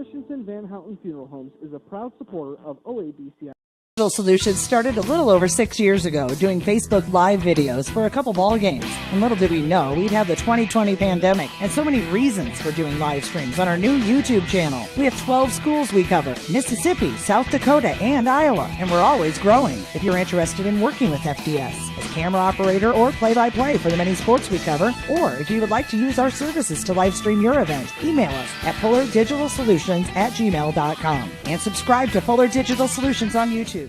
Christensen Van Houten Funeral Homes is a proud supporter of OABCIG. Digital Solutions started a little over 6 years ago doing Facebook Live videos for a couple ball games. And little did we know we'd have the 2020 pandemic and so many reasons for doing live streams on our new YouTube channel. We have 12 schools we cover: Mississippi, South Dakota, and Iowa. And we're always growing. If you're interested in working with FDS as camera operator or play-by-play for the many sports we cover, or if you would like to use our services to live stream your event, email us at fullerdigitalsolutions@gmail.com and subscribe to Fuller Digital Solutions on YouTube.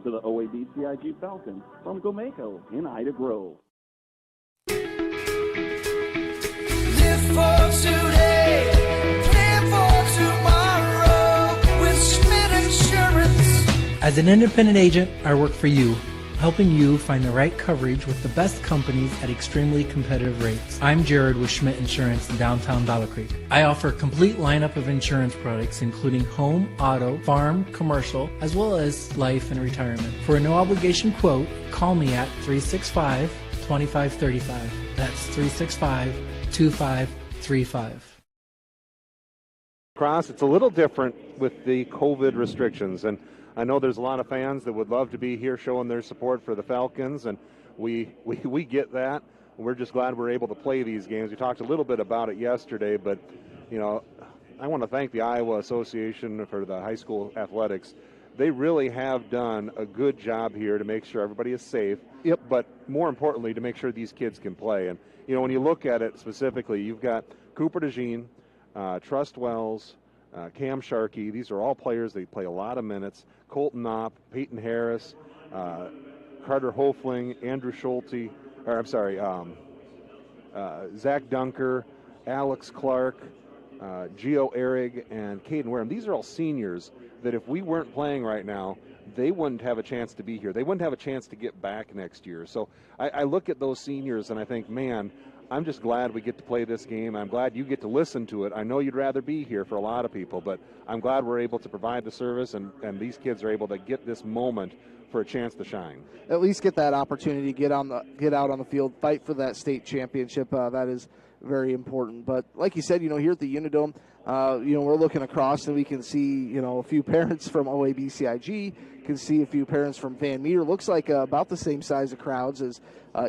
To the OABCIG Falcons from Gomeco in Ida Grove. Live for today, plan for tomorrow with Schmidt Insurance. As an independent agent, I work for you, helping you find the right coverage with the best companies at extremely competitive rates. I'm Jared with Schmidt Insurance in downtown Battle Creek. I offer a complete lineup of insurance products including home, auto, farm, commercial, as well as life and retirement. For a no-obligation quote, call me at 365-2535. That's 365-2535. Cross, it's a little different with the COVID restrictions, and I know there's a lot of fans that would love to be here showing their support for the Falcons, and we get that. We're just glad we're able to play these games. We talked a little bit about it yesterday, but, you know, I want to thank the Iowa Association for the high school athletics. They really have done a good job here to make sure everybody is safe, but more importantly, to make sure these kids can play. And, you know, when you look at it specifically, you've got Cooper DeJean, Trust Wells, Cam Sharkey. These are all players that play a lot of minutes. Colton Knopp, Peyton Harris, Carter Hofling, Andrew Schulte, Zach Dunker, Alex Clark, Gio Ehrig, and Caden Wareham. These are all seniors that if we weren't playing right now, they wouldn't have a chance to be here. They wouldn't have a chance to get back next year. So I look at those seniors and I think, man, I'm just glad we get to play this game. I'm glad you get to listen to it. I know you'd rather be here for a lot of people, but I'm glad we're able to provide the service, and these kids are able to get this moment for a chance to shine. At least get that opportunity, get out on the field, fight for that state championship. That is very important. But like you said, you know, here at the Unidome, you know, we're looking across and we can see, you know, a few parents from OABCIG, can see a few parents from Van Meter. Looks like about the same size of crowds as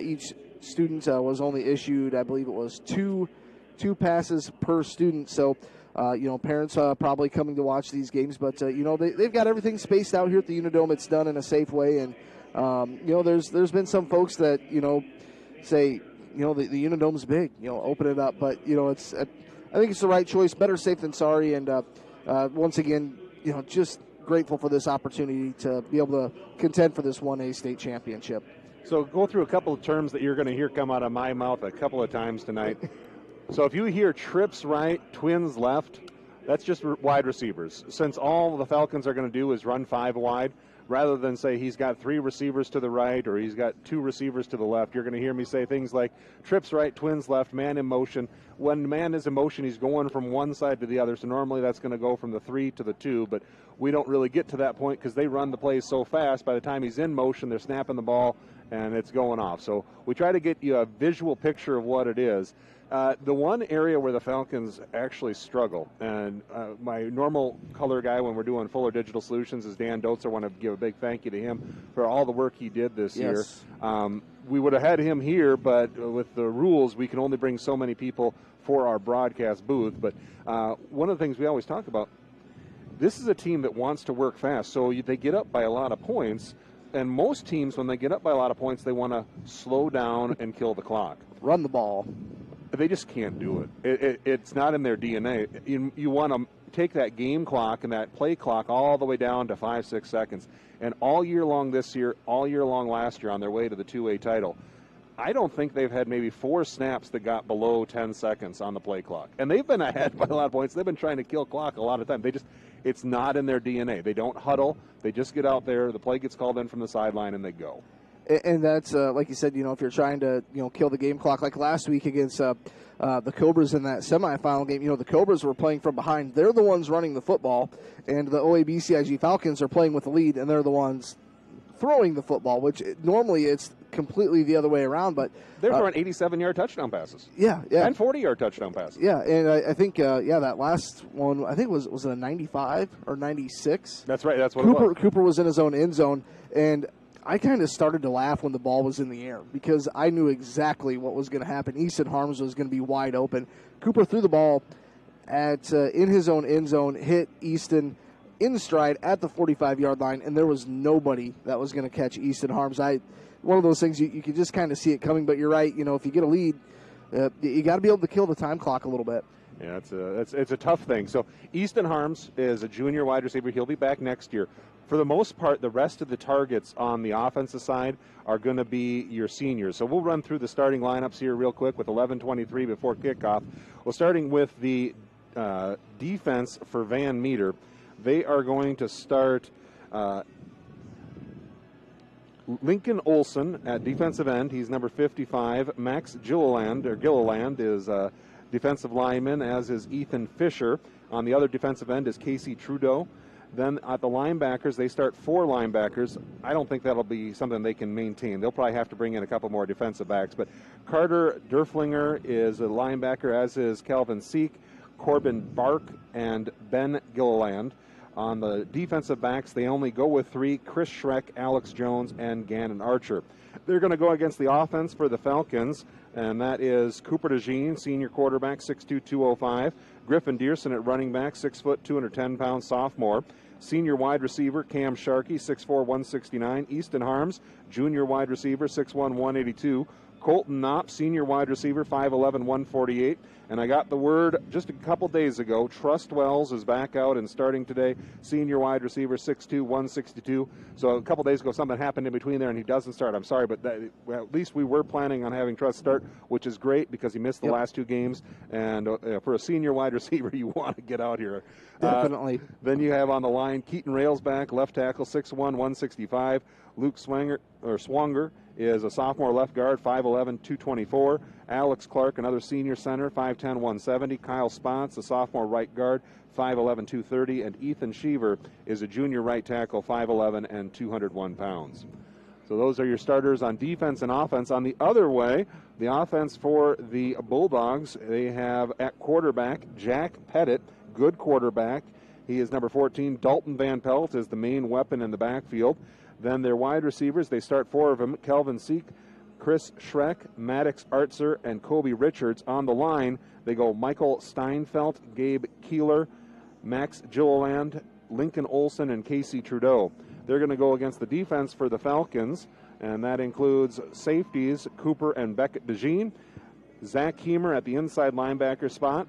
each student was only issued, I believe it was two passes per student. So, you know, parents probably coming to watch these games, but, you know, they've got everything spaced out here at the Unidome. It's done in a safe way. And, you know, there's been some folks that, you know, say, you know, the Unidome's big, you know, open it up. But, you know, it's I think it's the right choice. Better safe than sorry. And once again, you know, just grateful for this opportunity to be able to contend for this 1A state championship. So go through a couple of terms that you're going to hear come out of my mouth a couple of times tonight. So if you hear trips right, twins left, that's just wide receivers. Since all the Falcons are going to do is run 5 wide, rather than say he's got 3 receivers to the right or he's got 2 receivers to the left, you're going to hear me say things like trips right, twins left, man in motion. When man is in motion, he's going from one side to the other, so normally that's going to go from the 3 to the 2, but we don't really get to that point because they run the plays so fast. By the time he's in motion, they're snapping the ball and it's going off. So we try to get you a visual picture of what it is. The one area where the Falcons actually struggle, and my normal color guy when we're doing Fuller Digital Solutions is Dan Dotzer. I want to give a big thank you to him for all the work he did this year. We would have had him here, but with the rules, we can only bring so many people for our broadcast booth. But one of the things we always talk about, this is a team that wants to work fast, so they get up by a lot of points. And most teams, when they get up by a lot of points, they want to slow down and kill the clock. Run the ball. They just can't do it. It's not in their DNA. You want to take that game clock and that play clock all the way down to 5-6 seconds. And all year long this year, all year long last year on their way to the 2A title, I don't think they've had maybe 4 snaps that got below 10 seconds on the play clock. And they've been ahead by a lot of points. They've been trying to kill clock a lot of time. It's not in their DNA. They don't huddle. They just get out there. The play gets called in from the sideline, and they go. And that's, like you said, you know, if you're trying to, you know, kill the game clock, like last week against the Cobras in that semifinal game, you know, the Cobras were playing from behind. They're the ones running the football, and the OABCIG Falcons are playing with the lead, and they're the ones throwing the football, which normally it's completely the other way around. But they're throwing 87-yard touchdown passes. Yeah. And 40-yard touchdown passes. Yeah, and I think, that last one, I think was it a 95 or 96? That's right, that's what it was. Cooper was in his own end zone, and I kind of started to laugh when the ball was in the air because I knew exactly what was going to happen. Easton Harms was going to be wide open. Cooper threw the ball in his own end zone, hit Easton in stride at the 45-yard line, and there was nobody that was going to catch Easton Harms. One of those things you could just kind of see it coming, but you're right. If you get a lead, you got to be able to kill the time clock a little bit. Yeah, it's a tough thing. So Easton Harms is a junior wide receiver. He'll be back next year. For the most part, the rest of the targets on the offensive side are going to be your seniors. So we'll run through the starting lineups here real quick with 11:23 before kickoff. Well, starting with the defense for Van Meter, they are going to start Lincoln Olson at defensive end. He's number 55. Max Gilliland is defensive lineman, as is Ethan Fisher. On the other defensive end is Casey Trudeau. Then at the linebackers, they start 4 linebackers. I don't think that'll be something they can maintain. They'll probably have to bring in a couple more defensive backs. But Carter Derflinger is a linebacker, as is Calvin Seek, Corbin Bark, and Ben Gilliland. On the defensive backs, they only go with 3, Chris Schreck, Alex Jones, and Gannon Archer. They're going to go against the offense for the Falcons, and that is Cooper DeJean, senior quarterback, 6'2", 205. Griffin Dearson at running back, 6 foot, 210 pound sophomore. Senior wide receiver Cam Sharkey, 6'4", 169. Easton Harms, junior wide receiver, 6'1", 182. Colton Knopp, senior wide receiver, 5'11", 148. And I got the word just a couple days ago, Trust Wells is back out and starting today, senior wide receiver, 6'2", 162. So a couple days ago, something happened in between there, and he doesn't start. I'm sorry, but at least we were planning on having Trust start, which is great because he missed the last 2 games. And for a senior wide receiver, you want to get out here. Definitely. Then you have on the line Keaton Railsback, left tackle, 6'1", 165. Luke Swanger is a sophomore left guard, 5'11", 224. Alex Clark, another senior center, 5'10", 170. Kyle Spots, a sophomore right guard, 5'11", 230. And Ethan Sheaver is a junior right tackle, 5'11", and 201 pounds. So those are your starters on defense and offense. On the other way, the offense for the Bulldogs, they have at quarterback Jack Pettit, good quarterback. He is number 14. Dalton Van Pelt is the main weapon in the backfield. Then their wide receivers, they start 4 of them. Kelvin Seek, Chris Schreck, Maddox Artzer, and Kobe Richards. On the line, they go Michael Steinfeld, Gabe Keeler, Max Gilliland, Lincoln Olson, and Casey Trudeau. They're going to go against the defense for the Falcons, and that includes safeties Cooper and Beckett DeJean, Zach Heemer at the inside linebacker spot.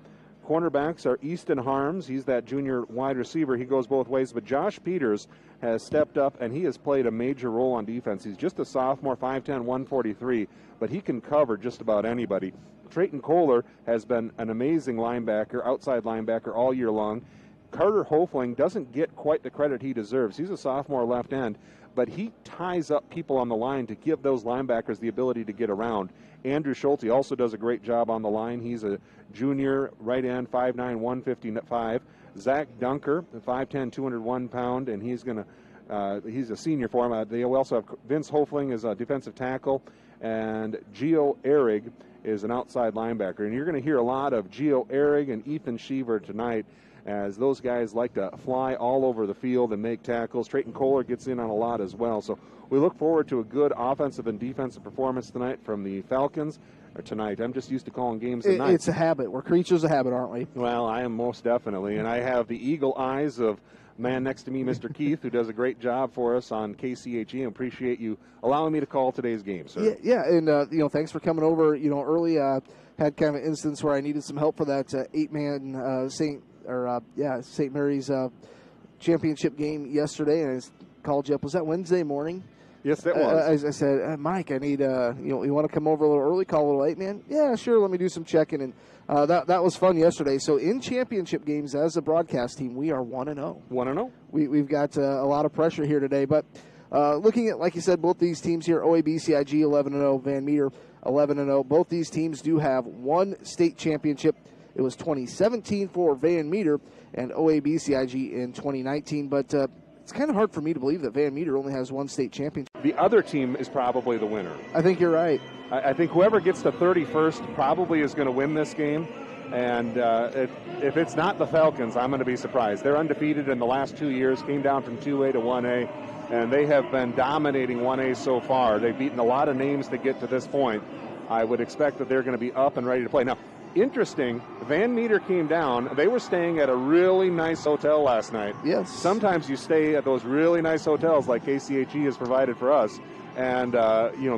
Cornerbacks are Easton Harms. He's that junior wide receiver. He goes both ways. But Josh Peters has stepped up, and he has played a major role on defense. He's just a sophomore, 5'10", 143, but he can cover just about anybody. Trayton Kohler has been an amazing linebacker, outside linebacker, all year long. Carter Hofling doesn't get quite the credit he deserves. He's a sophomore left end, but he ties up people on the line to give those linebackers the ability to get around. Andrew Schulte also does a great job on the line. He's a junior right end, 5'9", 155. Zach Dunker, 5'10", 201 pound, and he's a senior for him. They also have Vince Hofling as a defensive tackle, and Gio Ehrig is an outside linebacker. And you're going to hear a lot of Gio Ehrig and Ethan Sheaver tonight, as those guys like to fly all over the field and make tackles. Trayton Kohler gets in on a lot as well. So we look forward to a good offensive and defensive performance tonight from the Falcons. Or tonight. I'm just used to calling games at night. It's a habit. We're creatures of habit, aren't we? Well, I am most definitely. And I have the eagle eyes of man next to me, Mr. Keith, who does a great job for us on KCHE. I appreciate you allowing me to call today's game, sir. Yeah, and thanks for coming over. Early had kind of an instance where I needed some help for that 8-man St. Mary's championship game yesterday, and I called you up. Was that Wednesday morning? Yes, that was. I said, Mike, I need, you want to come over a little early, call a little 8-man? Yeah, sure, let me do some checking. And that was fun yesterday. So in championship games, as a broadcast team, we are 1-0. 1-0. We've got a lot of pressure here today. But looking at, like you said, both these teams here, OABCIG 11-0, Van Meter 11-0. Both these teams do have one state championship. It was 2017 for Van Meter and OABCIG in 2019. But it's kind of hard for me to believe that Van Meter only has one state championship. The other team is probably the winner. I think you're right. I think whoever gets to 31st probably is going to win this game. And if it's not the Falcons, I'm going to be surprised. They're undefeated in the last 2 years, came down from 2A to 1A, and they have been dominating 1A so far. They've beaten a lot of names to get to this point. I would expect that they're going to be up and ready to play. Now, interesting, Van Meter came down. They were staying at a really nice hotel last night. Yes. Sometimes you stay at those really nice hotels like KCHE has provided for us. And,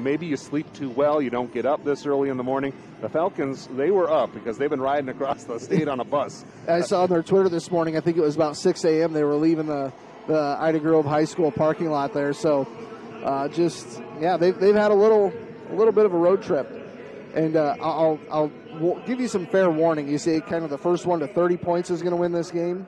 maybe you sleep too well, you don't get up this early in the morning. The Falcons, they were up because they've been riding across the state on a bus. I saw on their Twitter this morning, I think it was about 6 a.m., they were leaving the Ida Grove High School parking lot there. So, they've had a little bit of a road trip. And I'll give you some fair warning. You say kind of the first 1 to 30 points is going to win this game.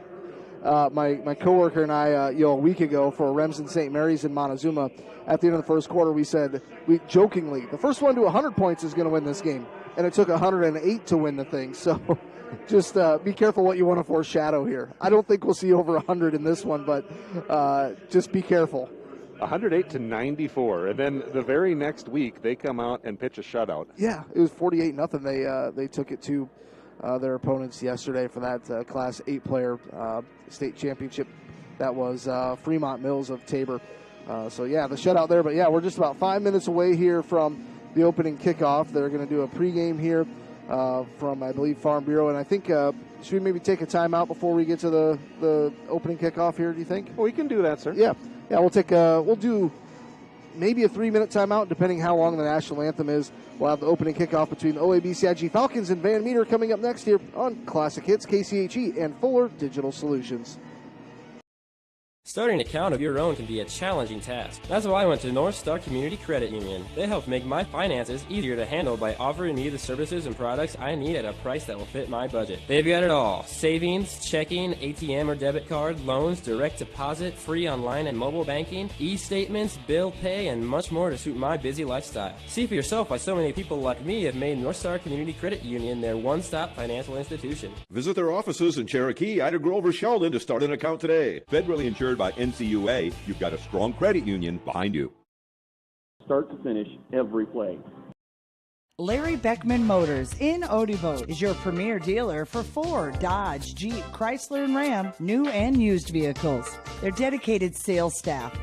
My coworker and I, a week ago for Remsen St. Mary's in Montezuma, at the end of the first quarter, we said, jokingly, the first 1 to 100 points is going to win this game. And it took 108 to win the thing. So just be careful what you want to foreshadow here. I don't think we'll see over 100 in this one, but just be careful. 108 to 94, and then the very next week they come out and pitch a shutout. Yeah, it was 48-0. They took it to their opponents yesterday for that Class 8 player state championship. That was Fremont Mills of Tabor. The shutout there. But we're just about 5 minutes away here from the opening kickoff. They're going to do a pregame here from, I believe, Farm Bureau, and I think should we maybe take a timeout before we get to the opening kickoff here? Do you think? Well, we can do that, sir. Yeah. We'll do maybe a 3-minute timeout, depending how long the national anthem is. We'll have the opening kickoff between the OABCIG Falcons and Van Meter coming up next here on Classic Hits, KCHE, and Fuller Digital Solutions. Starting an account of your own can be a challenging task. That's why I went to North Star Community Credit Union. They help make my finances easier to handle by offering me the services and products I need at a price that will fit my budget. They've got it all: savings, checking, ATM or debit card, loans, direct deposit, free online and mobile banking, e-statements, bill pay, and much more to suit my busy lifestyle. See for yourself why so many people like me have made North Star Community Credit Union their one-stop financial institution. Visit their offices in Cherokee, Ida Grove, or Sheldon to start an account today. Federally insured by NCUA, you've got a strong credit union behind you. Start to finish, every play. Larry Beckman Motors in Odebo is your premier dealer for Ford, Dodge, Jeep, Chrysler, and Ram, new and used vehicles. Their dedicated sales staff,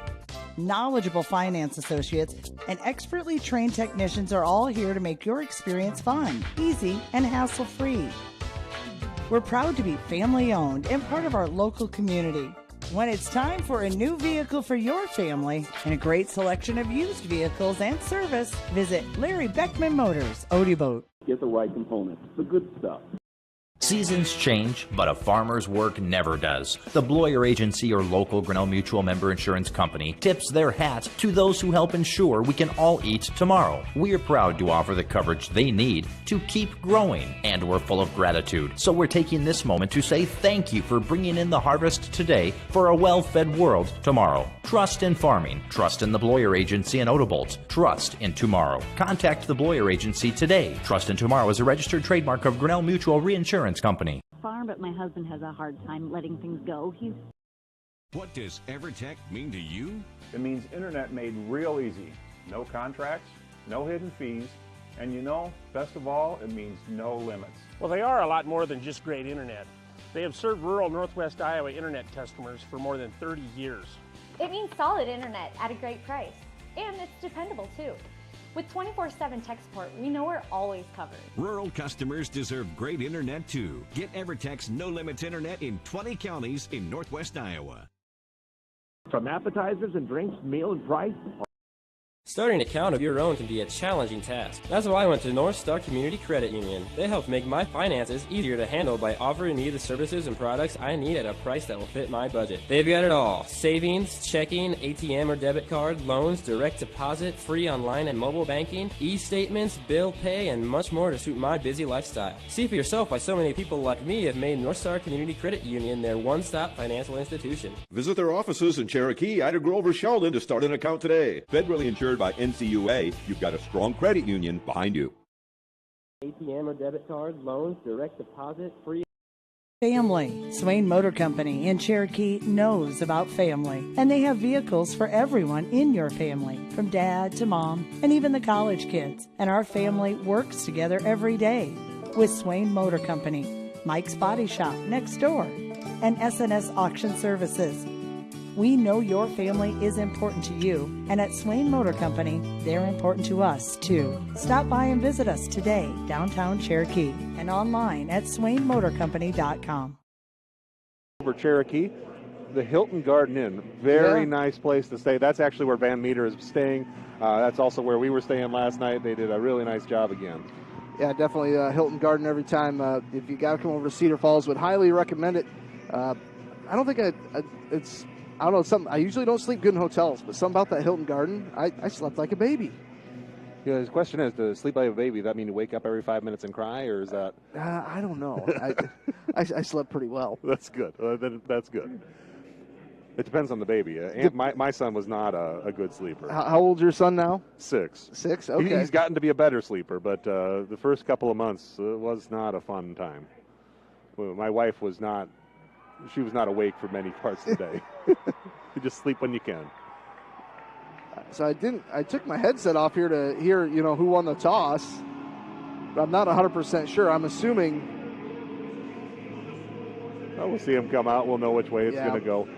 knowledgeable finance associates, and expertly trained technicians are all here to make your experience fun, easy, and hassle-free. We're proud to be family-owned and part of our local community. When it's time for a new vehicle for your family and a great selection of used vehicles and service, visit Larry Beckman Motors, Odebo. Get the right components, the good stuff. Seasons change, but a farmer's work never does. The Bloyer Agency, or local Grinnell Mutual member insurance company, tips their hat to those who help ensure we can all eat tomorrow. We are proud to offer the coverage they need to keep growing, and we're full of gratitude. So we're taking this moment to say thank you for bringing in the harvest today for a well-fed world tomorrow. Trust in farming. Trust in the Bloyer Agency in Odebolt. Trust in tomorrow. Contact the Bloyer Agency today. Trust in tomorrow is a registered trademark of Grinnell Mutual Reinsurance Company. Farm, but my husband has a hard time letting things go. What does EverTech mean to you? It means internet made real easy. No contracts, no hidden fees, and best of all, it means no limits. Well, they are a lot more than just great internet. They have served rural Northwest Iowa internet customers for more than 30 years. It means solid internet at a great price, and it's dependable too. With 24/7 tech support, we know we're always covered. Rural customers deserve great internet too. Get EverTech's no limits internet in 20 counties in Northwest Iowa. From appetizers and drinks, meal and price. Starting an account of your own can be a challenging task. That's why I went to North Star Community Credit Union. They help make my finances easier to handle by offering me the services and products I need at a price that will fit my budget. They've got it all: savings, checking, ATM or debit card, loans, direct deposit, free online and mobile banking, e-statements, bill pay, and much more to suit my busy lifestyle. See for yourself why so many people like me have made North Star Community Credit Union their one-stop financial institution. Visit their offices in Cherokee, Ida Grove, or Sheldon to start an account today. Federally insured by NCUA, you've got a strong credit union behind you. ATM or debit card, loans, direct deposit, free Family. Swain Motor Company in Cherokee knows about family, and they have vehicles for everyone in your family, from dad to mom, and even the college kids. And our family works together every day with Swain Motor Company, Mike's Body Shop next door, and SNS Auction Services. We know your family is important to you, and at Swain Motor Company, they're important to us, too. Stop by and visit us today, downtown Cherokee, and online at swainmotorcompany.com. Over Cherokee, the Hilton Garden Inn, very nice place to stay. That's actually where Van Meter is staying. That's also where we were staying last night. They did a really nice job again. Yeah, definitely Hilton Garden every time. If you got to come over to Cedar Falls, would highly recommend it. I don't think it's... I don't know, something. I usually don't sleep good in hotels, but something about that Hilton Garden, I slept like a baby. Yeah, his question is, to sleep like a baby, does that mean you wake up every 5 minutes and cry, or is that... I don't know. I slept pretty well. That's good. That's good. It depends on the baby. My son was not a good sleeper. How old's your son now? 6. 6? Okay. He's gotten to be a better sleeper, but the first couple of months was not a fun time. My wife was not... She was not awake for many parts of the day. You just sleep when you can. So I took my headset off here to hear, who won the toss. But I'm not 100% sure. I'm assuming. Well, we'll see him come out. We'll know which way it's going to go.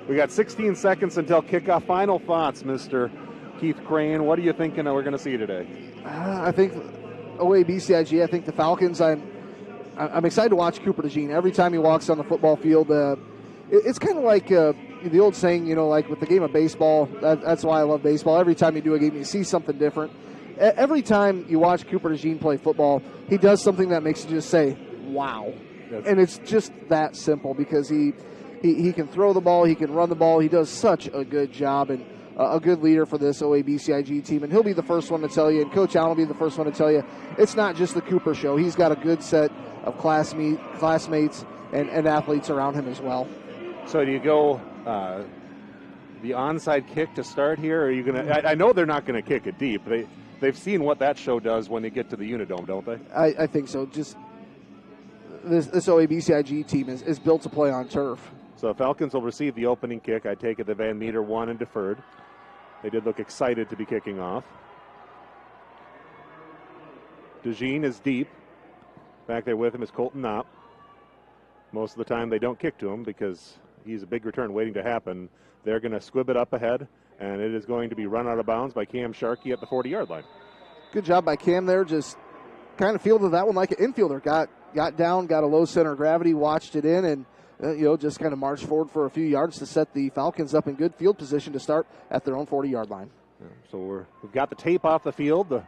We got 16 seconds until kickoff. Final thoughts, Mr. Keith Crane. What are you thinking we're going to see today? I think OABCIG. I think the Falcons. I'm excited to watch Cooper DeJean. Every time he walks on the football field, it's kind of like the old saying, like with the game of baseball. That's why I love baseball. Every time you do a game, you see something different. Every time you watch Cooper DeJean play football, he does something that makes you just say, wow. And it's just that simple because he can throw the ball, he can run the ball. He does such a good job and a good leader for this OABCIG team. And he'll be the first one to tell you, and Coach Allen will be the first one to tell you, it's not just the Cooper show. He's got a good set of classmates and athletes around him as well. So do you go the onside kick to start here? Or are you going to? I know they're not going to kick it deep. They've seen what that show does when they get to the Unidome, don't they? I think so. Just this OABCIG team is built to play on turf. So the Falcons will receive the opening kick. I take it the Van Meter won and deferred. They did look excited to be kicking off. DeJean is deep. Back there with him is Colton Knopp. Most of the time they don't kick to him because he's a big return waiting to happen. They're going to squib it up ahead, and it is going to be run out of bounds by Cam Sharkey at the 40-yard line. Good job by Cam there. Just kind of fielded that one like an infielder. Got down, got a low center of gravity, watched it in, and just kind of marched forward for a few yards to set the Falcons up in good field position to start at their own 40-yard line. Yeah, so we've got the tape off the field. The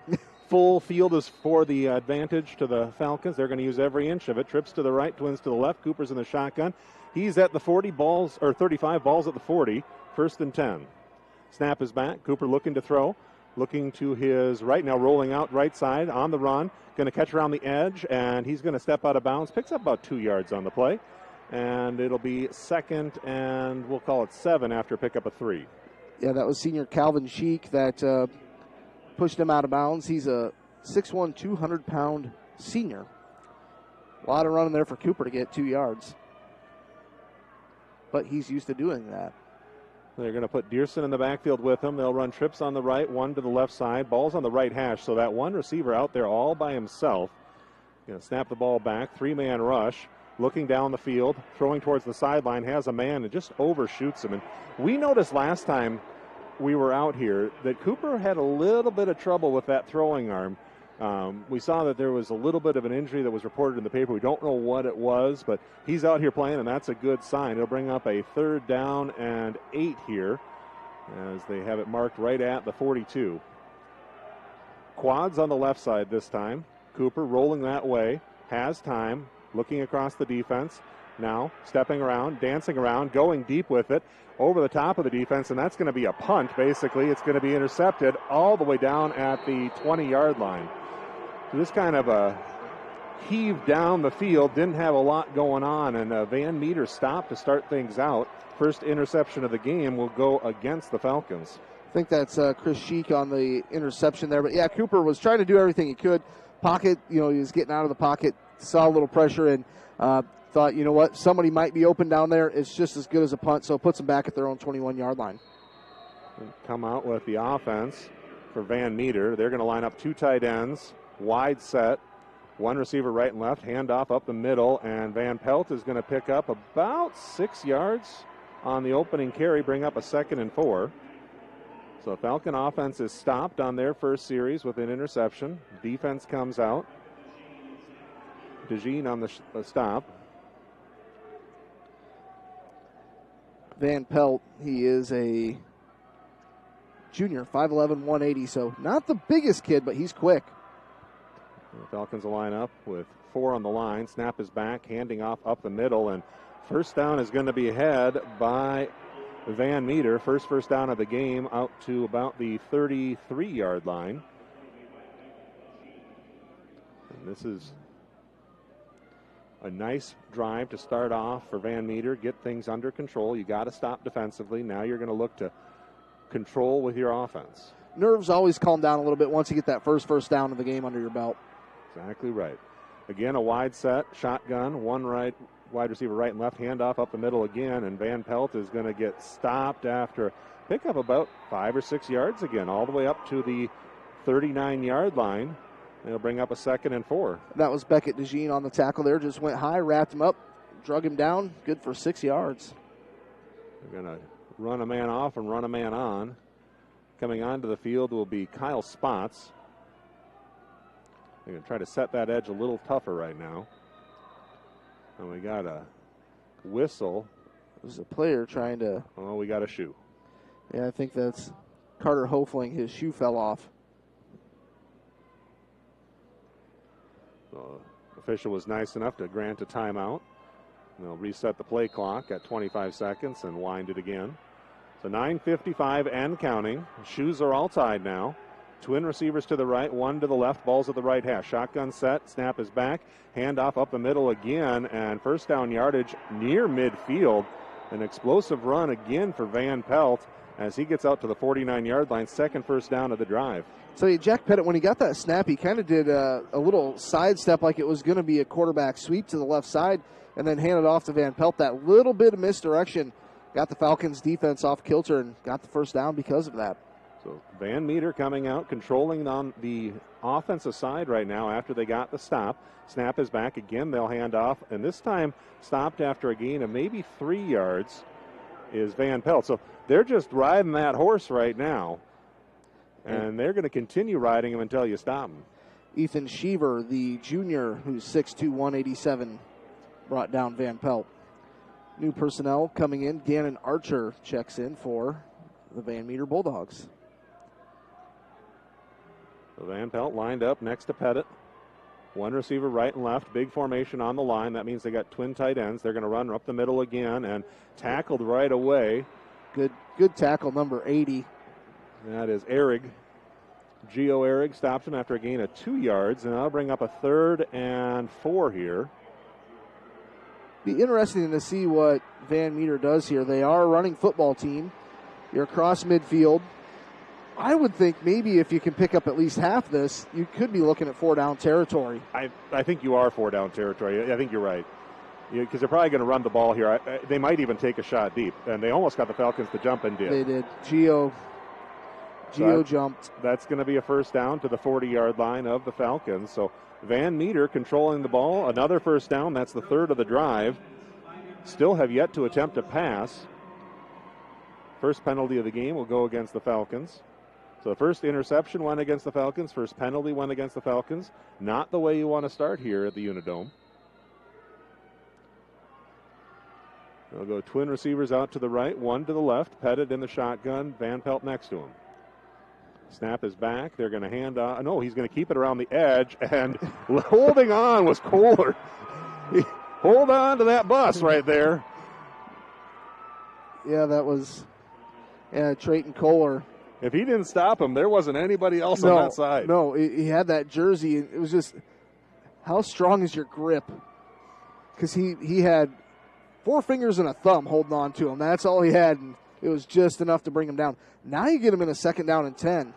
full field is for the advantage to the Falcons. They're going to use every inch of it. Trips to the right, twins to the left. Cooper's in the shotgun. He's at the 35 balls at the 40. 1st and 10. Snap is back. Cooper looking to throw. Looking to his right now, rolling out right side on the run. Going to catch around the edge, and he's going to step out of bounds. Picks up about 2 yards on the play. And it'll be 2nd, and we'll call it 7 after pick up a 3. Yeah, that was senior Calvin Sheik that pushed him out of bounds. He's a 6'1", 200-pound senior. A lot of running there for Cooper to get 2 yards. But he's used to doing that. They're going to put Dearson in the backfield with him. They'll run trips on the right, one to the left side. Ball's on the right hash, so that one receiver out there all by himself. Going to snap the ball back, 3-man rush. Looking down the field, throwing towards the sideline, has a man and just overshoots him. And we noticed last time we were out here that Cooper had a little bit of trouble with that throwing arm. We saw that there was a little bit of an injury that was reported in the paper. We don't know what it was, but he's out here playing, and that's a good sign. It'll bring up a 3rd down and 8 here as they have it marked right at the 42. Quads on the left side this time. Cooper rolling that way, has time, looking across the defense. Now stepping around, dancing around, going deep with it over the top of the defense, and that's going to be a punt, basically. It's going to be intercepted all the way down at the 20-yard line. So this kind of a heave down the field, didn't have a lot going on, and Van Meter stopped to start things out. First interception of the game will go against the Falcons. I think that's Chris Sheik on the interception there. But, yeah, Cooper was trying to do everything he could. Pocket, he was getting out of the pocket, saw a little pressure, and thought thought, you know what, somebody might be open down there. It's just as good as a punt, so it puts them back at their own 21-yard line. Come out with the offense for Van Meter. They're going to line up 2 tight ends, wide set, 1 receiver right and left, handoff up the middle, and Van Pelt is going to pick up about 6 yards on the opening carry, bring up a 2nd and 4. So the Falcon offense is stopped on their first series with an interception. Defense comes out. DeJean on the stop. Van Pelt, he is a junior, 5'11", 180, so not the biggest kid, but he's quick. The Falcons will line up with 4 on the line. Snap is back, handing off up the middle, and first down is going to be had by Van Meter. First down of the game out to about the 33-yard line. And this is a nice drive to start off for Van Meter, get things under control. You got to stop defensively. Now you're going to look to control with your offense. Nerves always calm down a little bit once you get that first down of the game under your belt. Exactly right. Again, a wide set, shotgun, 1 right, wide receiver right and left, handoff up the middle again, and Van Pelt is going to get stopped after pick up about 5 or 6 yards again, all the way up to the 39-yard line. They'll bring up a 2nd and 4. That was Beckett DeJean on the tackle there. Just went high, wrapped him up, drug him down. Good for 6 yards. They're going to run a man off and run a man on. Coming onto the field will be Kyle Spots. They're going to try to set that edge a little tougher right now. And we got a whistle. There's a player trying to... Oh, we got a shoe. Yeah, I think that's Carter Hofling. His shoe fell off. The official was nice enough to grant a timeout. They'll reset the play clock at 25 seconds and wind it again. So 9:55 and counting. Shoes are all tied now. Twin receivers to the right, 1 to the left, balls at the right hash. Shotgun set, snap is back, handoff up the middle again, and first down yardage near midfield. An explosive run again for Van Pelt as he gets out to the 49-yard line, second first down of the drive. So Jack Pettit, when he got that snap, he kind of did a little sidestep like it was going to be a quarterback sweep to the left side and then handed off to Van Pelt. That little bit of misdirection got the Falcons' defense off kilter and got the first down because of that. So Van Meter coming out, controlling on the offensive side right now after they got the stop. Snap is back again. They'll hand off, and this time stopped after a gain of maybe 3 yards is Van Pelt. So they're just riding that horse right now, and they're going to continue riding him until you stop him. Ethan Sheaver, the junior, who's 6'2", 187, brought down Van Pelt. New personnel coming in. Gannon Archer checks in for the Van Meter Bulldogs. So Van Pelt lined up next to Pettit. 1 receiver right and left. Big formation on the line. That means they got twin tight ends. They're going to run up the middle again and tackled right away. Good tackle, number 80. That is Ehrig. Gio Ehrig stops him after a gain of 2 yards, and I'll bring up a 3rd and 4 here. Be interesting to see what Van Meter does here. They are a running football team. You're across midfield. I would think maybe if you can pick up at least half this, you could be looking at 4-down territory. I think you are 4-down territory. I think you're right. Because they're probably going to run the ball here. They might even take a shot deep. And they almost got the Falcons to jump and did. They did. Gio jumped. That's going to be a first down to the 40-yard line of the Falcons. So Van Meter controlling the ball. Another first down. That's the 3rd of the drive. Still have yet to attempt a pass. First penalty of the game will go against the Falcons. So the first interception went against the Falcons. First penalty went against the Falcons. Not the way you want to start here at the Unidome. They'll go twin receivers out to the right, 1 to the left. Pettit in the shotgun. Van Pelt next to him. Snap is back. They're going to hand off. No, he's going to keep it around the edge. And holding on was Kohler. Hold on to that bus right there. Yeah, that was Trayton Kohler. If he didn't stop him, there wasn't anybody else on that side. No, he had that jersey. It was just, how strong is your grip? Because he had 4 fingers and a thumb holding on to him. That's all he had, and it was just enough to bring him down. Now you get him in a 2nd down and 10.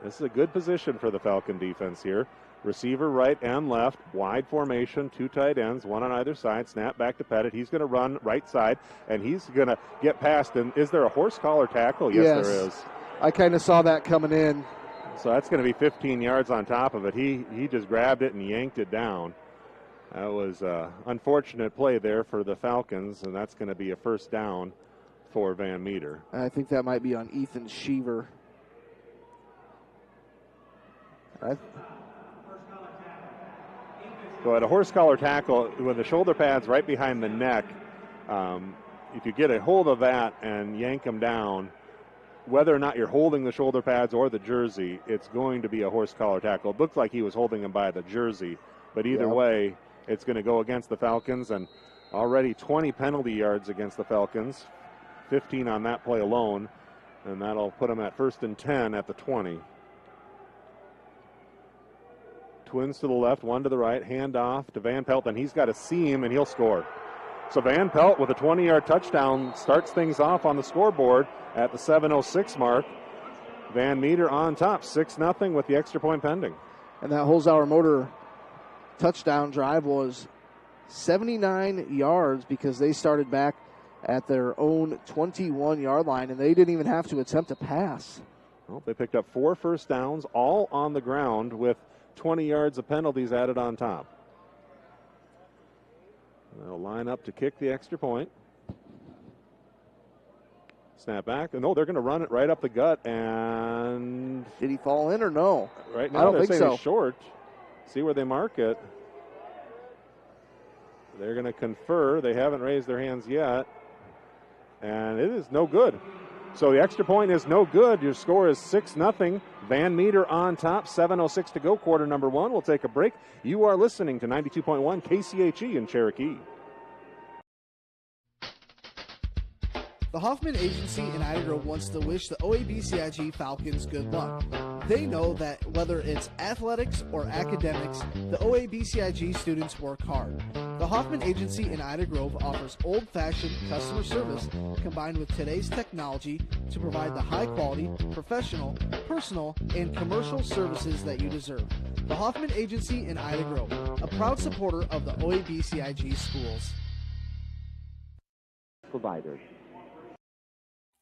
This is a good position for the Falcon defense here. Receiver right and left, wide formation, 2 tight ends, 1 on either side. Snap back to Pettit. He's going to run right side, and he's going to get past. And is there a horse collar tackle? Yes, there is. I kind of saw that coming in. So that's going to be 15 yards on top of it. He just grabbed it and yanked it down. That was an unfortunate play there for the Falcons, and that's going to be a first down for Van Meter. I think that might be on Ethan Sheaver. So at a horse collar tackle, with the shoulder pads right behind the neck, if you get a hold of that and yank them down, whether or not you're holding the shoulder pads or the jersey, it's going to be a horse collar tackle. It looked like he was holding him by the jersey, but either way, it's going to go against the Falcons, and already 20 penalty yards against the Falcons, 15 on that play alone, and that'll put them at 1st and 10 at the 20. Twins to the left, 1 to the right, hand off to Van Pelt, and he's got a seam, and he'll score. So Van Pelt with a 20-yard touchdown starts things off on the scoreboard at the 7:06 mark. Van Meter on top, 6-0 with the extra point pending. And that Holzhauer Motor touchdown drive was 79 yards because they started back at their own 21-yard line, and they didn't even have to attempt a pass. Well, they picked up 4 first downs, all on the ground with 20 yards of penalties added on top. They'll line up to kick the extra point. Snap back. No, they're going to run it right up the gut. And did he fall in or no? Right now I don't they're think saying so. It's short. See where they mark it. They're going to confer. They haven't raised their hands yet. And it is no good. So the extra point is no good. Your score is 6-0. Van Meter on top. 7:06 to go, quarter number 1. We'll take a break. You are listening to 92.1 KCHE in Cherokee. The Hoffman Agency in Ida Grove wants to wish the OABCIG Falcons good luck. They know that whether it's athletics or academics, the OABCIG students work hard. The Hoffman Agency in Ida Grove offers old-fashioned customer service combined with today's technology to provide the high-quality, professional, personal, and commercial services that you deserve. The Hoffman Agency in Ida Grove, a proud supporter of the OABCIG schools. Providers.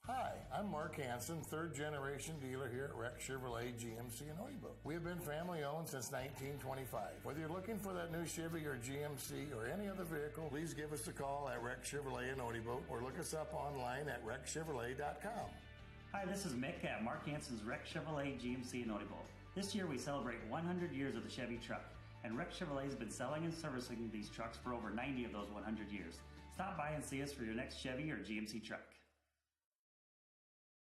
Hi, I'm Mark Hansen, third-generation dealer here at Rex Chevrolet GMC in Odybo. We have been family-owned since 1925. Whether you're looking for that new Chevy or GMC or any other vehicle, please give us a call at Rex Chevrolet in Odybo or look us up online at rexchevrolet.com. Hi, this is Mick at Mark Hansen's Rex Chevrolet GMC in Odybo. This year we celebrate 100 years of the Chevy truck, and Rex Chevrolet has been selling and servicing these trucks for over 90 of those 100 years. Stop by and see us for your next Chevy or GMC truck.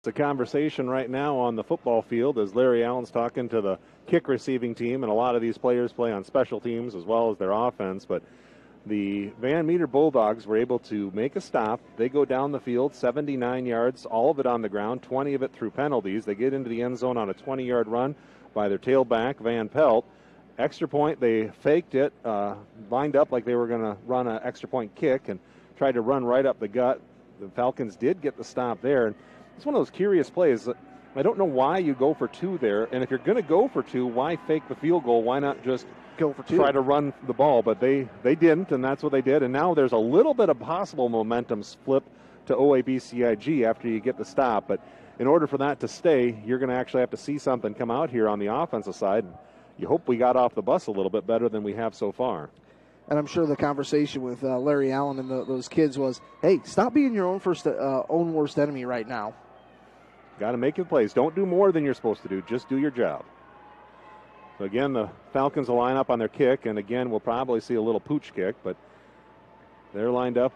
It's a conversation right now on the football field as Larry Allen's talking to the kick receiving team, and a lot of these players play on special teams as well as their offense. But the Van Meter Bulldogs were able to make a stop. They go down the field, 79 yards, all of it on the ground, 20 of it through penalties. They get into the end zone on a 20-yard run by their tailback, Van Pelt. Extra point, they faked it, lined up like they were going to run an extra point kick and tried to run right up the gut. The Falcons did get the stop there. It's one of those curious plays. I don't know why you go for 2 there, and if you're going to go for 2, why fake the field goal? Why not just go for 2? Try to run the ball, but they didn't, and that's what they did. And now there's a little bit of possible momentum flip to OABCIG after you get the stop. But in order for that to stay, you're going to actually have to see something come out here on the offensive side. You hope we got off the bus a little bit better than we have so far. And I'm sure the conversation with Larry Allen and those kids was, hey, stop being your own worst enemy right now. Got to make your plays. Don't do more than you're supposed to do. Just do your job. So, again, the Falcons will line up on their kick, and, again, we'll probably see a little pooch kick, but they're lined up,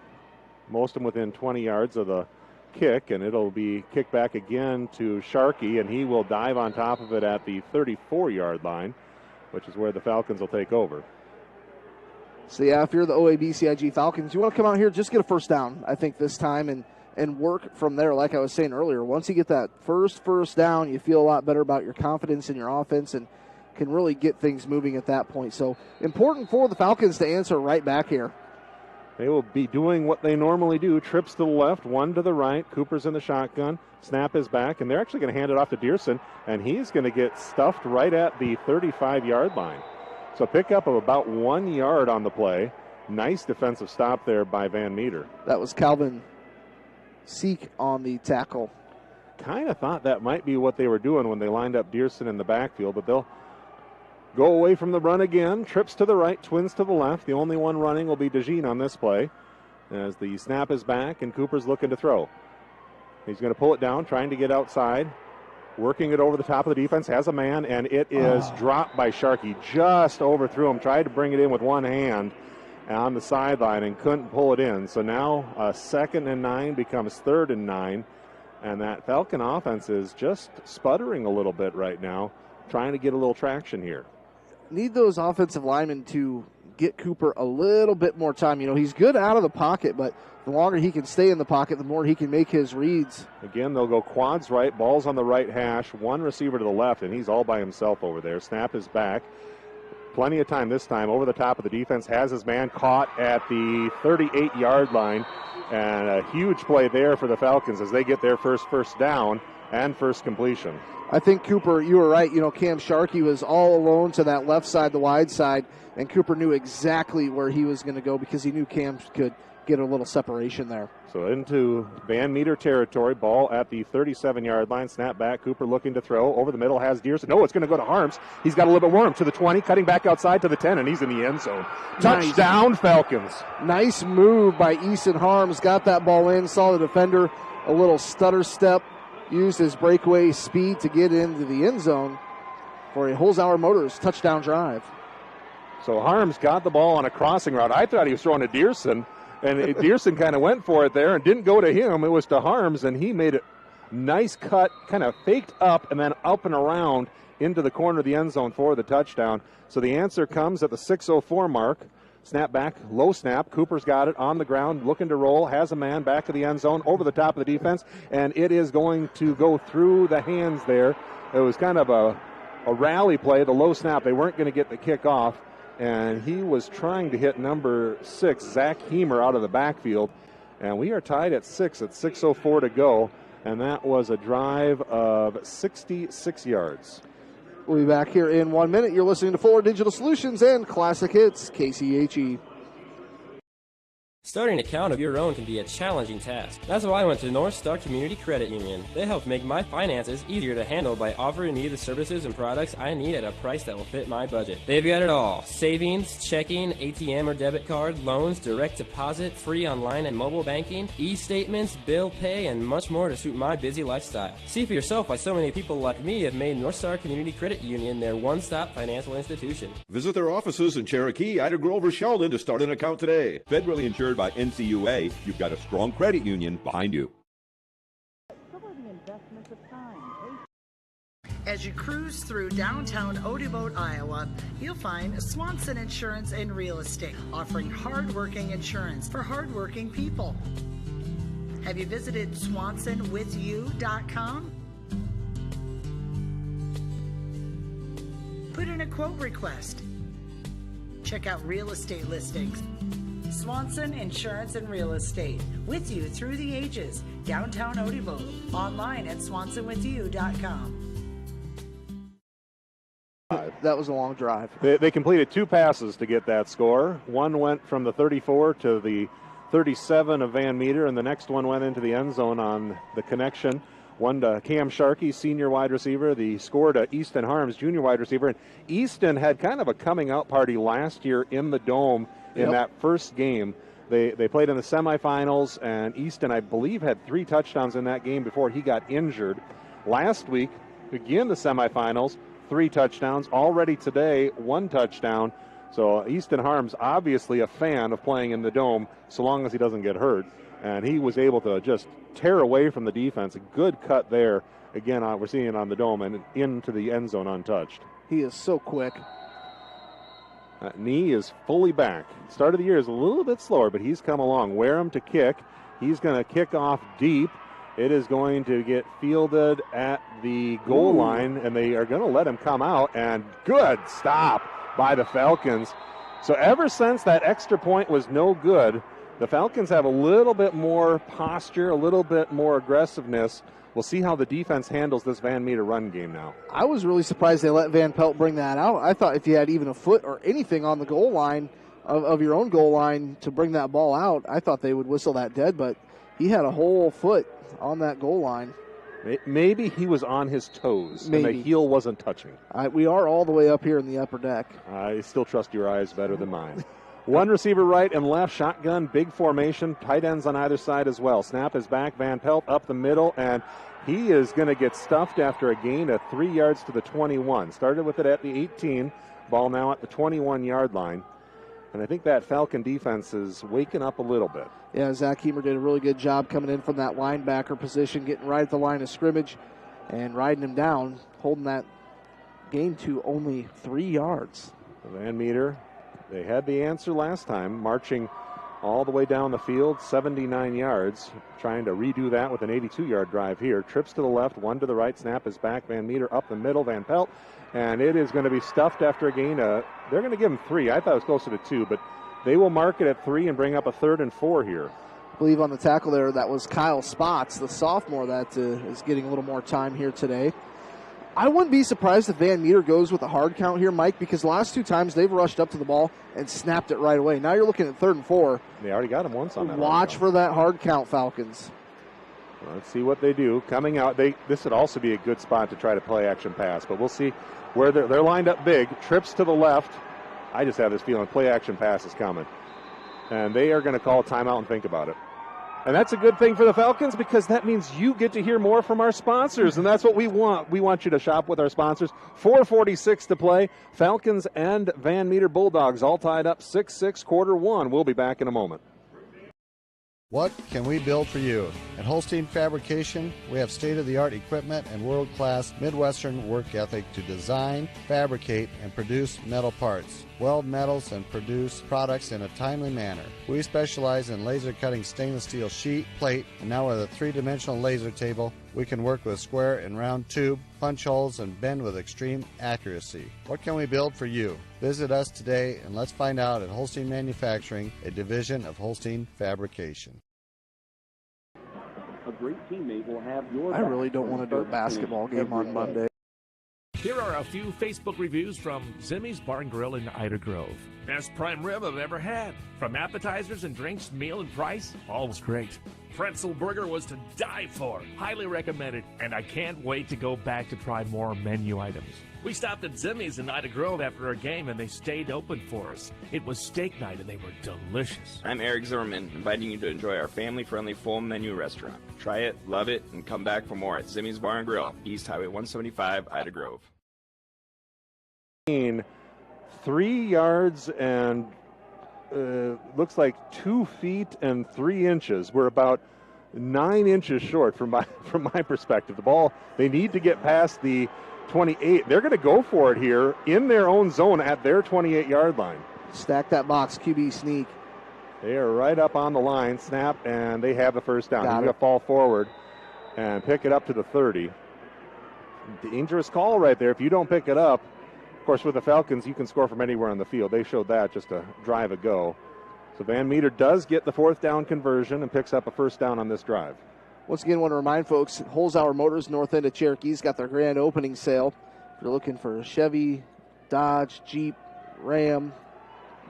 most of them within 20 yards of the kick, and it'll be kicked back again to Sharkey, and he will dive on top of it at the 34-yard line, which is where the Falcons will take over. So, yeah, if you're the OABCIG Falcons, you want to come out here, just get a first down, I think, this time, and work from there. Like I was saying earlier, once you get that first down, you feel a lot better about your confidence in your offense and can really get things moving at that point. So important for the Falcons to answer right back here. They will be doing what they normally do. Trips to the left, 1 to the right. Cooper's in the shotgun. Snap is back, and they're actually going to hand it off to Dearson, and he's going to get stuffed right at the 35-yard line. So pickup of about 1 yard on the play. Nice defensive stop there by Van Meter. That was Calvin Seek on the tackle. Kind of thought that might be what they were doing when they lined up Dearson in the backfield, but they'll go away from the run again. Trips to the right, Twins to the left. The only one running will be DeJean on this play as the snap is back and Cooper's looking to throw. He's going to pull it down, trying to get outside. Working it over the top of the defense, has a man, and it is dropped by Sharkey. Just overthrew him, tried to bring it in with one hand on the sideline and couldn't pull it in. So now 2nd and 9 becomes 3rd and 9, and that Falcon offense is just sputtering a little bit right now, trying to get a little traction here. Need those offensive linemen to get Cooper a little bit more time. You know, he's good out of the pocket, but the longer he can stay in the pocket, the more he can make his reads. Again, they'll go quads right, balls on the right hash, one receiver to the left, and he's all by himself over there. Snap is back. Plenty of time this time. Over the top of the defense, has his man caught at the 38-yard line. And a huge play there for the Falcons as they get their first down and first completion. I think, Cooper, you were right. You know, Cam Sharkey was all alone to that left side, the wide side, and Cooper knew exactly where he was going to go because he knew Cam could get a little separation there. So into Van Meter territory, ball at the 37-yard line, snap back, Cooper looking to throw, over the middle has Dearson. No, it's going to go to Harms. He's got a little bit more to the 20, cutting back outside to the 10, and he's in the end zone. Touchdown, Falcons. Nice move by Easton Harms, got that ball in, saw the defender, a little stutter step, used his breakaway speed to get into the end zone for a Holzhauer Motors touchdown drive. So Harms got the ball on a crossing route. I thought he was throwing to Dearson, and Dearson kind of went for it there and didn't go to him. It was to Harms, and he made a nice cut, kind of faked up and then up and around into the corner of the end zone for the touchdown. So the answer comes at the 6:04 mark. Snap back, low snap. Cooper's got it on the ground, looking to roll, has a man back to the end zone, over the top of the defense, and it is going to go through the hands there. It was kind of a rally play, the low snap. They weren't going to get the kick off, and he was trying to hit number 6, Zach Heemer, out of the backfield. And we are tied at 6 at 6:04 to go, and that was a drive of 66 yards. We'll be back here in 1 minute. You're listening to Fuller Digital Solutions and Classic Hits, KCHE. Starting an account of your own can be a challenging task. That's why I went to North Star Community Credit Union. They help make my finances easier to handle by offering me the services and products I need at a price that will fit my budget. They've got it all: savings, checking, ATM or debit card, loans, direct deposit, free online and mobile banking, e-statements, bill pay, and much more to suit my busy lifestyle. See for yourself why so many people like me have made North Star Community Credit Union their one-stop financial institution. Visit their offices in Cherokee, Ida Grove, or Sheldon to start an account today. Federally insured by NCUA, you've got a strong credit union behind you. As you cruise through downtown Odeboat, Iowa, you'll find Swanson Insurance and Real Estate, offering hard-working insurance for hard-working people. Have you visited SwansonWithYou.com? Put in a quote request. Check out real estate listings. Swanson Insurance and Real Estate, with you through the ages. Downtown Odeboat, online at SwansonWithYou.com. That was a long drive. They completed 2 passes to get that score. One went from the 34 to the 37 of Van Meter, and the next one went into the end zone on the connection. One to Cam Sharkey, senior wide receiver. The score to Easton Harms, junior wide receiver. And Easton had kind of a coming out party last year in the Dome in that first game. They played in the semifinals, and Easton, I believe, had 3 touchdowns in that game before he got injured. Last week, again the semifinals, 3 touchdowns. Already today, 1 touchdown. So Easton Harms obviously a fan of playing in the Dome so long as he doesn't get hurt. And he was able to just tear away from the defense. A good cut there. Again, we're seeing it on the Dome and into the end zone untouched. He is so quick. That knee is fully back. Start of the year is a little bit slower, but he's come along. Wareham to kick. He's going to kick off deep. It is going to get fielded at the goal line, and they are going to let him come out. And good stop by the Falcons. So ever since that extra point was no good, the Falcons have a little bit more posture, a little bit more aggressiveness, we'll see how the defense handles this Van Meter run game now. I was really surprised they let Van Pelt bring that out. I thought if you had even a foot or anything on the goal line of your own goal line to bring that ball out, I thought they would whistle that dead, but he had a whole foot on that goal line. Maybe he was on his toes and the heel wasn't touching. We are all the way up here in the upper deck. I still trust your eyes better than mine. One receiver right and left, shotgun, big formation, tight ends on either side as well. Snap is back, Van Pelt up the middle, and he is going to get stuffed after a gain of 3 yards to the 21. Started with it at the 18, ball now at the 21-yard line. And I think that Falcon defense is waking up a little bit. Yeah, Zach Heemer did a really good job coming in from that linebacker position, getting right at the line of scrimmage and riding him down, holding that gain to only 3 yards. Van Meter, they had the answer last time, marching all the way down the field, 79 yards, trying to redo that with an 82-yard drive here. Trips to the left, one to the right, snap is back, Van Meter up the middle, Van Pelt, and it is going to be stuffed after a gain. They're going to give him 3. I thought it was closer to 2, but they will mark it at 3 and bring up a 3rd and 4 here. I believe on the tackle there, that was Kyle Spots, the sophomore that is getting a little more time here today. I wouldn't be surprised if Van Meter goes with a hard count here, Mike, because the last 2 times they've rushed up to the ball and snapped it right away. Now you're looking at 3rd and 4. They already got him once on that. Watch for that hard count, Falcons. Well, let's see what they do. Coming out, this would also be a good spot to try to play action pass, but we'll see where they're lined up big. Trips to the left. I just have this feeling play action pass is coming. And they are going to call a timeout and think about it. And that's a good thing for the Falcons because that means you get to hear more from our sponsors, and that's what we want. We want you to shop with our sponsors. 4:46 to play. Falcons and Van Meter Bulldogs all tied up 6-6, quarter 1. We'll be back in a moment. What can we build for you? At Holstein Fabrication, we have state-of-the-art equipment and world-class Midwestern work ethic to design, fabricate, and produce metal parts, weld metals, and produce products in a timely manner. We specialize in laser cutting stainless steel sheet, plate, and now with a 3-dimensional laser table, we can work with square and round tube, punch holes, and bend with extreme accuracy. What can we build for you? Visit us today and let's find out at Holstein Manufacturing, a division of Holstein Fabrication. A great teammate will have your I really don't want to do a basketball game on Monday. Here are a few Facebook reviews from Zimmy's Bar and Grill in Ida Grove. Best prime rib I've ever had. From appetizers and drinks, meal and price, all was great. Pretzel burger was to die for. Highly recommended, and I can't wait to go back to try more menu items. We stopped at Zimmy's in Ida Grove after our game, and they stayed open for us. It was steak night, and they were delicious. I'm Eric Zimmerman, inviting you to enjoy our family-friendly full menu restaurant. Try it, love it, and come back for more at Zimmy's Bar and Grill, East Highway 175, Ida Grove. 3 yards and looks like 2 feet and 3 inches. We're about 9 inches short from my perspective. The ball, they need to get past the 28. They're going to go for it here in their own zone at their 28-yard line. Stack that box, QB sneak. They are right up on the line, snap, and they have the first down. He's going to fall forward and pick it up to the 30. Dangerous call right there. If you don't pick it up, of course, with the Falcons, you can score from anywhere on the field. They showed that just a drive ago. So Van Meter does get the 4th down conversion and picks up a first down on this drive. Once again, I want to remind folks, Holzhauer Motors, north end of Cherokee's got their grand opening sale. If you're looking for a Chevy, Dodge, Jeep, Ram,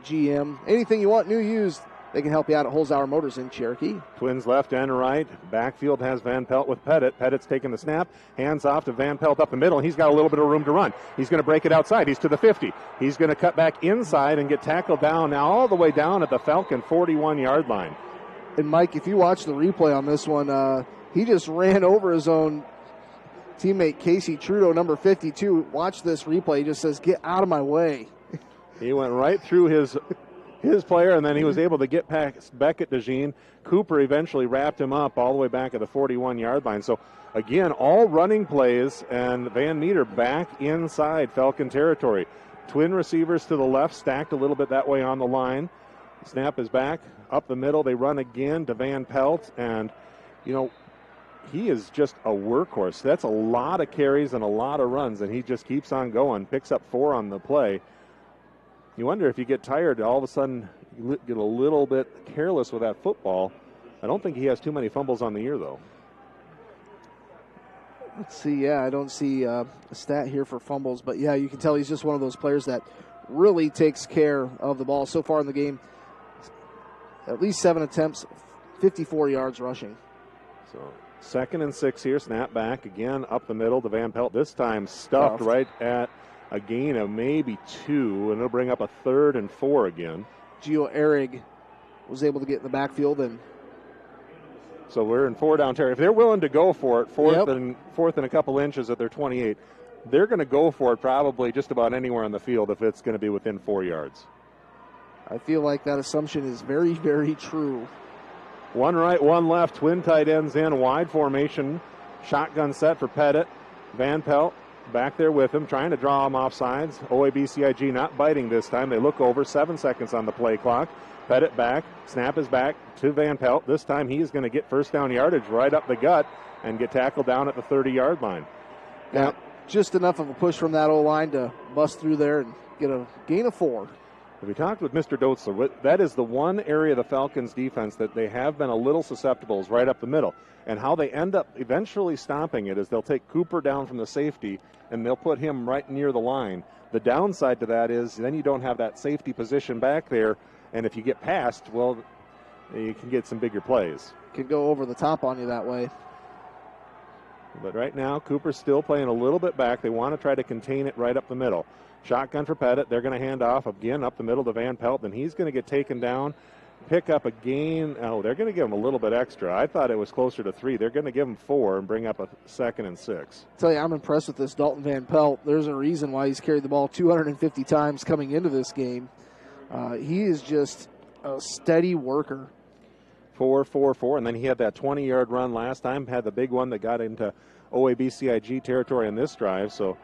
GM, anything you want new used, they can help you out at Holzhauer Motors in Cherokee. Twins left and right. Backfield has Van Pelt with Pettit. Pettit's taking the snap. Hands off to Van Pelt up the middle. He's got a little bit of room to run. He's going to break it outside. He's to the 50. He's going to cut back inside and get tackled down now all the way down at the Falcon 41-yard line. And, Mike, if you watch the replay on this one, he just ran over his own teammate, Casey Trudeau, number 52. Watch this replay. He just says, get out of my way. He went right through his player, and then he was able to get past Beckett DeJean. Cooper eventually wrapped him up all the way back at the 41-yard line. So, again, all running plays, and Van Meter back inside Falcon territory. Twin receivers to the left, stacked a little bit that way on the line. Snap is back, up the middle. They run again to Van Pelt, and, you know, he is just a workhorse. That's a lot of carries and a lot of runs, and he just keeps on going, picks up 4 on the play. You wonder if you get tired, all of a sudden you get a little bit careless with that football. I don't think he has too many fumbles on the year, though. Let's see, yeah, I don't see a stat here for fumbles, but yeah, you can tell he's just one of those players that really takes care of the ball. So far in the game, at least 7 attempts, 54 yards rushing. So 2nd and 6 here, snap back again up the middle to Van Pelt. This time stuffed right at a gain of maybe 2, and it'll bring up a 3rd and 4 again. Gio Ehrig was able to get in the backfield, and so we're in 4 down territory. If they're willing to go for it, fourth and a couple inches at their 28, they're going to go for it probably just about anywhere on the field if it's going to be within 4 yards. I feel like that assumption is very, very true. 1 right, 1 left, twin tight ends in, wide formation, shotgun set for Pettit. Van Pelt back there with him, trying to draw him off sides. OABCIG not biting this time. They look over, 7 seconds on the play clock. Pettit back, snap is back to Van Pelt. This time he's going to get first down yardage right up the gut and get tackled down at the 30-yard line. Now, just enough of a push from that O-line to bust through there and get a gain of 4. We talked with Mr. Dotzler. That is the one area of the Falcons' defense that they have been a little susceptible is right up the middle. And how they end up eventually stopping it is they'll take Cooper down from the safety and they'll put him right near the line. The downside to that is then you don't have that safety position back there. And if you get past, well, you can get some bigger plays. Can go over the top on you that way. But right now, Cooper's still playing a little bit back. They want to try to contain it right up the middle. Shotgun for Pettit. They're going to hand off again up the middle to Van Pelt. Then he's going to get taken down, pick up a gain. Oh, they're going to give him a little bit extra. I thought it was closer to 3. They're going to give him 4 and bring up a 2nd and 6. I tell you, I'm impressed with this Dalton Van Pelt. There's a reason why he's carried the ball 250 times coming into this game. He is just a steady worker. 4, 4, 4, and then he had that 20-yard run last time, had the big one that got into OABCIG territory on this drive. So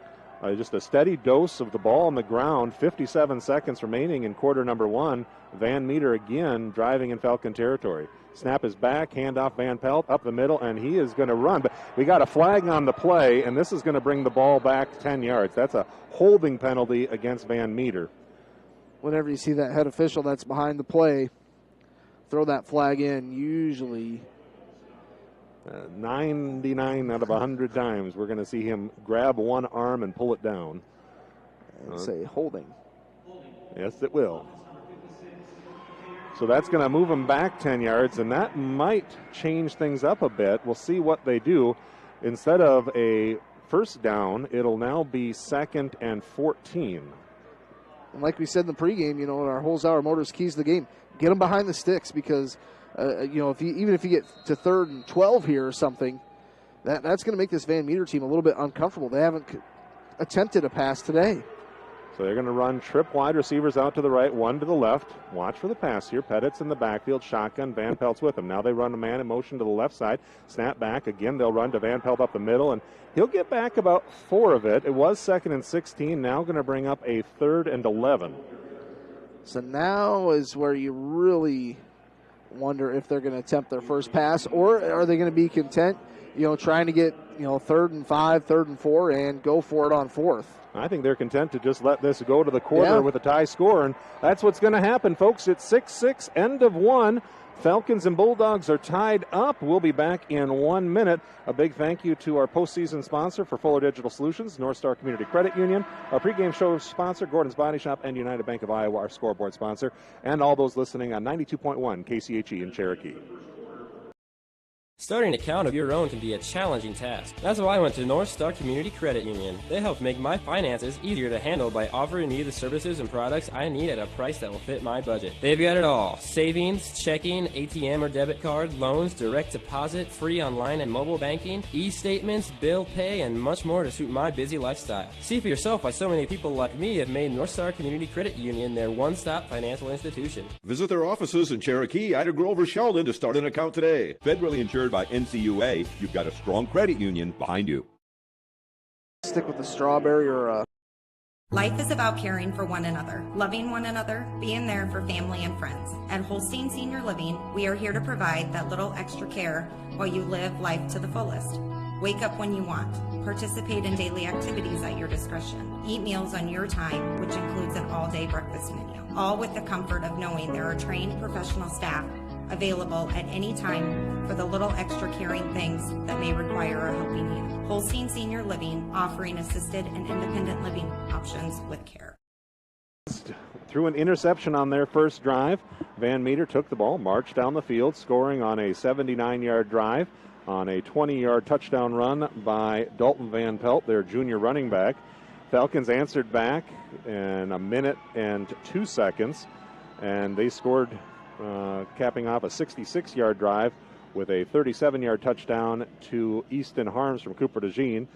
just a steady dose of the ball on the ground. 57 seconds remaining in quarter number 1. Van Meter again driving in Falcon territory. Snap is back, handoff Van Pelt up the middle, and he is going to run. But we got a flag on the play, and this is going to bring the ball back 10 yards. That's a holding penalty against Van Meter. Whenever you see that head official that's behind the play, throw that flag in. Usually 99 out of 100 times we're going to see him grab one arm and pull it down. And say holding. Yes, it will. So that's going to move him back 10 yards, and that might change things up a bit. We'll see what they do. Instead of a first down, it'll now be 2nd and 14. And like we said in the pregame, you know, our whole Zauer Motors keys to the game, get them behind the sticks because, you know, even if you get to 3rd and 12 here or something, that's going to make this Van Meter team a little bit uncomfortable. They haven't attempted a pass today. So they're going to run trip wide receivers out to the right, 1 to the left. Watch for the pass here. Pettit's in the backfield, shotgun. Van Pelt's with him. Now they run a man in motion to the left side. Snap back. Again, they'll run to Van Pelt up the middle, and he'll get back about 4 of it. It was 2nd and 16. Now going to bring up a 3rd and 11. So now is where you really wonder if they're going to attempt their first pass, or are they going to be content, you know, trying to get, you know, 3rd and 5, 3rd and 4, and go for it on 4th. I think they're content to just let this go to the quarter with a tie score, and that's what's going to happen, folks. It's 6-6, end of 1. Falcons and Bulldogs are tied up. We'll be back in 1 minute. A big thank you to our postseason sponsor for Fuller Digital Solutions, North Star Community Credit Union, our pregame show sponsor, Gordon's Body Shop, and United Bank of Iowa, our scoreboard sponsor, and all those listening on 92.1 KCHE in Cherokee. Starting an account of your own can be a challenging task. That's why I went to North Star Community Credit Union. They help make my finances easier to handle by offering me the services and products I need at a price that will fit my budget. They've got it all: savings, checking, ATM or debit card, loans, direct deposit, free online and mobile banking, e-statements, bill pay, and much more to suit my busy lifestyle. See for yourself why so many people like me have made North Star Community Credit Union their one-stop financial institution. Visit their offices in Cherokee, Ida Grove, or Sheldon to start an account today. Federally insured by NCUA, you've got a strong credit union behind you. Stick with the strawberry or Life is about caring for one another, loving one another, being there for family and friends. At Holstein Senior Living, we are here to provide that little extra care while you live life to the fullest. Wake up when you want. Participate in daily activities at your discretion. Eat meals on your time, which includes an all-day breakfast menu. All with the comfort of knowing there are trained professional staff available at any time for the little extra caring things that may require a helping hand. Holstein Senior Living, offering assisted and independent living options with care. Threw an interception on their first drive. Van Meter took the ball, marched down the field, scoring on a 79-yard drive on a 20-yard touchdown run by Dalton Van Pelt, their junior running back. Falcons answered back in a minute and 2 seconds, and they scored, capping off a 66-yard drive with a 37-yard touchdown to Easton Harms from Cooper DeJean.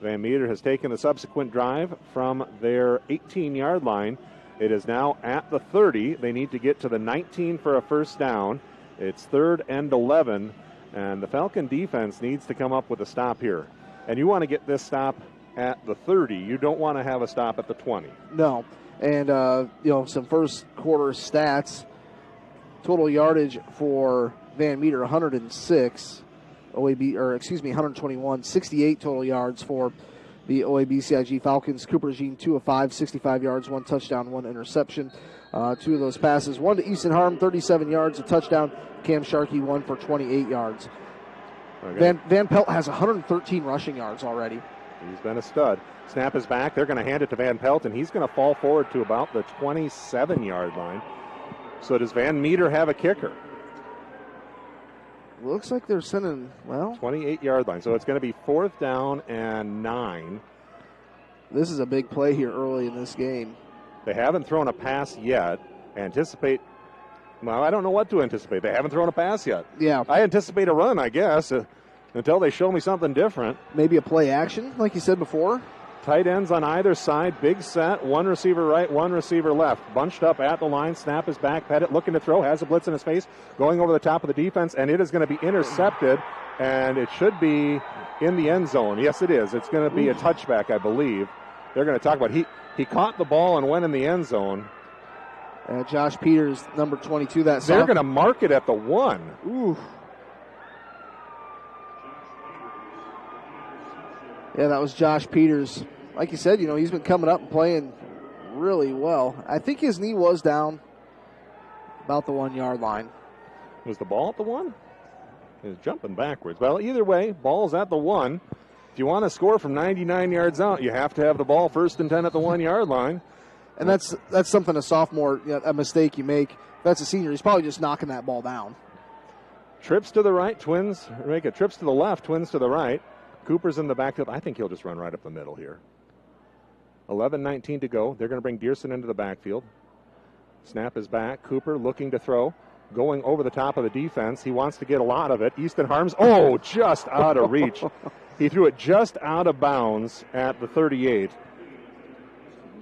Van Meter has taken the subsequent drive from their 18-yard line. It is now at the 30. They need to get to the 19 for a first down. It's 3rd and 11, and the Falcon defense needs to come up with a stop here. And you want to get this stop at the 30. You don't want to have a stop at the 20. No. And, some first quarter stats. Total yardage for Van Meter, 106. 121. 68 total yards for the OABCIG Falcons. Cooper Jean, 2 of 5, 65 yards, 1 touchdown, 1 interception. 2 of those passes. 1 to Easton Harm, 37 yards, a touchdown. Cam Sharkey, 1 for 28 yards. Okay. Van Pelt has 113 rushing yards already. He's been a stud. Snap is back. They're going to hand it to Van Pelt, and he's going to fall forward to about the 27-yard line. So does Van Meter have a kicker? Looks like they're sending, 28-yard line. So it's going to be 4th down and 9. This is a big play here early in this game. They haven't thrown a pass yet. I don't know what to anticipate. They haven't thrown a pass yet. Yeah. I anticipate a run, I guess, until they show me something different. Maybe a play action, like you said before. Tight ends on either side, big set, 1 receiver right, 1 receiver left. Bunched up at the line, snap is back, Pettit looking to throw, has a blitz in his face, going over the top of the defense, and it is going to be intercepted, and it should be in the end zone. Yes, it is. It's going to be a touchback, I believe. They're going to talk about he caught the ball and went in the end zone. Josh Peters, number 22. They're going to mark it at the 1. Ooh. Yeah, that was Josh Peters. Like you said, he's been coming up and playing really well. I think his knee was down about the 1-yard line. Was the ball at the 1? He was jumping backwards. Well, either way, ball's at the 1. If you want to score from 99 yards out, you have to have the ball 1st and 10 at the 1-yard line. And that's something a sophomore, a mistake you make. If that's a senior, he's probably just knocking that ball down. Trips to the right, Twins make it. Trips to the left, Twins to the right. Cooper's in the backfield. I think he'll just run right up the middle here. 11:19 to go. They're going to bring Dearson into the backfield. Snap is back. Cooper looking to throw. Going over the top of the defense. He wants to get a lot of it. Easton Harms, just out of reach. He threw it just out of bounds at the 38.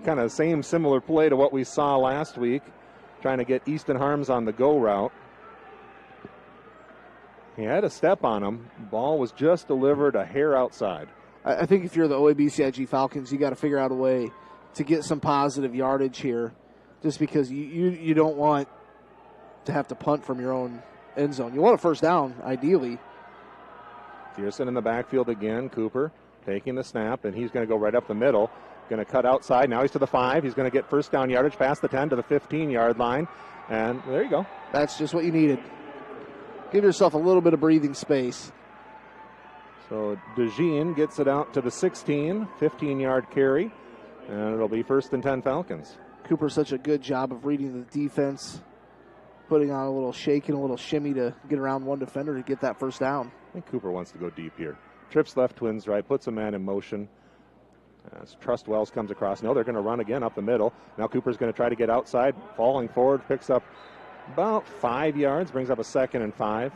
Kind of similar play to what we saw last week. Trying to get Easton Harms on the go route. He had a step on him. Ball was just delivered a hair outside. I think if you're the OABCIG Falcons, you got to figure out a way to get some positive yardage here, just because you don't want to have to punt from your own end zone. You want a first down, ideally. Dearson in the backfield again. Cooper taking the snap, and he's going to go right up the middle. Going to cut outside. Now he's to the 5. He's going to get first down yardage past the 10 to the 15-yard line. And there you go. That's just what you needed. Give yourself a little bit of breathing space. So DeJean gets it out to the 16, 15-yard carry, and it'll be 1st and 10 Falcons. Cooper's such a good job of reading the defense, putting on a little shake and a little shimmy to get around one defender to get that first down. I think Cooper wants to go deep here. Trips left, Twins right, puts a man in motion. As Trust Wells comes across. No, they're going to run again up the middle. Now Cooper's going to try to get outside, falling forward, picks up about 5 yards, brings up a 2nd and 5.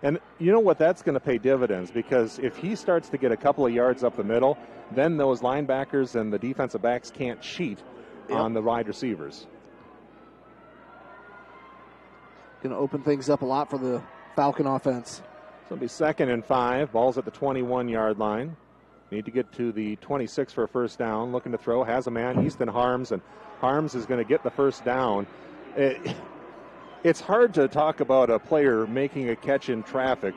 And you know what? That's going to pay dividends, because if he starts to get a couple of yards up the middle, then those linebackers and the defensive backs can't cheat on the wide receivers. Going to open things up a lot for the Falcon offense. So it'll be 2nd and 5. Ball's at the 21-yard line. Need to get to the 26 for a first down. Looking to throw. Has a man, Easton Harms, and Harms is going to get the first down. It's hard to talk about a player making a catch in traffic.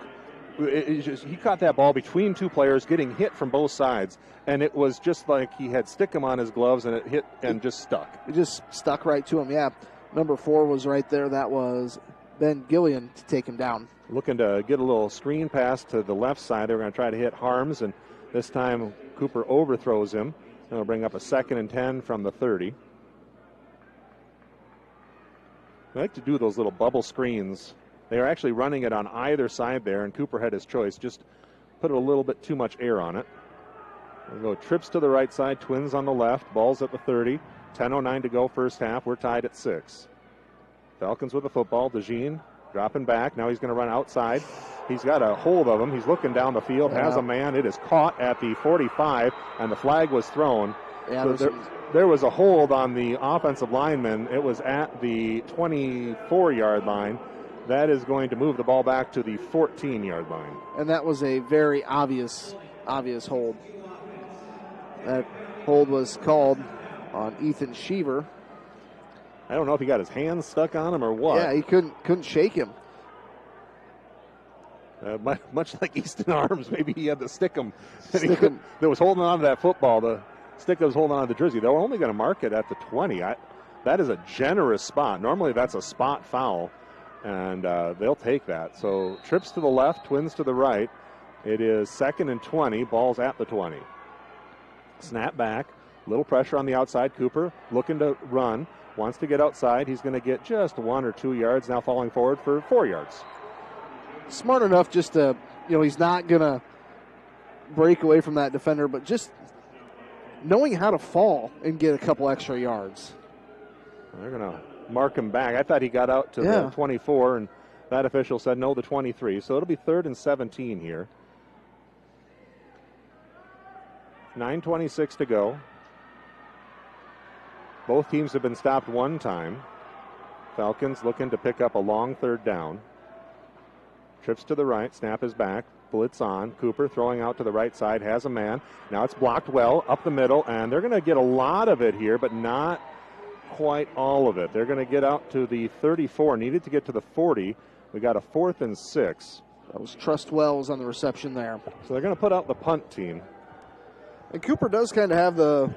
He caught that ball between 2 players, getting hit from both sides, and it was just like he had stickum on his gloves, and it hit and just stuck. It just stuck right to him, yeah. Number 4 was right there. That was Ben Gillian to take him down. Looking to get a little screen pass to the left side. They're going to try to hit Harms, and this time Cooper overthrows him. That'll bring up a 2nd and 10 from the 30. I like to do those little bubble screens. They are actually running it on either side there, and Cooper had his choice. Just put a little bit too much air on it. We'll go trips to the right side, Twins on the left, ball's at the 30. 10:09 to go first half. We're tied at 6. Falcons with the football. DeJean dropping back. Now he's going to run outside. He's got a hold of him. He's looking down the field, has a man. It is caught at the 45, and the flag was thrown. Yeah, so there was a hold on the offensive lineman. It was at the 24-yard line. That is going to move the ball back to the 14-yard line. And that was a very obvious hold. That hold was called on Ethan Sheaver. I don't know if he got his hands stuck on him or what. Yeah, he couldn't shake him. Much like Easton Arms, maybe he had to stick him. That was holding on to that football. The stick that was holding on to the jersey. They were only going to mark it at the 20. That is a generous spot. Normally that's a spot foul, and they'll take that. So trips to the left, Twins to the right. It is 2nd and 20. Ball's at the 20. Snap back. Little pressure on the outside. Cooper looking to run. Wants to get outside. He's going to get just 1 or 2 yards. Now falling forward for 4 yards. Smart enough just to, he's not going to break away from that defender, but just knowing how to fall and get a couple extra yards. They're going to mark him back. I thought he got out to the 24, and that official said no, the 23. So it'll be 3rd and 17 here. 9:26 to go. Both teams have been stopped one time. Falcons looking to pick up a long 3rd down. Trips to the right, snap is back, blitz on. Cooper throwing out to the right side, has a man. Now it's blocked well, up the middle, and they're going to get a lot of it here, but not quite all of it. They're going to get out to the 34, needed to get to the 40. We got a 4th and 6. That was Trust Wells on the reception there. So they're going to put out the punt team. And Cooper does kind of have the...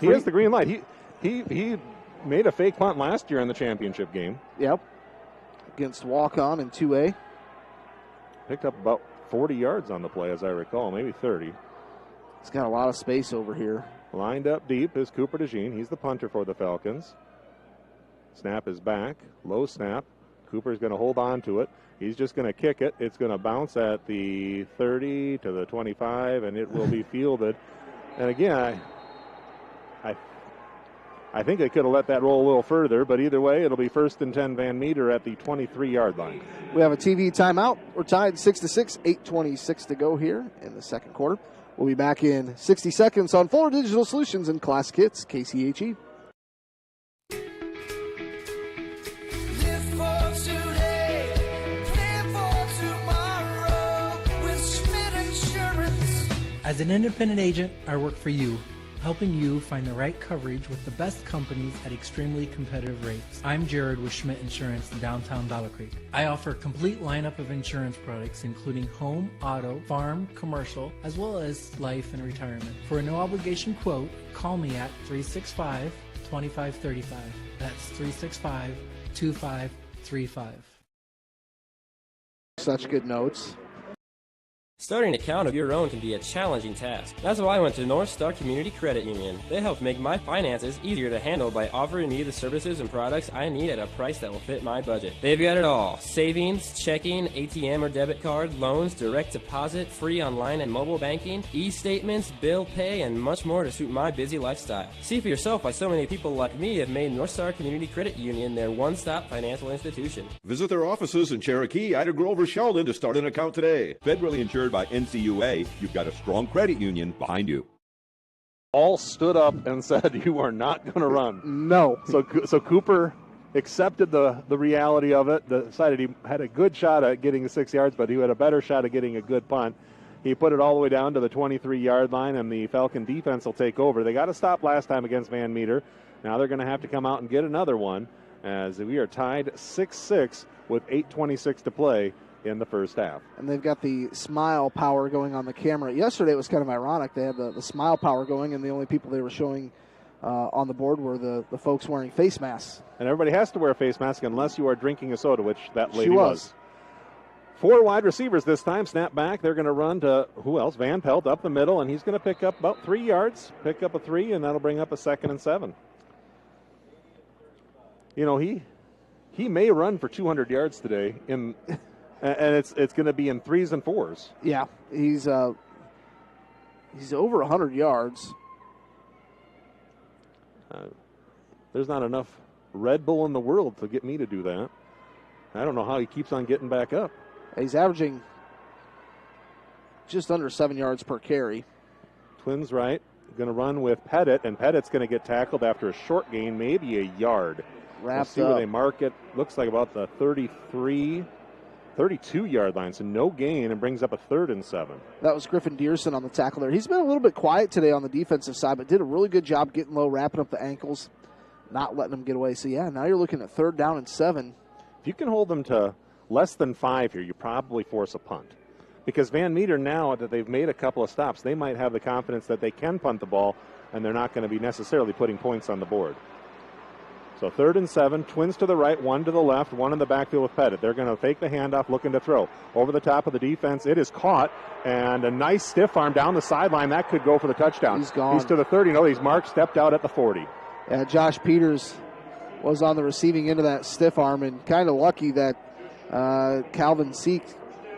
He has the green light. He made a fake punt last year in the championship game. Yep. Against Walk-On in 2A. Picked up about 40 yards on the play, as I recall, maybe 30. He's got a lot of space over here. Lined up deep is Cooper DeJean. He's the punter for the Falcons. Snap is back. Low snap. Cooper's going to hold on to it. He's just going to kick it. It's going to bounce at the 30 to the 25, and it will be fielded. And again, I think they could have let that roll a little further, but either way, it'll be 1st and 10 Van Meter at the 23-yard line. We have a TV timeout. We're tied 6-6, 8:26 to go here in the second quarter. We'll be back in 60 seconds on Fuller Digital Solutions and Classic Hits, KCHE. As an independent agent, I work for you, helping you find the right coverage with the best companies at extremely competitive rates. I'm Jared with Schmidt Insurance in downtown Dollar Creek. I offer a complete lineup of insurance products, including home, auto, farm, commercial, as life and retirement. For a no-obligation quote, call me at 365-2535. That's 365-2535. Such good notes. Starting an account of your own can be a challenging task. That's why I went to North Star Community Credit Union. They help make my finances easier to handle by offering me the services and products I need at a price that will fit my budget. They've got it all. Savings, checking, ATM or debit card, loans, direct deposit, free online and mobile banking, e-statements, bill pay, and much more to suit my busy lifestyle. See for yourself why so many people like me have made North Star Community Credit Union their one-stop financial institution. Visit their offices in Cherokee, Ida Grove, or Sheldon to start an account today. Federally insured by NCUA, you've got a strong credit union behind you. All stood up and said, you are not going to run. No. So Cooper accepted the reality of it, decided he had a good shot at getting the 6 yards, but he had a better shot at getting a good punt. He put it all the way down to the 23-yard line, and the Falcon defense will take over. They got to stop last time against Van Meter. Now they're going to have to come out and get another one, as we are tied 6-6 with 8:26 to play in the first half. And they've got the smile power going on the camera. Yesterday it was kind of ironic. They had the smile power going, and the only people they were showing on the board were the folks wearing face masks. And everybody has to wear a face mask unless you are drinking a soda, which that lady She was. 4 wide receivers this time. Snap back. They're going to run to, who else? Van Pelt up the middle, and he's going to pick up about 3 yards. Pick up a 3, and that'll bring up a 2nd and 7. You know, he may run for 200 yards today, and it's going to be in 3s and 4s. Yeah, he's over 100 yards. There's not enough Red Bull in the world to get me to do that. I don't know how he keeps on getting back up. He's averaging just under 7 yards per carry. Twins right, going to run with Pettit, and Pettit's going to get tackled after a short gain, maybe a yard. We'll see where they mark it. Looks like about the 32-yard line, so no gain, and brings up a 3rd and 7. That was Griffin Dearson on the tackle there. He's been a little bit quiet today on the defensive side, but did a really good job getting low, wrapping up the ankles, not letting them get away. So, yeah, now you're looking at 3rd down and 7. If you can hold them to less than 5 here, you probably force a punt. Because Van Meter, now that they've made a couple of stops, they might have the confidence that they can punt the ball, and they're not going to be necessarily putting points on the board. So 3rd and 7, Twins to the right, 1 to the left, 1 in the backfield with Pettit. They're going to fake the handoff, looking to throw. Over the top of the defense, it is caught, and a nice stiff arm down the sideline. That could go for the touchdown. He's gone. He's to the 30. No, he's marked, stepped out at the 40. Yeah, Josh Peters was on the receiving end of that stiff arm, and kind of lucky that Calvin Seek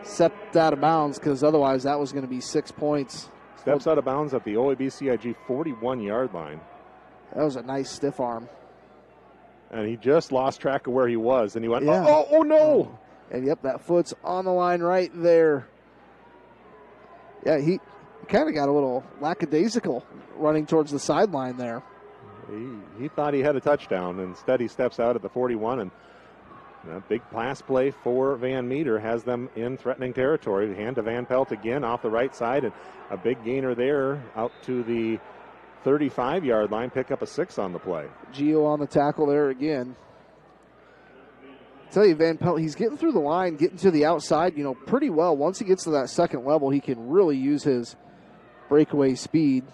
stepped out of bounds, because otherwise that was going to be 6 points. Steps out of bounds at the OABCIG 41-yard line. That was a nice stiff arm. And he just lost track of where he was, and he went, oh no! And, yep, that foot's on the line right there. Yeah, he kind of got a little lackadaisical running towards the sideline there. He thought he had a touchdown. Instead, he steps out at the 41, and a big pass play for Van Meter has them in threatening territory. Hand to Van Pelt again off the right side, and a big gainer there out to the 35-yard line. Pick up a 6 on the play. Gio on the tackle there again. I tell you, Van Pelt, he's getting through the line, getting to the outside, pretty well. Once he gets to that second level, he can really use his breakaway speed.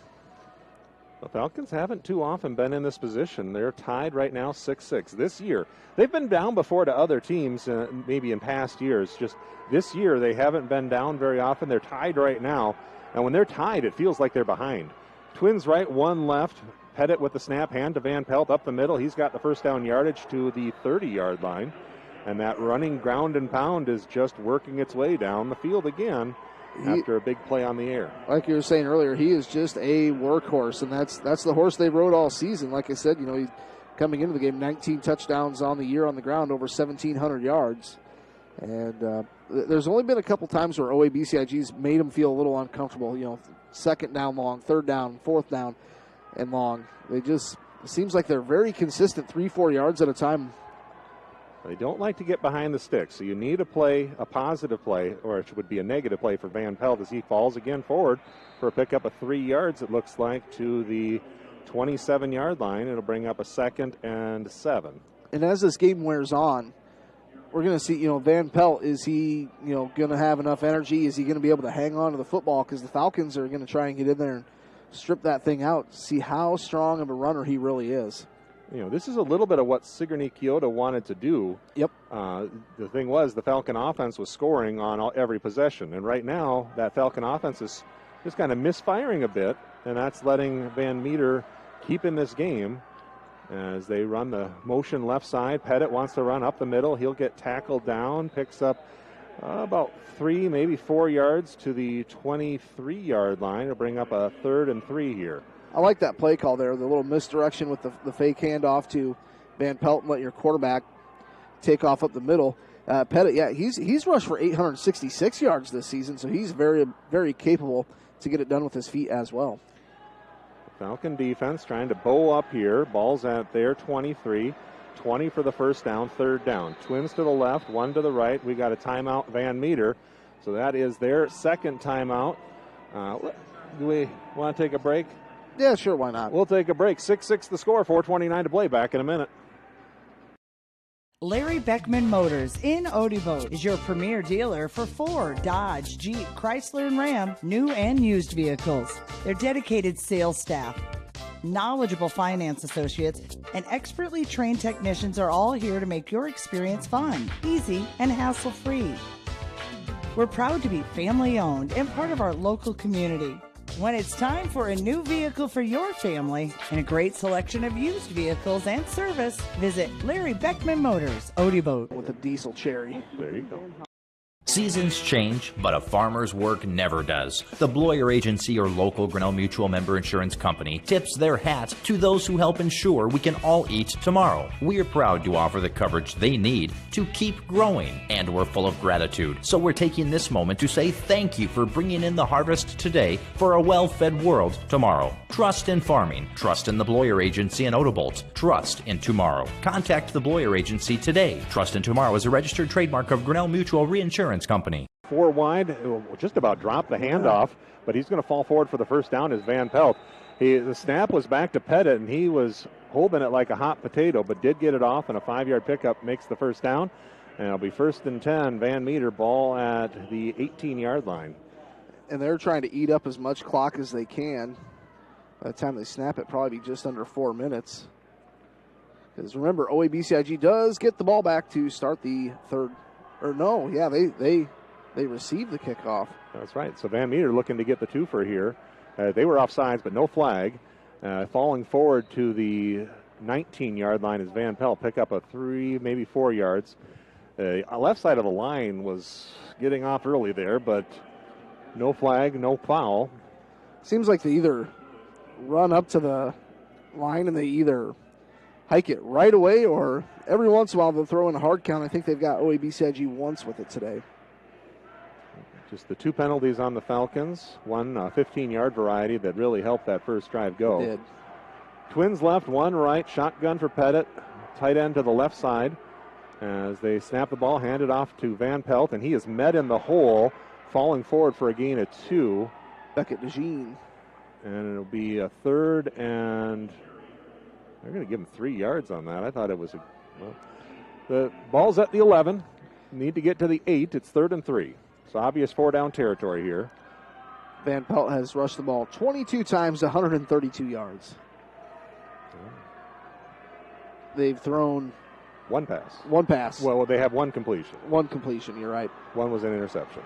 The Falcons haven't too often been in this position. They're tied right now 6-6. This year, they've been down before to other teams, maybe in past years. Just this year, they haven't been down very often. They're tied right now. And when they're tied, it feels like they're behind. Twins right, 1 left. Pettit with the snap, hand to Van Pelt up the middle. He's got the first down yardage to the 30-yard line. And that running ground and pound is just working its way down the field again. After a big play on the air. Like you were saying earlier, he is just a workhorse, and that's the horse they rode all season. Like I said, he's coming into the game, 19 touchdowns on the year on the ground, over 1,700 yards. And there's only been a couple times where OABCIG's made him feel a little uncomfortable. 2nd down long, 3rd down, 4th down, and long. It seems like they're very consistent, 3-4 yards at a time. They don't like to get behind the sticks, so you need a positive play, or it would be a negative play for Van Pelt as he falls again forward for a pickup of 3 yards, it looks like, to the 27-yard line. It'll bring up a 2nd and 7. And as this game wears on, we're going to see, Van Pelt, is he, going to have enough energy? Is he going to be able to hang on to the football? Because the Falcons are going to try and get in there and strip that thing out, see how strong of a runner he really is. This is a little bit of what Sigourney Kyoto wanted to do. Yep. The thing was, the Falcon offense was scoring on every possession. And right now, that Falcon offense is just kind of misfiring a bit. And that's letting Van Meter keep in this game as they run the motion left side. Pettit wants to run up the middle. He'll get tackled down, picks up about 3, maybe 4 yards to the 23-yard line. It'll bring up a 3rd and 3 here. I like that play call there, the little misdirection with the fake handoff to Van Pelt and let your quarterback take off up the middle. Pettit, yeah, he's rushed for 866 yards this season, so he's very, very capable to get it done with his feet as well. Falcon defense trying to bow up here. Ball's at their 23. 20 for the first down, 3rd down. Twins to the left, 1 to the right. We got a timeout, Van Meter. So that is their 2nd timeout. Do we want to take a break? Yeah, sure, why not? We'll take a break. 6-6 the score, 4:29 to play. Back in a minute. Larry Beckman Motors in Odebo is your premier dealer for Ford, Dodge, Jeep, Chrysler, and Ram, new and used vehicles. Their dedicated sales staff knowledgeable finance associates, and expertly trained technicians are all here to make your experience fun, easy, and hassle-free. We're proud to be family-owned and part of our local community. When it's time for a new vehicle for your family and a great selection of used vehicles and service, visit Larry Beckman Motors, Odie with a diesel cherry. There you go. Seasons change, but a farmer's work never does. The Bloyer Agency or local Grinnell Mutual member insurance company tips their hat to those who help ensure we can all eat tomorrow. We're proud to offer the coverage they need to keep growing, and we're full of gratitude. So we're taking this moment to say thank you for bringing in the harvest today for a well-fed world tomorrow. Trust in farming. Trust in the Bloyer Agency in Odebolt. Trust in tomorrow. Contact the Bloyer Agency today. Trust in tomorrow is a registered trademark of Grinnell Mutual Reinsurance Company. 4 wide, just about dropped the handoff, but he's going to fall forward for the first down as Van Pelt. The snap was back to Pettit, and he was holding it like a hot potato, but did get it off, and a 5-yard pickup makes the first down. And it'll be 1st and 10, Van Meter, ball at the 18-yard line. And they're trying to eat up as much clock as they can. By the time they snap it, probably be just under 4 minutes. Because remember, OABCIG does get the ball back to start the third. Or no, yeah, they receive the kickoff. That's right. So Van Meter looking to get the twofer here. They were offsides, but no flag. Falling forward to the 19-yard line is Van Pelt. Pick up a 3, maybe 4 yards. Left side of the line was getting off early there, but no flag, no foul. Seems like they either run up to the line and they either hike it right away, or every once in a while they'll throw in a hard count. I think they've got OABCIG once with it today. Just the 2 penalties on the Falcons. One 15-yard variety that really helped that first drive go. It did. Twins left, 1 right. Shotgun for Pettit. Tight end to the left side. As they snap the ball, hand it off to Van Pelt, and he is met in the hole, falling forward for a gain of 2. Beckett DeJean. And it'll be a 3rd, and they're going to give him 3 yards on that. I thought it was the ball's at the 11. Need to get to the 8. It's 3rd and 3. So obvious 4-down territory here. Van Pelt has rushed the ball 22 times, 132 yards. They've thrown 1 pass. 1 pass. Well, they have 1 completion. 1 completion, you're right. 1 was an interception.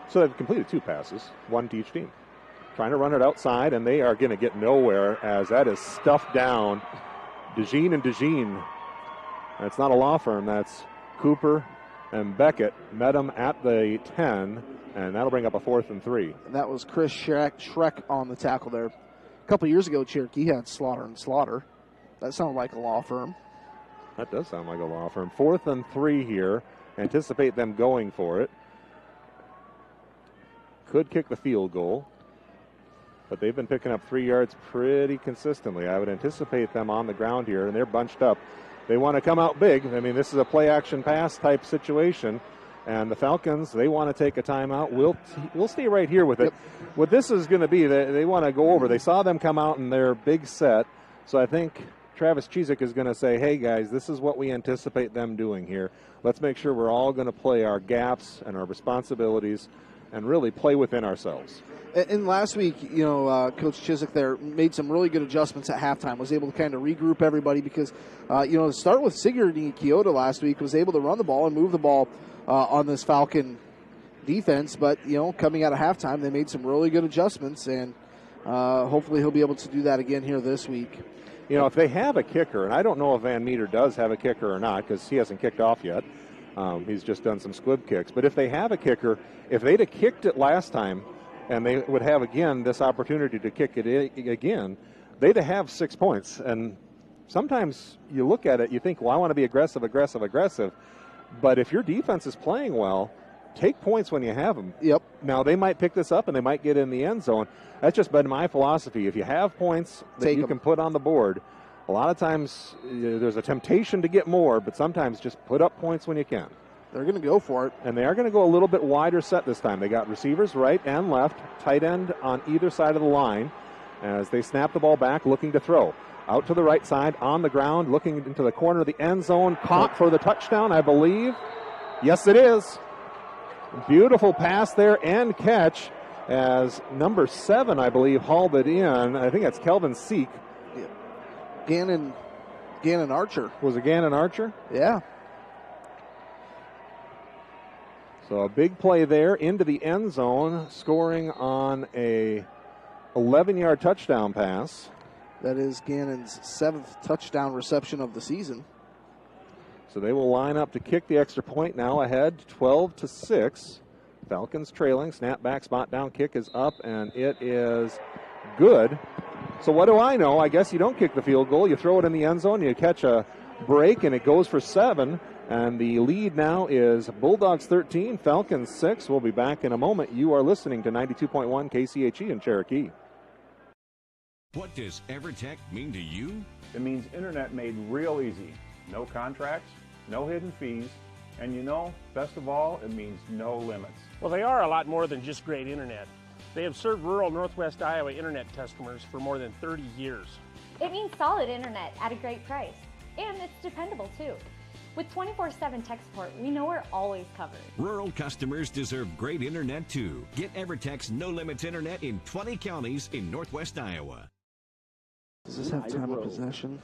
So they've completed 2 passes, 1 to each team. Trying to run it outside, and they are going to get nowhere as that is stuffed down. DeJean and DeJean. That's not a law firm. That's Cooper and Beckett. Met them at the 10, and that'll bring up a 4th and 3. And that was Chris Schreck on the tackle there. A couple years ago, Cherokee had Slaughter and Slaughter. That sounded like a law firm. That does sound like a law firm. 4th and 3 here. Anticipate them going for it. Could kick the field goal, but they've been picking up 3 yards pretty consistently. I would anticipate them on the ground here, and they're bunched up. They want to come out big. I mean, this is a play-action pass type situation, and the Falcons, they want to take a timeout. We'll stay right here with it. Yep. What this is going to be, they want to go over. They saw them come out in their big set, so I think Travis Chizik is going to say, hey, guys, this is what we anticipate them doing here. Let's make sure we're all going to play our gaps and our responsibilities and really play within ourselves. And last week, Coach Chizik there made some really good adjustments at halftime, was able to kind of regroup everybody because, to start with Sigourney Kyoto last week, was able to run the ball and move the ball on this Falcon defense. But, coming out of halftime, they made some really good adjustments, and hopefully he'll be able to do that again here this week. If they have a kicker, and I don't know if Van Meter does have a kicker or not because he hasn't kicked off yet. He's just done some squib kicks. But if they have a kicker, if they'd have kicked it last time and they would have, again, this opportunity to kick it again, they'd have 6 points. And sometimes you look at it, you think, well, I want to be aggressive. But if your defense is playing well, take points when you have them. Yep. Now, they might pick this up and they might get in the end zone. That's just been my philosophy. If you have points that you can put on the board, a lot of times there's a temptation to get more, but sometimes just put up points when you can. They're going to go for it. And they are going to go a little bit wider set this time. They got receivers right and left, tight end on either side of the line as they snap the ball back, looking to throw. Out to the right side, on the ground, looking into the corner of the end zone, caught for the touchdown, I believe. Yes, it is. Beautiful pass there and catch as number 7, I believe, hauled it in. I think that's Kelvin Seek. Yeah. Gannon Archer. Was it Gannon Archer? Yeah. So a big play there into the end zone, scoring on a 11-yard touchdown pass. That is Gannon's 7th touchdown reception of the season. So they will line up to kick the extra point now, ahead 12-6. Falcons trailing. Snap back, spot down kick is up, and it is good. So what do I know? I guess you don't kick the field goal. You throw it in the end zone, you catch a break, and it goes for 7. And the lead now is Bulldogs 13, Falcons 6. We'll be back in a moment. You are listening to 92.1 KCHE in Cherokee. What does EverTech mean to you? It means internet made real easy. No contracts, no hidden fees, and you know, best of all, it means no limits. Well, they are a lot more than just great internet. They have served rural Northwest Iowa internet customers for more than 30 years. It means solid internet at a great price. And it's dependable too. With 24/7 tech support, we know we're always covered. Rural customers deserve great internet too. Get EverTech's no limits internet in 20 counties in Northwest Iowa. Does this have time of possession?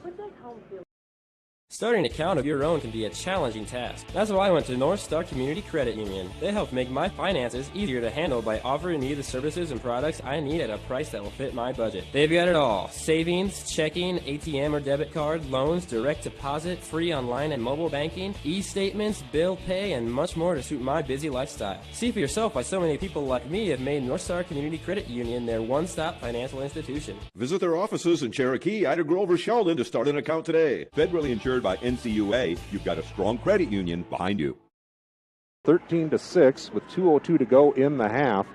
Starting an account of your own can be a challenging task. That's why I went to North Star Community Credit Union. They help make my finances easier to handle by offering me the services and products I need at a price that will fit my budget. They've got it all. Savings, checking, ATM or debit card, loans, direct deposit, free online and mobile banking, e-statements, bill pay, and much more to suit my busy lifestyle. See for yourself why so many people like me have made North Star Community Credit Union their one-stop financial institution. Visit their offices in Cherokee, Ida Grove, or Sheldon to start an account today. Federally insured by NCUA, you've got a strong credit union behind you. 13-6 with 2:02 to go in the half.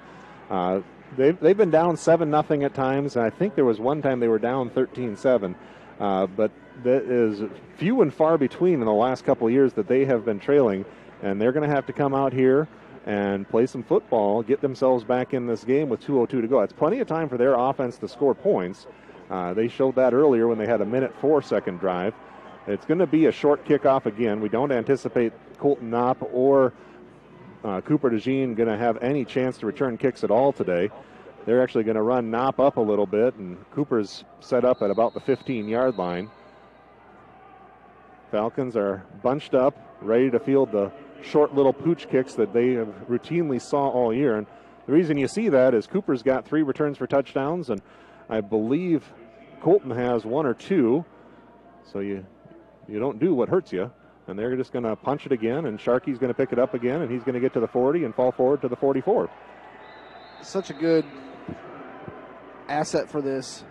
They've been down 7-0 at times, and I think there was one time they were down 13-7. But that is few and far between in the last couple of years that they have been trailing, and they're going to have to come out here and play some football, get themselves back in this game with 2:02 to go. It's plenty of time for their offense to score points. They showed that earlier when they had a 1:04 drive. It's going to be a short kickoff again. We don't anticipate Colton Knopp or Cooper DeJean going to have any chance to return kicks at all today. They're actually going to run Knopp up a little bit, and Cooper's set up at about the 15-yard line. Falcons are bunched up, ready to field the short little pooch kicks that they have routinely saw all year. And the reason you see that is Cooper's got 3 returns for touchdowns, and I believe Colton has 1 or 2. So you don't do what hurts you. And they're just going to punch it again, and Sharkey's going to pick it up again, and he's going to get to the 40 and fall forward to the 44. Such a good asset for this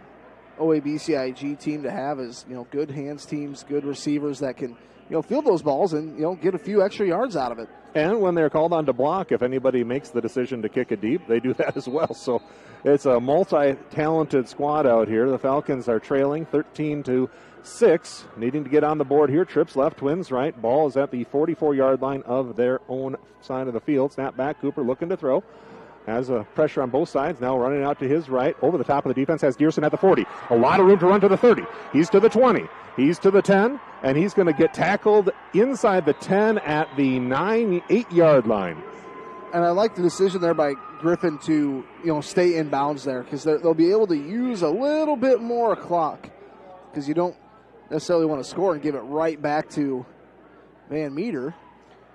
OABCIG team to have is, good hands teams, good receivers that can, field those balls and, get a few extra yards out of it. And when they're called on to block, if anybody makes the decision to kick it deep, they do that as well. So it's a multi-talented squad out here. The Falcons are trailing 13-6, needing to get on the board here. Trips left, Twins right. Ball is at the 44-yard line of their own side of the field. Snap back, Cooper looking to throw. Has a pressure on both sides, now running out to his right. Over the top of the defense has Dearson at the 40. A lot of room to run to the 30. He's to the 20. He's to the 10, and he's going to get tackled inside the 10 at the 8-yard line. And I like the decision there by Griffin to, stay in bounds there, because they'll be able to use a little bit more clock, because you don't necessarily want to score and give it right back to Van Meter.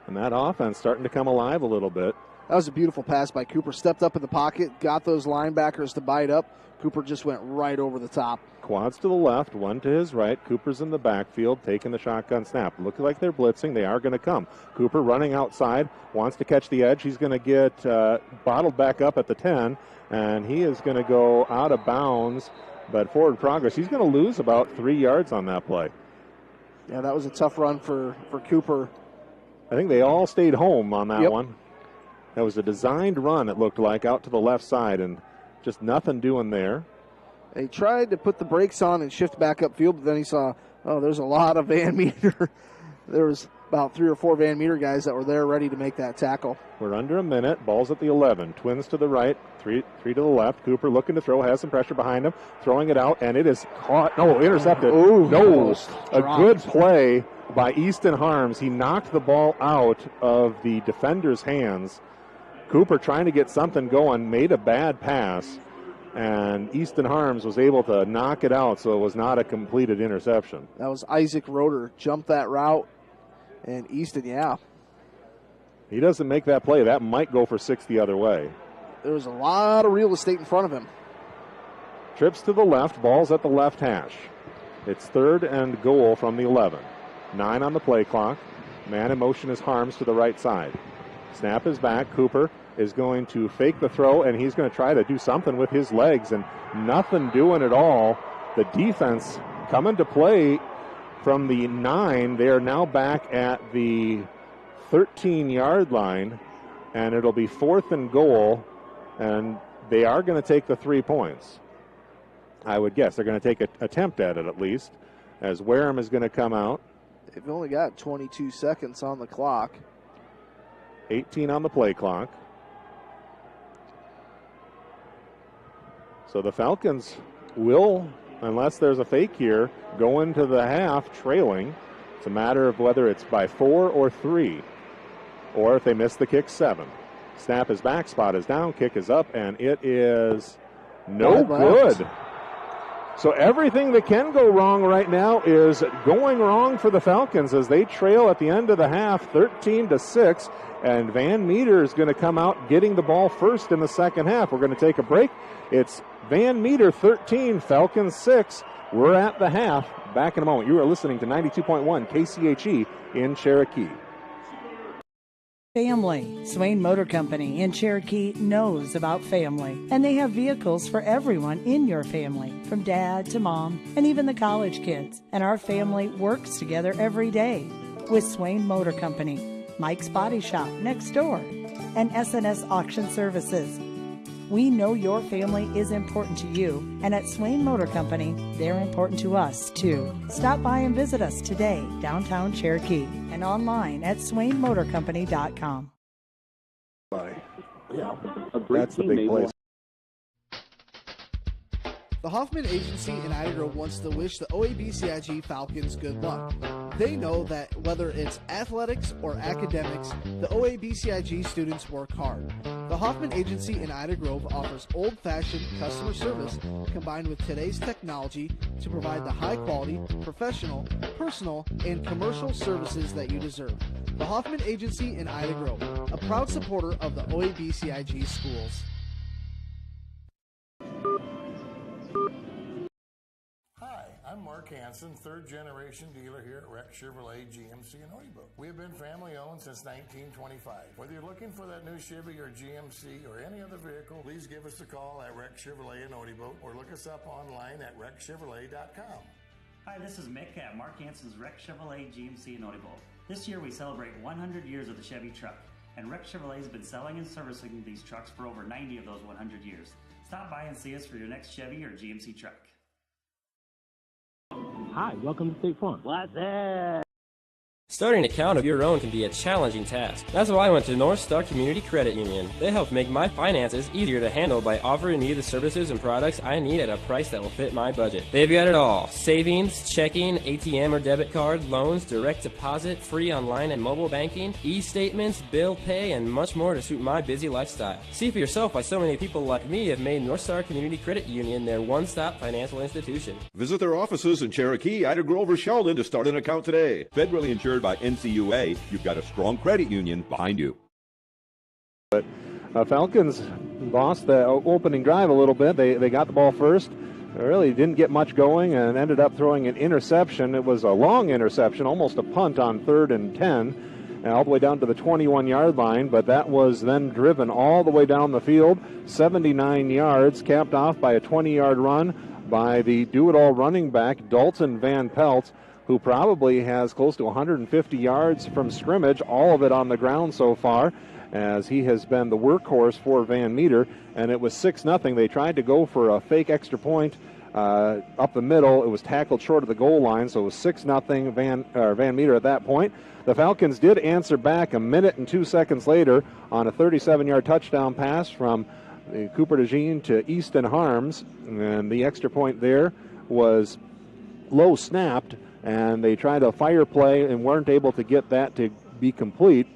And that offense starting to come alive a little bit. That was a beautiful pass by Cooper. Stepped up in the pocket, got those linebackers to bite up. Cooper just went right over the top. Quads to the left, one to his right. Cooper's in the backfield, taking the shotgun snap. Looks like they're blitzing. They are going to come. Cooper running outside, wants to catch the edge. He's going to get bottled back up at the 10, and he is going to go out of bounds, but forward progress. He's going to lose about 3 yards on that play. Yeah, that was a tough run for Cooper. I think they all stayed home on that one. That was a designed run, it looked like, out to the left side, and just nothing doing there. He tried to put the brakes on and shift back upfield, but then he saw, there's a lot of Van Meter. There was about 3 or 4 Van Meter guys that were there ready to make that tackle. We're under a minute. Ball's at the 11. Twins to the right, three to the left. Cooper looking to throw, has some pressure behind him, throwing it out, and it is caught. No, intercepted. A good play by Easton Harms. He knocked the ball out of the defender's hands. Cooper trying to get something going, made a bad pass, and Easton Harms was able to knock it out, so it was not a completed interception. That was Isaac Roeder, jumped that route, and Easton, He doesn't make that play. That might go for 6 the other way. There was a lot of real estate in front of him. Trips to the left, ball's at the left hash. It's 3rd and goal from the 11. 9 on the play clock. Man in motion is Harms to the right side. Snap is back. Cooper is going to fake the throw, and he's going to try to do something with his legs, and nothing doing at all. The defense coming to play from the 9. They are now back at the 13-yard line, and it'll be 4th and goal, and they are going to take the 3 points. I would guess they're going to take an attempt at it at least, as Wareham is going to come out. They've only got 22 seconds on the clock. 18 on the play clock. So the Falcons will, unless there's a fake here, go into the half trailing. It's a matter of whether it's by 4 or 3, or if they miss the kick, 7. Snap is back, spot is down, kick is up, and it is no good. So everything that can go wrong right now is going wrong for the Falcons as they trail at the end of the half 13-6, and Van Meter is going to come out getting the ball first in the second half. We're going to take a break. It's Van Meter 13, Falcons 6. We're at the half. Back in a moment. You are listening to 92.1 KCHE in Cherokee. Family. Swain Motor Company in Cherokee knows about family, and they have vehicles for everyone in your family, from dad to mom, and even the college kids. And our family works together every day with Swain Motor Company, Mike's Body Shop next door, and SNS Auction Services. We know your family is important to you, and at Swain Motor Company, they're important to us, too. Stop by and visit us today, downtown Cherokee, and online at swainmotorcompany.com. That's the big play. The Hoffman Agency in Ida Grove wants to wish the OABCIG Falcons good luck. They know that whether it's athletics or academics, the OABCIG students work hard. The Hoffman Agency in Ida Grove offers old-fashioned customer service combined with today's technology to provide the high-quality, professional, personal, and commercial services that you deserve. The Hoffman Agency in Ida Grove, a proud supporter of the OABCIG schools. I'm Mark Hansen, third-generation dealer here at Rex Chevrolet GMC in Odebo. We have been family-owned since 1925. Whether you're looking for that new Chevy or GMC or any other vehicle, please give us a call at Rex Chevrolet in Odebo or look us up online at rexchevrolet.com. Hi, this is Mick at Mark Hansen's Rex Chevrolet GMC in Odebo. This year we celebrate 100 years of the Chevy truck, and Rex Chevrolet has been selling and servicing these trucks for over 90 of those 100 years. Stop by and see us for your next Chevy or GMC truck. Hi, welcome to State Farm. What's that? Starting an account of your own can be a challenging task. That's why I went to North Star Community Credit Union. They help make my finances easier to handle by offering me the services and products I need at a price that will fit my budget. They've got it all. Savings, checking, ATM or debit card, loans, direct deposit, free online and mobile banking, e-statements, bill pay, and much more to suit my busy lifestyle. See for yourself why so many people like me have made North Star Community Credit Union their one-stop financial institution. Visit their offices in Cherokee, Ida Grove, or Sheldon to start an account today. Federally insured by NCUA, you've got a strong credit union behind you. But Falcons lost the opening drive a little bit. They got the ball first. They really didn't get much going and ended up throwing an interception. It was a long interception, almost a punt on 3rd and 10, all the way down to the 21-yard line, but that was then driven all the way down the field, 79 yards, capped off by a 20-yard run by the do-it-all running back, Dalton Van Pelt, who probably has close to 150 yards from scrimmage, all of it on the ground so far, as he has been the workhorse for Van Meter, and it was 6-0. They tried to go for a fake extra point up the middle. It was tackled short of the goal line, so it was 6-0 Van Meter at that point. The Falcons did answer back a minute and 2 seconds later on a 37-yard touchdown pass from Cooper DeJean to Easton Harms, and the extra point there was low snapped, and they tried a fire play and weren't able to get that to be complete.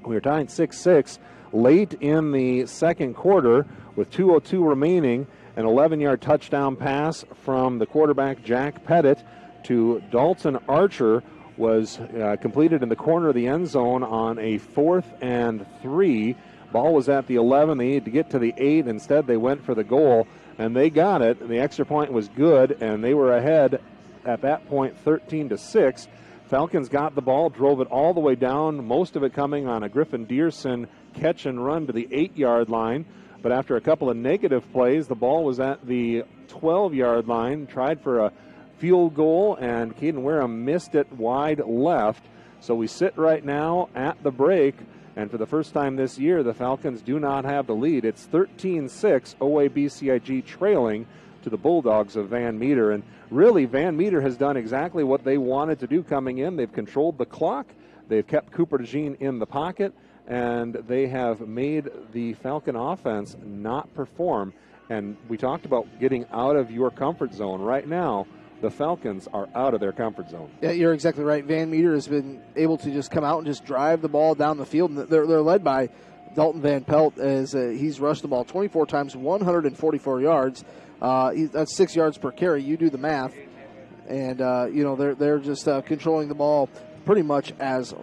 We were tying 6-6 late in the second quarter with 2:02 remaining. An 11-yard touchdown pass from the quarterback, Jack Pettit, to Dalton Archer was completed in the corner of the end zone on a 4th and 3. Ball was at the 11. They needed to get to the 8. Instead, they went for the goal, and they got it. The extra point was good, and they were ahead at that point 13-6. Falcons got the ball, drove it all the way down, most of it coming on a Griffin Dearson catch and run to the 8-yard line. But after a couple of negative plays, the ball was at the 12-yard line, tried for a field goal, and Caden Wareham missed it wide left. So we sit right now at the break, and for the first time this year, the Falcons do not have the lead. It's 13-6, OABCIG trailing to the Bulldogs of Van Meter. And really, Van Meter has done exactly what they wanted to do coming in. They've controlled the clock. They've kept Cooper DeJean in the pocket. And they have made the Falcon offense not perform. And we talked about getting out of your comfort zone. Right now, the Falcons are out of their comfort zone. Yeah, you're exactly right. Van Meter has been able to just come out and just drive the ball down the field. And they're led by Dalton Van Pelt as he's rushed the ball 24 times, 144 yards. That's 6 yards per carry. You do the math. And, they're just controlling the ball pretty much as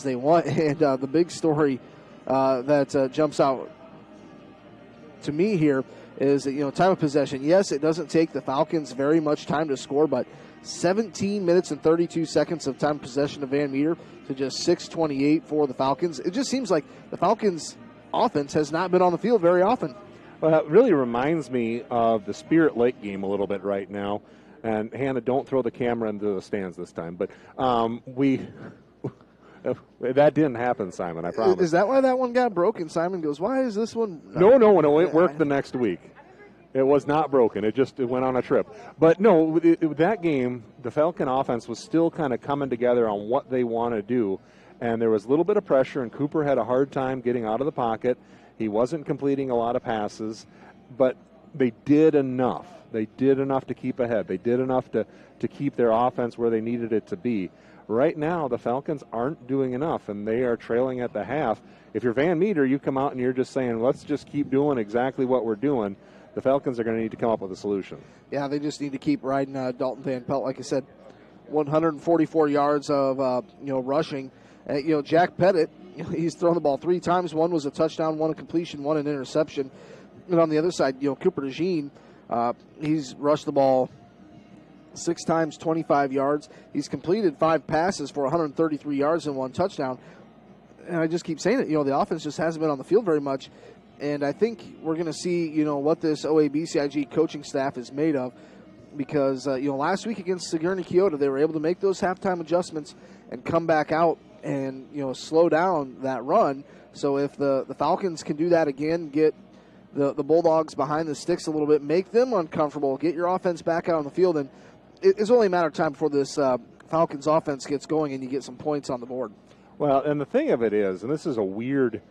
they want. And the big story that jumps out to me here is that, time of possession. Yes, it doesn't take the Falcons very much time to score, but 17 minutes and 32 seconds of time of possession of Van Meter to just 6:28 for the Falcons. It just seems like the Falcons' offense has not been on the field very often. Well, it really reminds me of the Spirit Lake game a little bit right now. And Hannah, don't throw the camera into the stands this time. But that didn't happen, Simon, I promise. Is that why that one got broken? Simon goes, why is this one? No, it worked the next week. It was not broken. It went on a trip. But no, that game, the Falcon offense was still kind of coming together on what they want to do. And there was a little bit of pressure, and Cooper had a hard time getting out of the pocket. He wasn't completing a lot of passes, but they did enough. They did enough to keep ahead. They did enough to keep their offense where they needed it to be. Right now, the Falcons aren't doing enough, and they are trailing at the half. If you're Van Meter, you come out and you're just saying, let's just keep doing exactly what we're doing. The Falcons are going to need to come up with a solution. Yeah, they just need to keep riding Dalton Van Pelt. Like I said, 144 yards of rushing. Jack Pettit, he's thrown the ball 3 times. One was a touchdown, one a completion, one an interception. And on the other side, Cooper DeJean, he's rushed the ball 6 times, 25 yards. He's completed 5 passes for 133 yards and 1 touchdown. And I just keep saying it, the offense just hasn't been on the field very much. And I think we're going to see, what this OABCIG coaching staff is made of. Because, last week against Sigourney Keota, they were able to make those halftime adjustments and come back out and, slow down that run. So if the Falcons can do that again, get the Bulldogs behind the sticks a little bit, make them uncomfortable, get your offense back out on the field, and it's only a matter of time before this Falcons offense gets going and you get some points on the board. Well, and the thing of it is, and this is a weird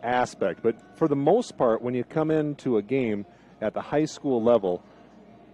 aspect, but for the most part, when you come into a game at the high school level,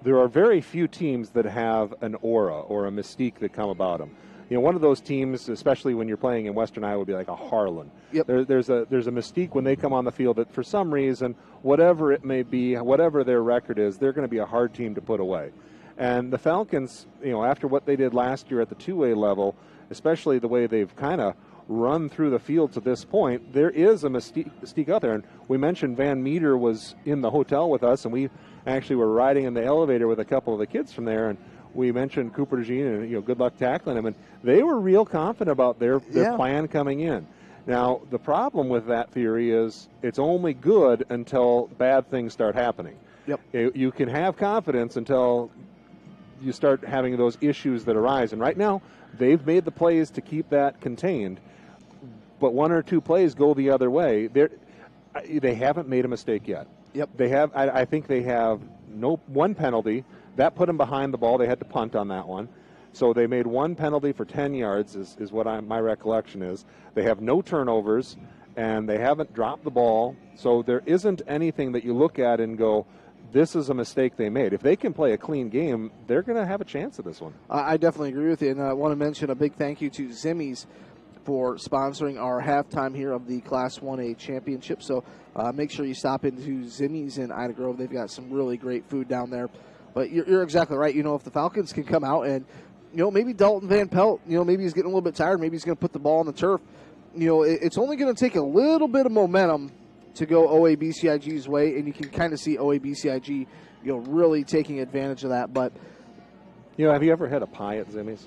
there are very few teams that have an aura or a mystique that come about them. One of those teams, especially when you're playing in Western Iowa, would be like a Harlan. Yep. There's a mystique when they come on the field that for some reason, whatever it may be, whatever their record is, they're going to be a hard team to put away. And the Falcons, after what they did last year at the 2A level, especially the way they've kind of run through the field to this point, there is a mystique out there. And we mentioned Van Meter was in the hotel with us, and we actually were riding in the elevator with a couple of the kids from there, and we mentioned Cooper DeJean and good luck tackling him, and they were real confident about their plan coming in. Now, the problem with that theory is it's only good until bad things start happening. Yep. You can have confidence until you start having those issues that arise, and right now they've made the plays to keep that contained, but 1 or 2 plays go the other way. They haven't made a mistake yet. Yep. They have. I think they have one penalty. That put them behind the ball. They had to punt on that one. So they made 1 penalty for 10 yards is what my recollection is. They have no turnovers, and they haven't dropped the ball. So there isn't anything that you look at and go, this is a mistake they made. If they can play a clean game, they're going to have a chance at this one. I definitely agree with you, and I want to mention a big thank you to Zimmy's for sponsoring our halftime here of the Class 1A championship. So make sure you stop into Zimmy's in Ida Grove. They've got some really great food down there. But you're exactly right. If the Falcons can come out and, maybe Dalton Van Pelt, maybe he's getting a little bit tired. Maybe he's going to put the ball on the turf. It's only going to take a little bit of momentum to go OABCIG's way, and you can kind of see OABCIG, really taking advantage of that. But have you ever had a pie at Zimmy's?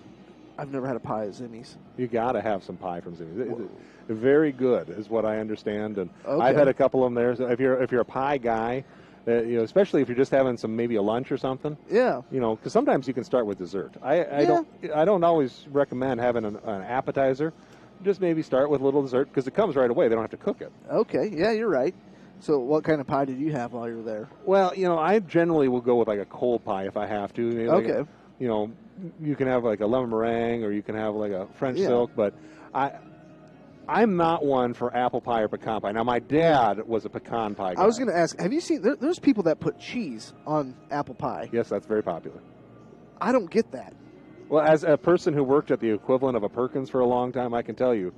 I've never had a pie at Zimmy's. You got to have some pie from Zimmy's. It's very good, is what I understand, and Okay. I've had a couple of them there. So if you're a pie guy, especially if you're just having maybe a lunch or something. Yeah. Because sometimes you can start with dessert. I don't always recommend having an appetizer. Just maybe start with a little dessert because it comes right away. They don't have to cook it. Okay, yeah, you're right. So what kind of pie did you have while you were there? Well, I generally will go with like a cold pie if I have to. Okay. You can have like a lemon meringue or you can have like a French silk, but I'm not one for apple pie or pecan pie. Now, my dad was a pecan pie guy. I was going to ask, have you seen, there's people that put cheese on apple pie. Yes, that's very popular. I don't get that. Well, as a person who worked at the equivalent of a Perkins for a long time, I can tell you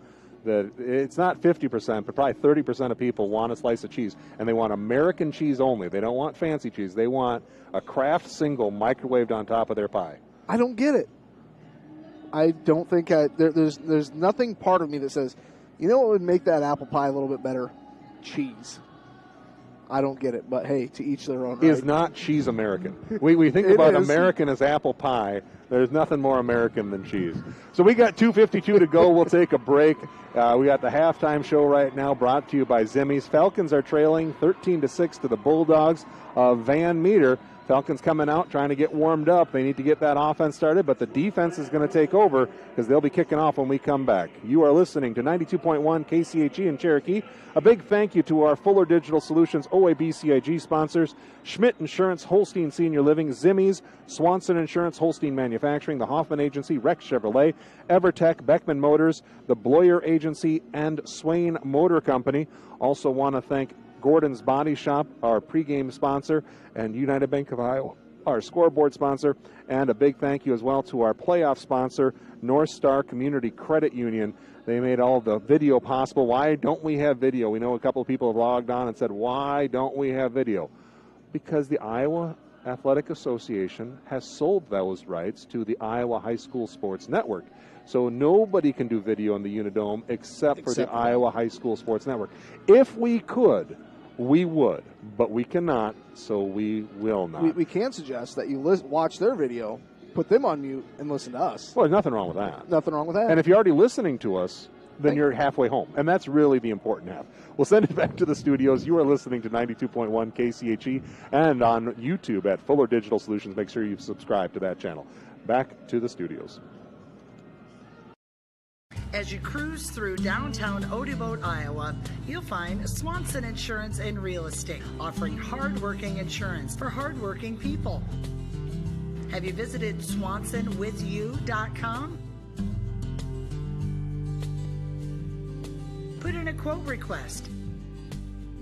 that it's not 50%, but probably 30% of people want a slice of cheese, and they want American cheese only. They don't want fancy cheese. They want a Kraft single microwaved on top of their pie. I don't get it. I don't think there's nothing part of me that says, what would make that apple pie a little bit better? Cheese. I don't get it, but hey, to each their own. Is not cheese American. We think about American as apple pie. There's nothing more American than cheese. So we got 2:52 to go. We'll take a break. We got the halftime show right now brought to you by Zimmy's. Falcons are trailing 13-6 to the Bulldogs of Van Meter. Falcons coming out, trying to get warmed up. They need to get that offense started, but the defense is going to take over because they'll be kicking off when we come back. You are listening to 92.1 KCHE in Cherokee. A big thank you to our Fuller Digital Solutions OABCIG sponsors, Schmidt Insurance, Holstein Senior Living, Zimmy's, Swanson Insurance, Holstein Manufacturing, the Hoffman Agency, Rex Chevrolet, Evertech, Beckman Motors, the Bloyer Agency, and Swain Motor Company. Also want to thank Gordon's Body Shop, our pregame sponsor, and United Bank of Iowa, our scoreboard sponsor, and a big thank you as well to our playoff sponsor, North Star Community Credit Union. They made all the video possible. Why don't we have video? We know a couple of people have logged on and said, why don't we have video? Because the Iowa Athletic Association has sold those rights to the Iowa High School Sports Network. So nobody can do video in the Unidome except for the Iowa High School Sports Network. If we could, we would, but we cannot, so we will not. We can suggest that you watch their video, put them on mute, and listen to us. Well, there's nothing wrong with that. Nothing wrong with that. And if you're already listening to us, then you're halfway home, and that's really the important half. We'll send it back to the studios. You are listening to 92.1 KCHE and on YouTube at Fuller Digital Solutions. Make sure you subscribe to that channel. Back to the studios. As you cruise through downtown Odeboat, Iowa, you'll find Swanson Insurance and Real Estate, offering hardworking insurance for hardworking people. Have you visited SwansonWithYou.com? Put in a quote request.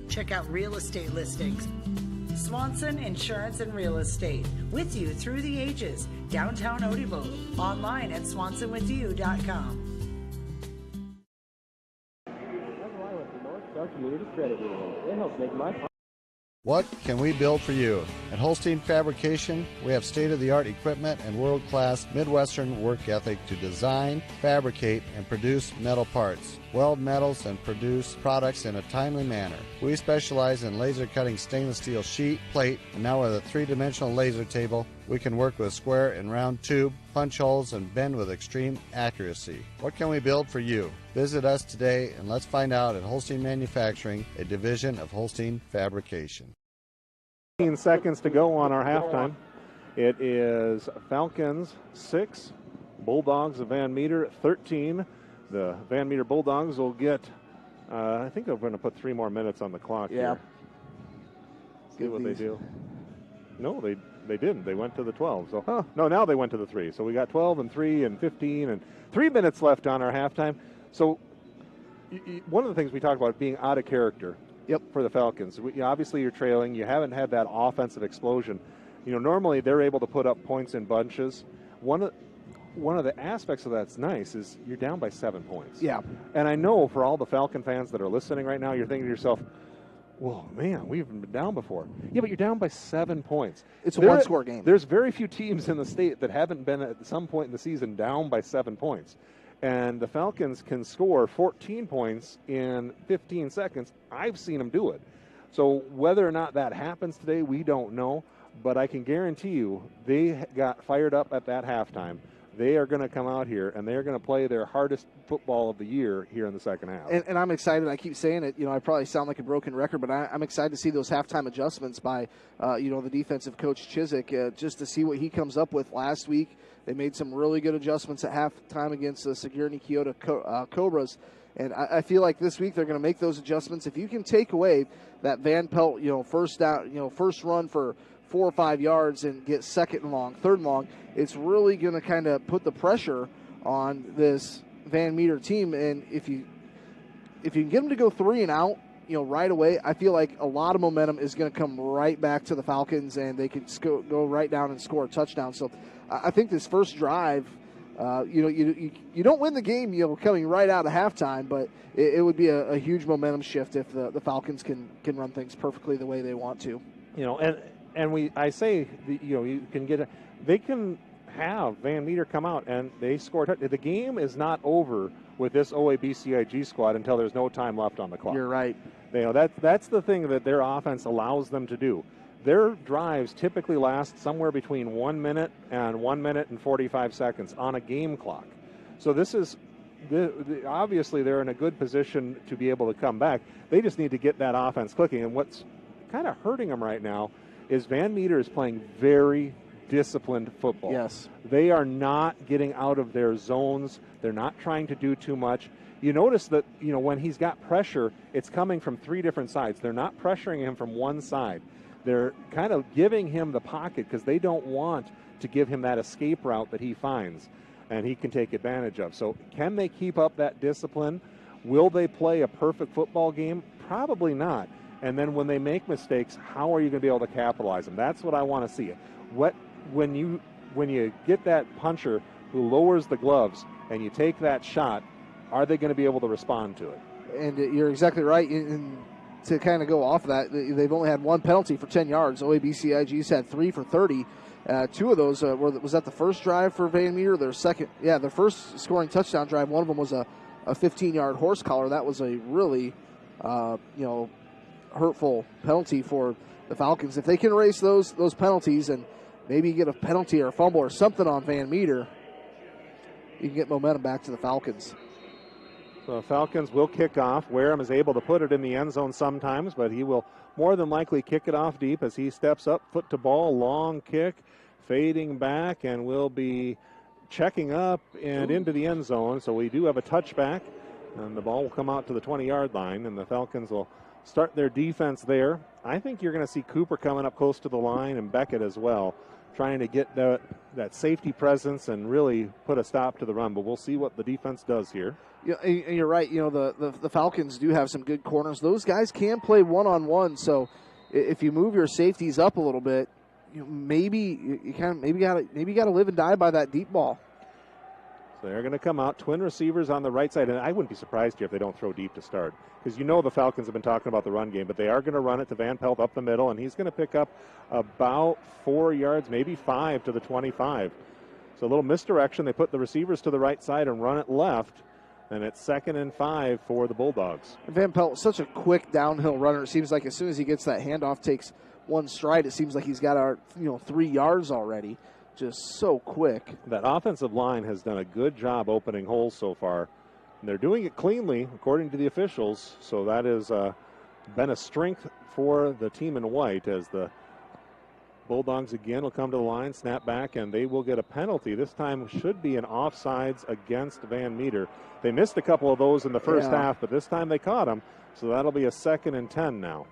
Check out real estate listings. Swanson Insurance and Real Estate, with you through the ages. Downtown Odeboat, online at SwansonWithYou.com. Community Credit Union. It helps make my... What can we build for you? At Holstein Fabrication, we have state-of-the-art equipment and world-class Midwestern work ethic to design, fabricate, and produce metal parts, weld metals, and produce products in a timely manner. We specialize in laser cutting stainless steel sheet, plate, and now with a three-dimensional laser table, we can work with square and round tube, punch holes, and bend with extreme accuracy. What can we build for you? Visit us today and let's find out at Holstein Manufacturing, a division of Holstein Fabrication. 15 seconds to go on our halftime. It is Falcons 6, Bulldogs of Van Meter 13. The Van Meter Bulldogs will get, I think they're going to put 3 more minutes on the clock here. See what they do. No, they didn't. They went to the 12. So no, now they went to the 3. So we got 12 and 3 and 15 and 3 minutes left on our halftime. So one of the things we talked about being out of character. For the Falcons. Obviously, you're trailing. You haven't had that offensive explosion. Normally they're able to put up points in bunches. one of the aspects of that's nice is you're down by 7 points. Yeah. And I know for all the Falcon fans that are listening right now, you're thinking to yourself, well, man, we've been down before. Yeah, but you're down by 7 points. It's a one-score game. There's very few teams in the state that haven't been at some point in the season down by 7 points. And the Falcons can score 14 points in 15 seconds. I've seen them do it. So whether or not that happens today, we don't know. But I can guarantee you they got fired up at that halftime. They are going to come out here, and they're going to play their hardest football of the year here in the second half. And I'm excited. I keep saying it. I probably sound like a broken record, but I'm excited to see those halftime adjustments by, the defensive coach Chizik, just to see what he comes up with. Last week, they made some really good adjustments at halftime against the Sigourney Keota Cobras. And I feel like this week they're going to make those adjustments. If you can take away that Van Pelt, first down, first run for 4 or 5 yards and get second and long, third and long, it's really going to kind of put the pressure on this Van Meter team. And if you can get them to go 3 and out, right away, I feel like a lot of momentum is going to come right back to the Falcons, and they can go right down and score a touchdown. So I think this first drive, you don't win the game, coming right out of halftime, but it would be a huge momentum shift if the Falcons can run things perfectly the way they want to. I say, you can get they can have Van Meter come out and they score. The game is not over with this OABCIG squad until there's no time left on the clock. You're right. That's the thing that their offense allows them to do. Their drives typically last somewhere between 1 minute and 1 minute and 45 seconds on a game clock. So this is obviously they're in a good position to be able to come back. They just need to get that offense clicking. And what's kind of hurting them right now is Van Meter is playing very disciplined football. Yes. They are not getting out of their zones. They're not trying to do too much. You notice that, when he's got pressure, it's coming from 3 different sides. They're not pressuring him from one side. They're kind of giving him the pocket because they don't want to give him that escape route that he finds and he can take advantage of. So can they keep up that discipline? Will they play a perfect football game? Probably not. And then when they make mistakes, how are you going to be able to capitalize them? That's what I want to see. When you get that puncher who lowers the gloves and you take that shot, are they going to be able to respond to it? And you're exactly right. And to kind of go off of that, they've only had 1 penalty for 10 yards. OABCIG's had 3 for 30. 2 of those was that the first drive for Van Meter. Their first scoring touchdown drive. One of them was a 15-yard horse collar. That was a really, hurtful penalty for the Falcons. If they can erase those penalties and maybe get a penalty or a fumble or something on Van Meter, you can get momentum back to the Falcons. So the Falcons will kick off. Wareham is able to put it in the end zone sometimes, but he will more than likely kick it off deep as he steps up, foot to ball, long kick, fading back, and will be checking up and into the end zone. So we do have a touchback, and the ball will come out to the 20-yard line, and the Falcons will start their defense there. I think you're going to see Cooper coming up close to the line and Beckett as well, trying to get that safety presence and really put a stop to the run. But we'll see what the defense does here. You're right. The Falcons do have some good corners. Those guys can play one-on-one. So if you move your safeties up a little bit, maybe you got to live and die by that deep ball. So they're going to come out, twin receivers on the right side, and I wouldn't be surprised here if they don't throw deep to start, because the Falcons have been talking about the run game, but they are going to run it to Van Pelt up the middle, and he's going to pick up about 4 yards, maybe 5 to the 25. So a little misdirection. They put the receivers to the right side and run it left, and it's 2nd and 5 for the Bulldogs. Van Pelt, such a quick downhill runner. It seems like as soon as he gets that handoff, takes one stride, it seems like he's got 3 yards already. Just so quick. That offensive line has done a good job opening holes so far. And they're doing it cleanly, according to the officials. So that has been a strength for the team in white, as the Bulldogs again will come to the line, snap back, and they will get a penalty. This time should be an offsides against Van Meter. They missed a couple of those in the first half, but this time they caught them. So that'll be a 2nd and 10 now.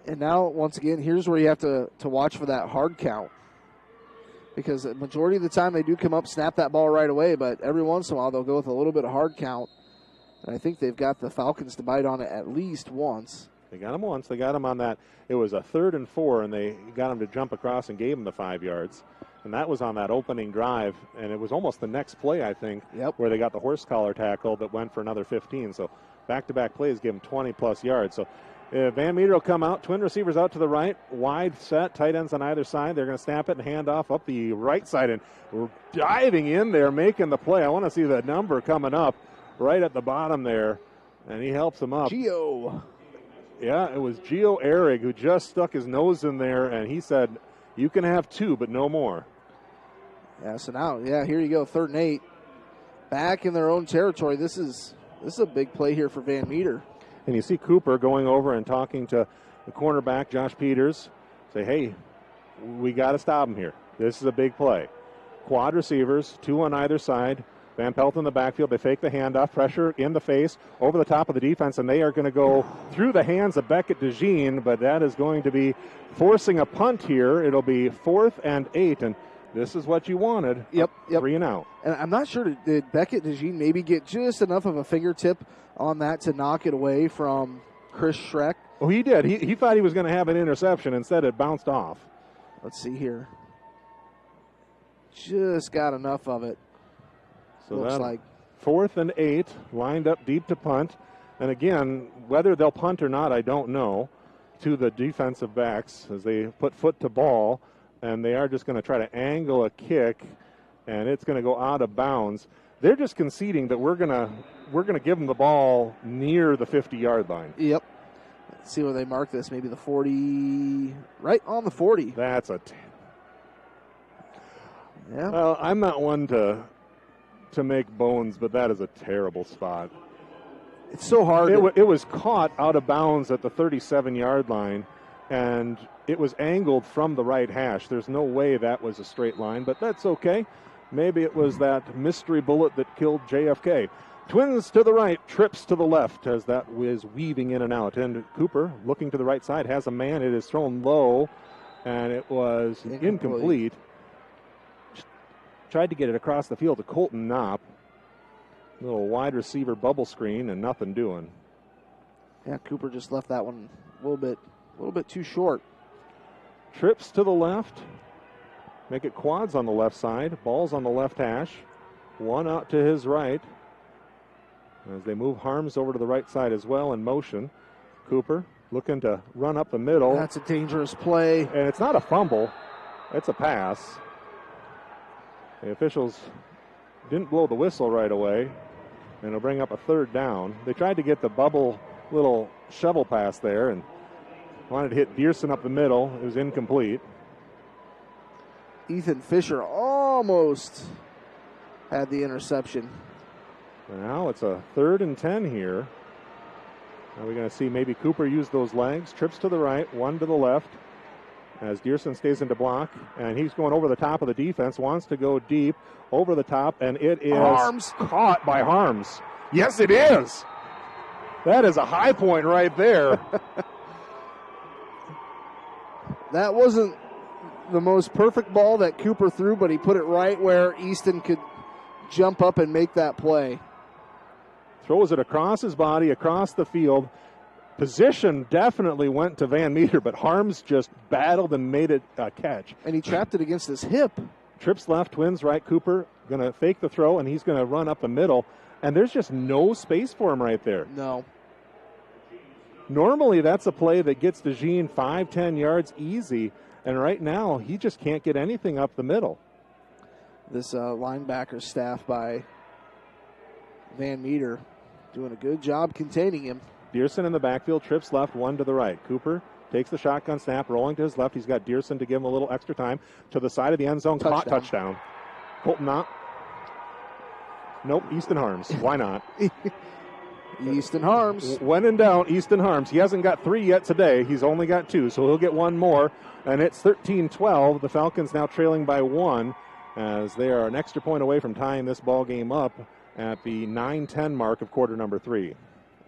And now, once again, here's where you have to watch for that hard count. Because the majority of the time they do come up, snap that ball right away, but every once in a while they'll go with a little bit of hard count. And I think they've got the Falcons to bite on it at least once. They got him once. They got him on that. It was a 3rd and 4, and they got him to jump across and gave him the 5 yards. And that was on that opening drive, and it was almost the next play, I think, where they got the horse collar tackle that went for another 15. So back-to-back plays give them 20-plus yards. So Van Meter will come out, twin receivers out to the right, wide set, tight ends on either side. They're going to snap it and hand off up the right side, and we're diving in there, making the play. I want to see the number coming up right at the bottom there, and he helps him up. Gio. Yeah, it was Gio Ehrig who just stuck his nose in there, and he said, you can have 2, but no more. Yeah, so now, here you go, 3rd and 8. Back in their own territory. This is a big play here for Van Meter. And you see Cooper going over and talking to the cornerback, Josh Peters. Say, hey, we got to stop him here. This is a big play. Quad receivers, 2 on either side. Van Pelt in the backfield. They fake the handoff, pressure in the face, over the top of the defense, and they are going to go through the hands of Beckett DeJean, but that is going to be forcing a punt here. It'll be 4th and 8, and this is what you wanted. Yep. 3 and out. And I'm not sure, did Beckett DeJean maybe get just enough of a fingertip on that to knock it away from Chris Schreck? Oh, he did. He thought he was going to have an interception. Instead, it bounced off. Let's see here. Just got enough of it. So looks that like 4th and 8, lined up deep to punt. And again, whether they'll punt or not, I don't know, to the defensive backs as they put foot to ball. And they are just going to try to angle a kick, and it's going to go out of bounds. They're just conceding that we're going to give them the ball near the 50-yard line. Yep. Let's see where they mark this. Maybe the 40, right on the 40. That's a. Yeah. Well, I'm not one to make bones, but that is a terrible spot. It's so hard. It was caught out of bounds at the 37-yard line, and it was angled from the right hash. There's no way that was a straight line, but that's okay. Maybe it was that mystery bullet that killed JFK. Twins to the right, trips to the left as that was weaving in and out. And Cooper, looking to the right side, has a man. It is thrown low, and it was incomplete. Tried to get it across the field to Colton Knopp. Little wide receiver bubble screen and nothing doing. Yeah, Cooper just left that one a little bit too short. Trips to the left. Make it quads on the left side. Ball's on the left hash. One out to his right. As they move Harms over to the right side as well in motion. Cooper looking to run up the middle. That's a dangerous play. And it's not a fumble. It's a pass. The officials didn't blow the whistle right away. And it'll bring up a 3rd down. They tried to get the bubble little shovel pass there and wanted to hit Dearson up the middle. It was incomplete. Ethan Fisher almost had the interception. Now it's a 3rd and 10 here. Now we're going to see maybe Cooper use those legs. Trips to the right, 1 to the left. As Dearson stays into block, and he's going over the top of the defense, wants to go deep, over the top, and it is caught by Harms. Yes, it is. That is a high point right there. That wasn't the most perfect ball that Cooper threw, but he put it right where Easton could jump up and make that play. Throws it across his body, across the field. Position definitely went to Van Meter, but Harms just battled and made it a catch. And he trapped it against his hip. Trips left, Twins right. Cooper going to fake the throw, and he's going to run up the middle. And there's just no space for him right there. No. Normally, that's a play that gets DeJean 5-10 yards easy. And right now, he just can't get anything up the middle. This linebacker staff by Van Meter doing a good job containing him. Dearson in the backfield, trips left, 1 to the right. Cooper takes the shotgun snap, rolling to his left. He's got Dearson to give him a little extra time. To the side of the end zone, caught touchdown. Colton Knopp. Nope, Easton Harms. Why not? Easton Harms. When in doubt, Easton Harms. He hasn't got 3 yet today. He's only got 2, so he'll get 1 more. And it's 13-12. The Falcons now trailing by 1 as they are an extra point away from tying this ball game up at the 9-10 mark of quarter number 3.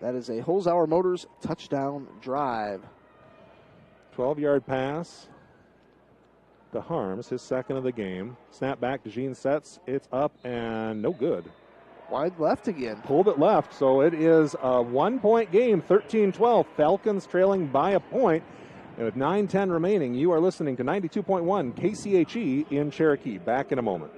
That is a Holzhauer Motors touchdown drive. 12-yard pass to Harms, his 2nd of the game. Snap back, DeJean sets. It's up and no good. Wide left again. Pulled it left, so it is a 1-point game, 13-12. Falcons trailing by a point. And with 9:10 remaining, you are listening to 92.1 KCHE in Cherokee. Back in a moment.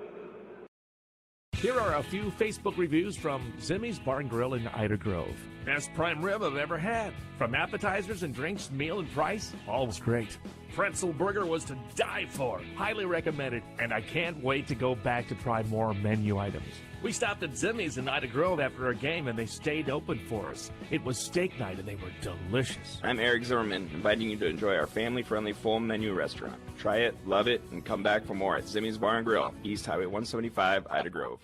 Here are a few Facebook reviews from Zimmy's Bar and Grill in Ida Grove. Best prime rib I've ever had. From appetizers and drinks, meal and price, all was great. Pretzel burger was to die for. Highly recommended, and I can't wait to go back to try more menu items. We stopped at Zimmy's in Ida Grove after our game, and they stayed open for us. It was steak night, and they were delicious. I'm Eric Zimmerman, inviting you to enjoy our family-friendly full menu restaurant. Try it, love it, and come back for more at Zimmy's Bar and Grill, East Highway 175, Ida Grove.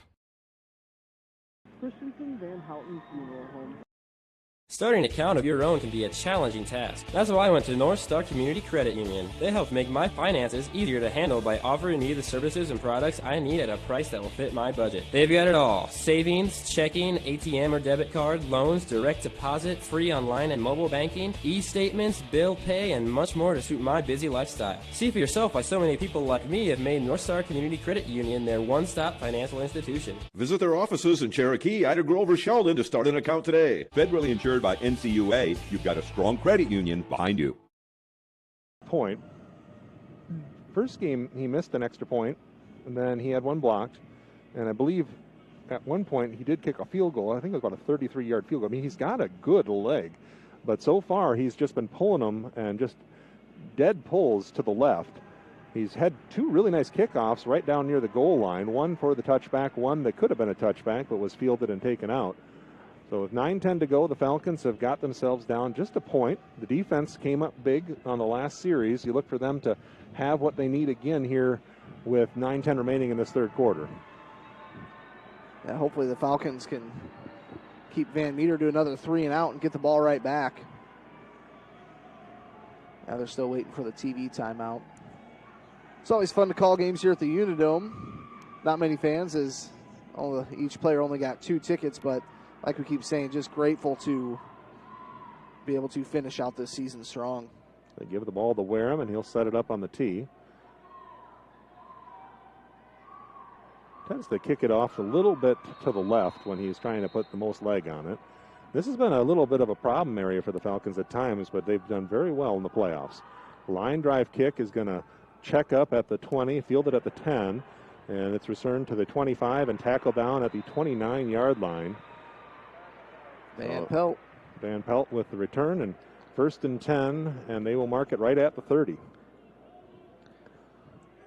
Christensen Van Houten Funeral Home. Starting an account of your own can be a challenging task. That's why I went to North Star Community Credit Union. They help make my finances easier to handle by offering me the services and products I need at a price that will fit my budget. They've got it all. Savings, checking, ATM or debit card, loans, direct deposit, free online and mobile banking, e-statements, bill pay, and much more to suit my busy lifestyle. See for yourself why so many people like me have made North Star Community Credit Union their one-stop financial institution. Visit their offices in Cherokee, Ida Grove, or Sheldon to start an account today. Federally insured by NCUA, you've got a strong credit union behind you. Point. First game, he missed an extra point, and then he had one blocked. And I believe at one point he did kick a field goal. I think it was about a 33-yard field goal. I mean, he's got a good leg. But so far, he's just been pulling them and just dead pulls to the left. He's had two really nice kickoffs right down near the goal line. One for the touchback, one that could have been a touchback but was fielded and taken out. So with 9:10 to go, the Falcons have got themselves down just a point. The defense came up big on the last series. You look for them to have what they need again here with 9:10 remaining in this third quarter. Yeah, hopefully the Falcons can keep Van Meter to another 3 and out and get the ball right back. Now they're still waiting for the TV timeout. It's always fun to call games here at the Unidome. Not many fans, as each player only got 2 tickets, but like we keep saying, just grateful to be able to finish out this season strong. They give the ball to Wareham, and he'll set it up on the tee. Tends to kick it off a little bit to the left when he's trying to put the most leg on it. This has been a little bit of a problem area for the Falcons at times, but they've done very well in the playoffs. Line drive kick is going to check up at the 20, fielded at the 10, and it's returned to the 25 and tackled down at the 29-yard line. Van Pelt. Van Pelt with the return, and 1st and 10, and they will mark it right at the 30.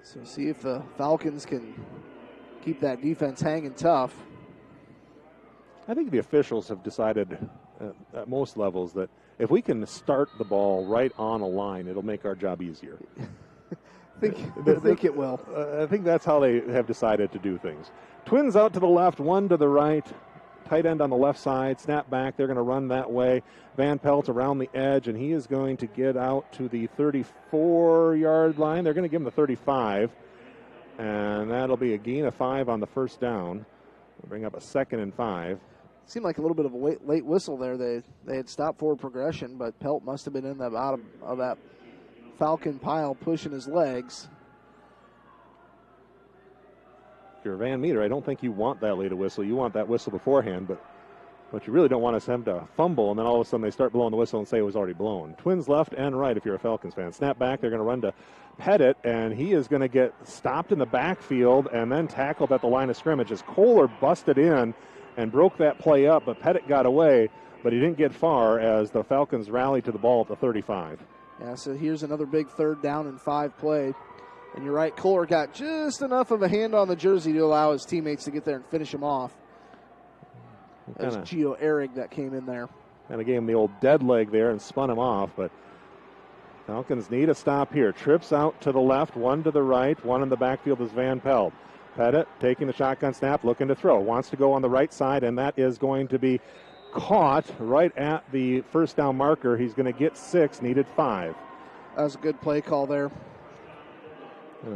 So see if the Falcons can keep that defense hanging tough. I think the officials have decided at most levels that if we can start the ball right on a line, it'll make our job easier. I think it will. I think that's how they have decided to do things. Twins out to the left, one to the right. Tight end on the left side, snap back. They're going to run that way. Van Pelt around the edge, and he is going to get out to the 34-yard line. They're going to give him the 35, and that'll be a gain of 5 on the first down. We'll bring up a 2nd and 5. Seemed like a little bit of a late whistle there. They had stopped forward progression, but Pelt must have been in the bottom of that Falcon pile pushing his legs. If you're Van Meter, I don't think you want that late a whistle. You want that whistle beforehand, but what you really don't want is them to fumble, and then all of a sudden they start blowing the whistle and say it was already blown. Twins left and right if you're a Falcons fan. Snap back, they're going to run to Pettit, and he is going to get stopped in the backfield and then tackled at the line of scrimmage as Kohler busted in and broke that play up, but Pettit got away, but he didn't get far as the Falcons rallied to the ball at the 35. Yeah, so here's another big 3rd down and 5 play. And you're right, Kohler got just enough of a hand on the jersey to allow his teammates to get there and finish him off. That's Gio Ehrig that came in there. And gave him the old dead leg there and spun him off, but Falcons need a stop here. Trips out to the left, one to the right, one in the backfield is Van Pelt. Pettit taking the shotgun snap, looking to throw. Wants to go on the right side, and that is going to be caught right at the first down marker. He's going to get 6, needed 5. That was a good play call there.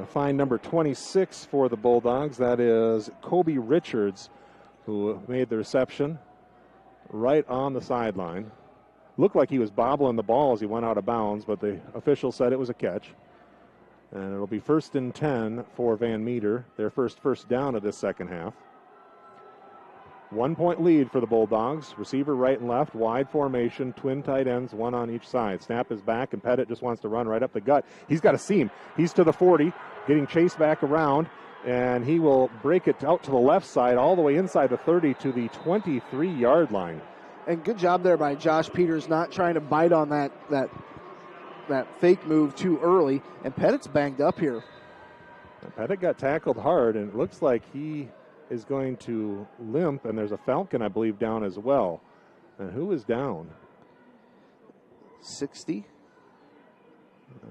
Find number 26 for the Bulldogs. That is Kobe Richards, who made the reception right on the sideline. Looked like he was bobbling the ball as he went out of bounds, but the official said it was a catch. And it'll be 1st and 10 for Van Meter, their first down of this second half. 1-point lead for the Bulldogs. Receiver right and left, wide formation, twin tight ends, one on each side. Snap is back, and Pettit just wants to run right up the gut. He's got a seam. He's to the 40, getting chased back around, and he will break it out to the left side, all the way inside the 30 to the 23-yard line. And good job there by Josh Peters, not trying to bite on that fake move too early. And Pettit's banged up here. Pettit got tackled hard, and it looks like he is going to limp, and there's a Falcon, I believe, down as well. And who is down? 60.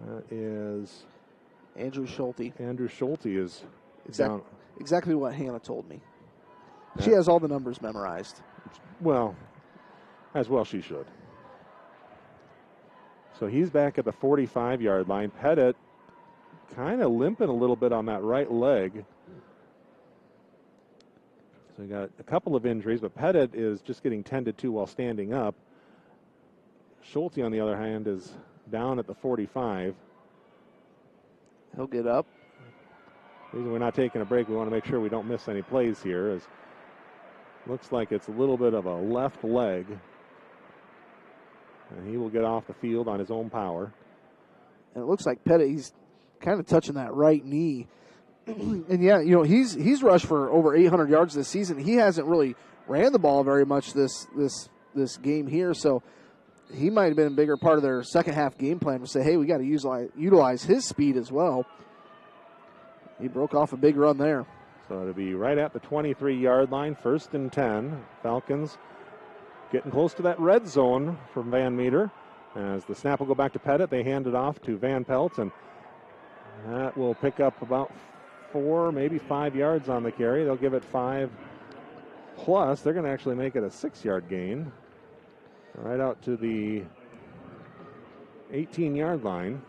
That is Andrew Schulte. Andrew Schulte is down. Exactly what Hannah told me. She has all the numbers memorized. Well, as well she should. So he's back at the 45-yard line. Pettit kind of limping a little bit on that right leg. So he got a couple of injuries, but Pettit is just getting tended to while standing up. Schulte, on the other hand, is down at the 45. He'll get up. The reason we're not taking a break, we want to make sure we don't miss any plays here. Is looks like it's a little bit of a left leg. And he will get off the field on his own power. And it looks like Pettit, he's kind of touching that right knee. And yeah, he's rushed for over 800 yards this season. He hasn't really ran the ball very much this game here, so he might have been a bigger part of their second half game plan to say, hey, we got to utilize his speed as well. He broke off a big run there. So it'll be right at the 23-yard line, 1st and 10. Falcons getting close to that red zone from Van Meter. As the snap will go back to Pettit, they hand it off to Van Pelt, and that will pick up about 4, maybe 5 yards on the carry. They'll give it 5 plus. They're going to actually make it a 6-yard gain. Right out to the 18-yard line.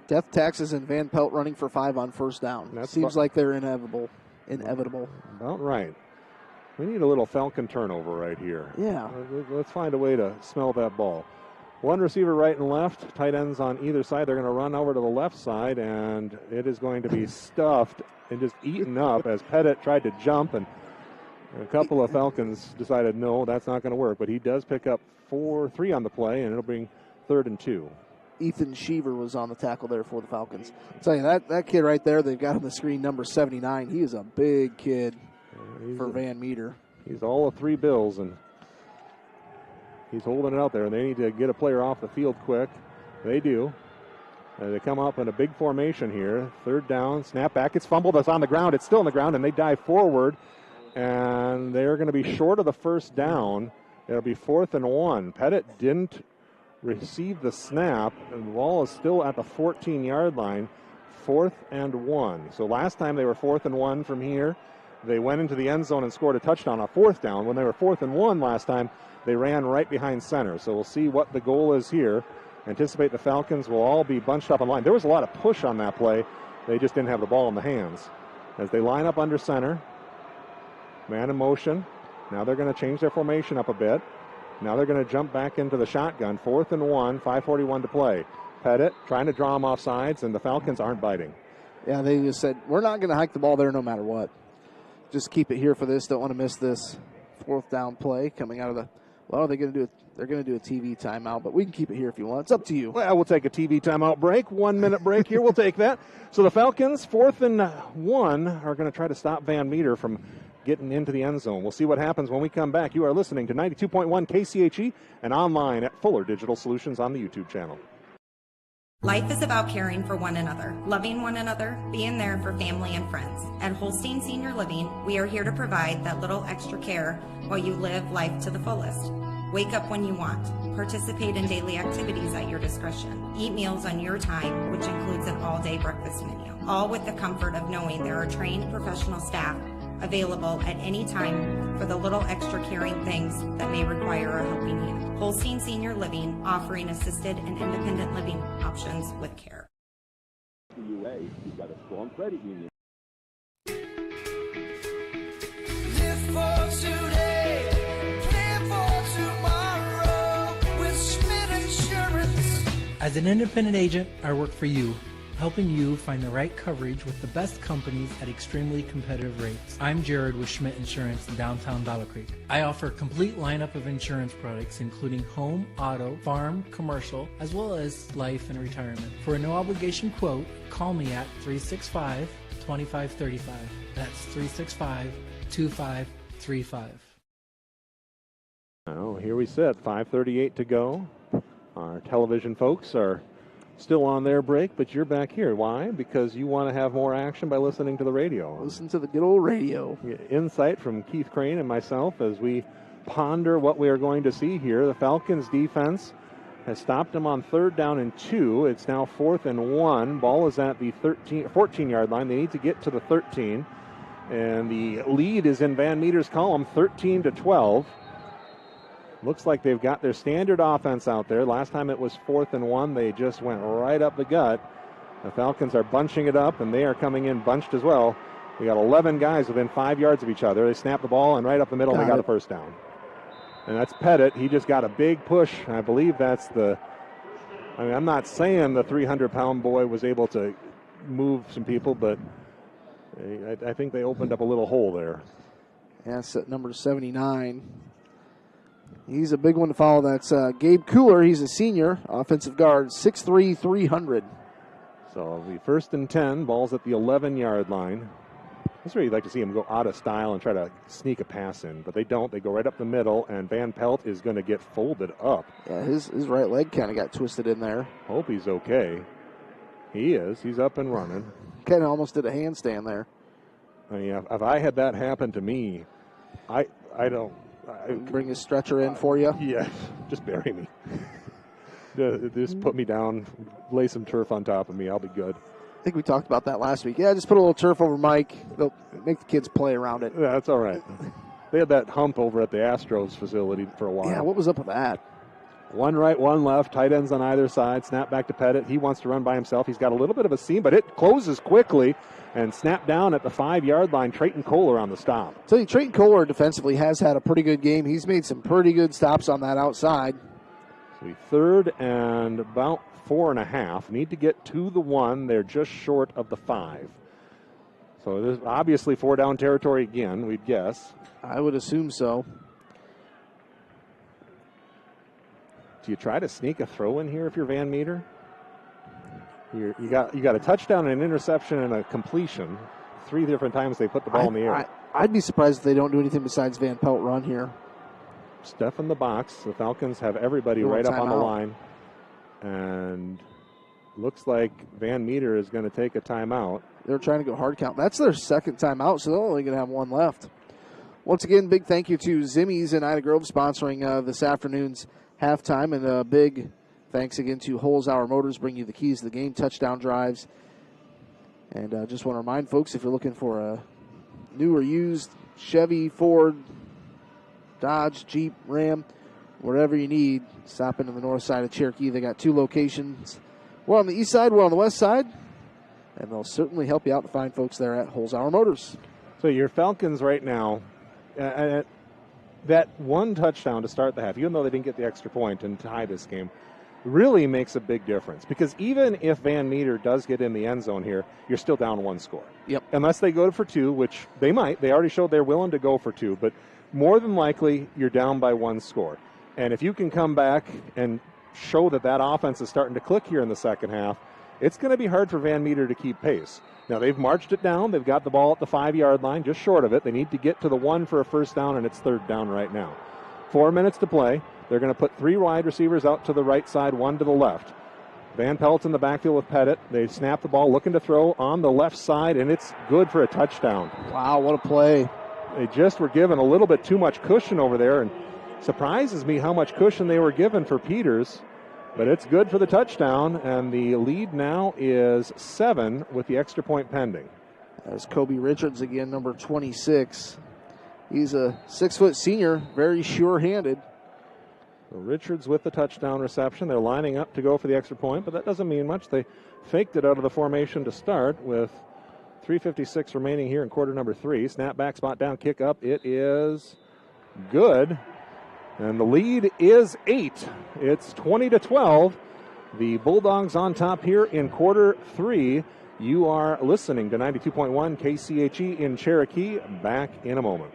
Death taxes and Van Pelt running for 5 on first down. That seems like they're inevitable. About right. We need a little Falcon turnover right here. Yeah. Let's find a way to smell that ball. One receiver right and left, tight ends on either side. They're going to run over to the left side, and it is going to be stuffed and just eaten up as Pettit tried to jump, and a couple of Falcons decided, no, that's not going to work. But he does pick up 3 on the play, and it'll bring 3rd and 2. Ethan Sheaver was on the tackle there for the Falcons. I'll tell you, that kid right there, they've got on the screen, number 79. He is a big kid for Van Meter. He's all of 3 bills, and he's holding it out there. They need to get a player off the field quick. They do. They come up in a big formation here. 3rd down, snap back. It's fumbled. It's on the ground. It's still on the ground, and they dive forward. And they're going to be short of the 1st down. It'll be 4th and 1. Pettit didn't receive the snap, and the ball is still at the 14-yard line. 4th and 1. So last time they were 4th and 1 from here. They went into the end zone and scored a touchdown on 4th down. When they were 4th and 1 last time, they ran right behind center. So we'll see what the goal is here. Anticipate the Falcons will all be bunched up in line. There was a lot of push on that play. They just didn't have the ball in the hands. As they line up under center, man in motion. Now they're going to change their formation up a bit. Now they're going to jump back into the shotgun. 4th and 1, 5:41 to play. Pettit trying to draw them off sides, and the Falcons aren't biting. Yeah, they just said, we're not going to hike the ball there no matter what. Just keep it here for this. Don't want to miss this 4th down play coming out of the... Well, they're going to do a TV timeout, but we can keep it here if you want. It's up to you. Well, we'll take a TV timeout break. 1-minute break here. We'll take that. So the Falcons, 4th and 1, are going to try to stop Van Meter from getting into the end zone. We'll see what happens when we come back. You are listening to 92.1 KCHE and online at Fuller Digital Solutions on the YouTube channel. Life is about caring for one another, loving one another, being there for family and friends. At Holstein Senior Living, we are here to provide that little extra care while you live life to the fullest. Wake up when you want. Participate in daily activities at your discretion. Eat meals on your time, which includes an all-day breakfast menu. All with the comfort of knowing there are trained professional staff available at any time for the little extra caring things that may require a helping hand. Holstein Senior Living, offering assisted and independent living options with care. UA, you've got a strong credit union. Live for today, plan for tomorrow with Schmidt Insurance. As an independent agent, I work for you, helping you find the right coverage with the best companies at extremely competitive rates. I'm Jared with Schmidt Insurance in downtown Dollar Creek. I offer a complete lineup of insurance products including home, auto, farm, commercial, as well as life and retirement. For a no obligation quote, call me at 365-2535. That's 365-2535. Oh, here we sit, 5:38 to go. Our television folks are still on their break, but you're back here. Why? Because you want to have more action by listening to the radio. Listen to the good old radio. Insight from Keith Crane and myself as we ponder what we are going to see here. The Falcons defense has stopped them on 3rd down and 2. It's now 4th and 1. Ball is at the 14-yard line. They need to get to the 13. And the lead is in Van Meter's column, 13-12. Looks like they've got their standard offense out there. Last time it was 4th and 1. They just went right up the gut. The Falcons are bunching it up, and they are coming in bunched as well. We got 11 guys within 5 yards of each other. They snap the ball, and right up the middle, they got a first down. And that's Pettit. He just got a big push. I believe that's I'm not saying the 300-pound boy was able to move some people, but I think they opened up a little hole there. That's at number 79. He's a big one to follow. That's Gabe Cooler. He's a senior offensive guard, 6'3", 300. So the 1st and 10, ball's at the 11-yard line. That's where you'd like to see him go out of style and try to sneak a pass in, but they don't. They go right up the middle, and Van Pelt is going to get folded up. Yeah, his right leg kind of got twisted in there. Hope he's okay. He is. He's up and running. Kind of almost did a handstand there. I mean, if I had that happen to me, I don't. Bring a stretcher in for you? Yeah, just bury me. Just put me down, lay some turf on top of me. I'll be good. I think we talked about that last week. Yeah, just put a little turf over Mike. They'll make the kids play around it. Yeah, that's all right. They had that hump over at the Astros facility for a while. Yeah, what was up with that? One right, one left, tight ends on either side. Snap back to Pettit. He wants to run by himself. He's got a little bit of a seam, but it closes quickly and snap down at the 5-yard line. Trayton Kohler on the stop. So Trayton Kohler defensively has had a pretty good game. He's made some pretty good stops on that outside. So 3rd and about 4.5. Need to get to the 1. They're just short of the 5. So there's obviously 4-down territory again, we'd guess. I would assume so. Do you try to sneak a throw in here if you're Van Meter? You got a touchdown, an interception, and a completion. 3 different times they put the ball in the air. I'd be surprised if they don't do anything besides Van Pelt run here. Stuff in the box. The Falcons have everybody right up on the line. And looks like Van Meter is going to take a timeout. They're trying to go hard count. That's their 2nd timeout, so they're only going to have 1 left. Once again, big thank you to Zimmy's in Ida Grove sponsoring this afternoon's halftime. And a big thanks again to Holzhauer Motors, bring you the keys to the game, touchdown drives. And just want to remind folks, if you're looking for a new or used Chevy, Ford, Dodge, Jeep, Ram, whatever you need, stop into the north side of Cherokee. They got 2 locations. We're on the east side, we're on the west side. And they'll certainly help you out to find folks there at Holzhauer Motors. So your Falcons right now, that 1 touchdown to start the half, even though they didn't get the extra point and tie this game, really makes a big difference. Because even if Van Meter does get in the end zone here, you're still down 1 score. Yep. Unless they go for 2, which they might. They already showed they're willing to go for 2. But more than likely, you're down by 1 score. And if you can come back and show that offense is starting to click here in the second half, it's going to be hard for Van Meter to keep pace. Now, they've marched it down. They've got the ball at the 5-yard line, just short of it. They need to get to the 1 for a first down, and it's 3rd down right now. 4 minutes to play. They're going to put 3 wide receivers out to the right side, 1 to the left. Van Pelt's in the backfield with Pettit. They snap the ball, looking to throw on the left side, and it's good for a touchdown. Wow, what a play. They just were given a little bit too much cushion over there, and surprises me how much cushion they were given for Peters. But it's good for the touchdown, and the lead now is 7 with the extra point pending. That's Kobe Richards again, number 26. He's a 6-foot senior, very sure-handed. So Richards with the touchdown reception. They're lining up to go for the extra point, but that doesn't mean much. They faked it out of the formation to start with 3:56 remaining here in quarter number 3. Snap back, spot down, kick up. It is good. And the lead is 8. It's 20-12. The Bulldogs on top here in quarter 3. You are listening to 92.1 KCHE in Cherokee. Back in a moment.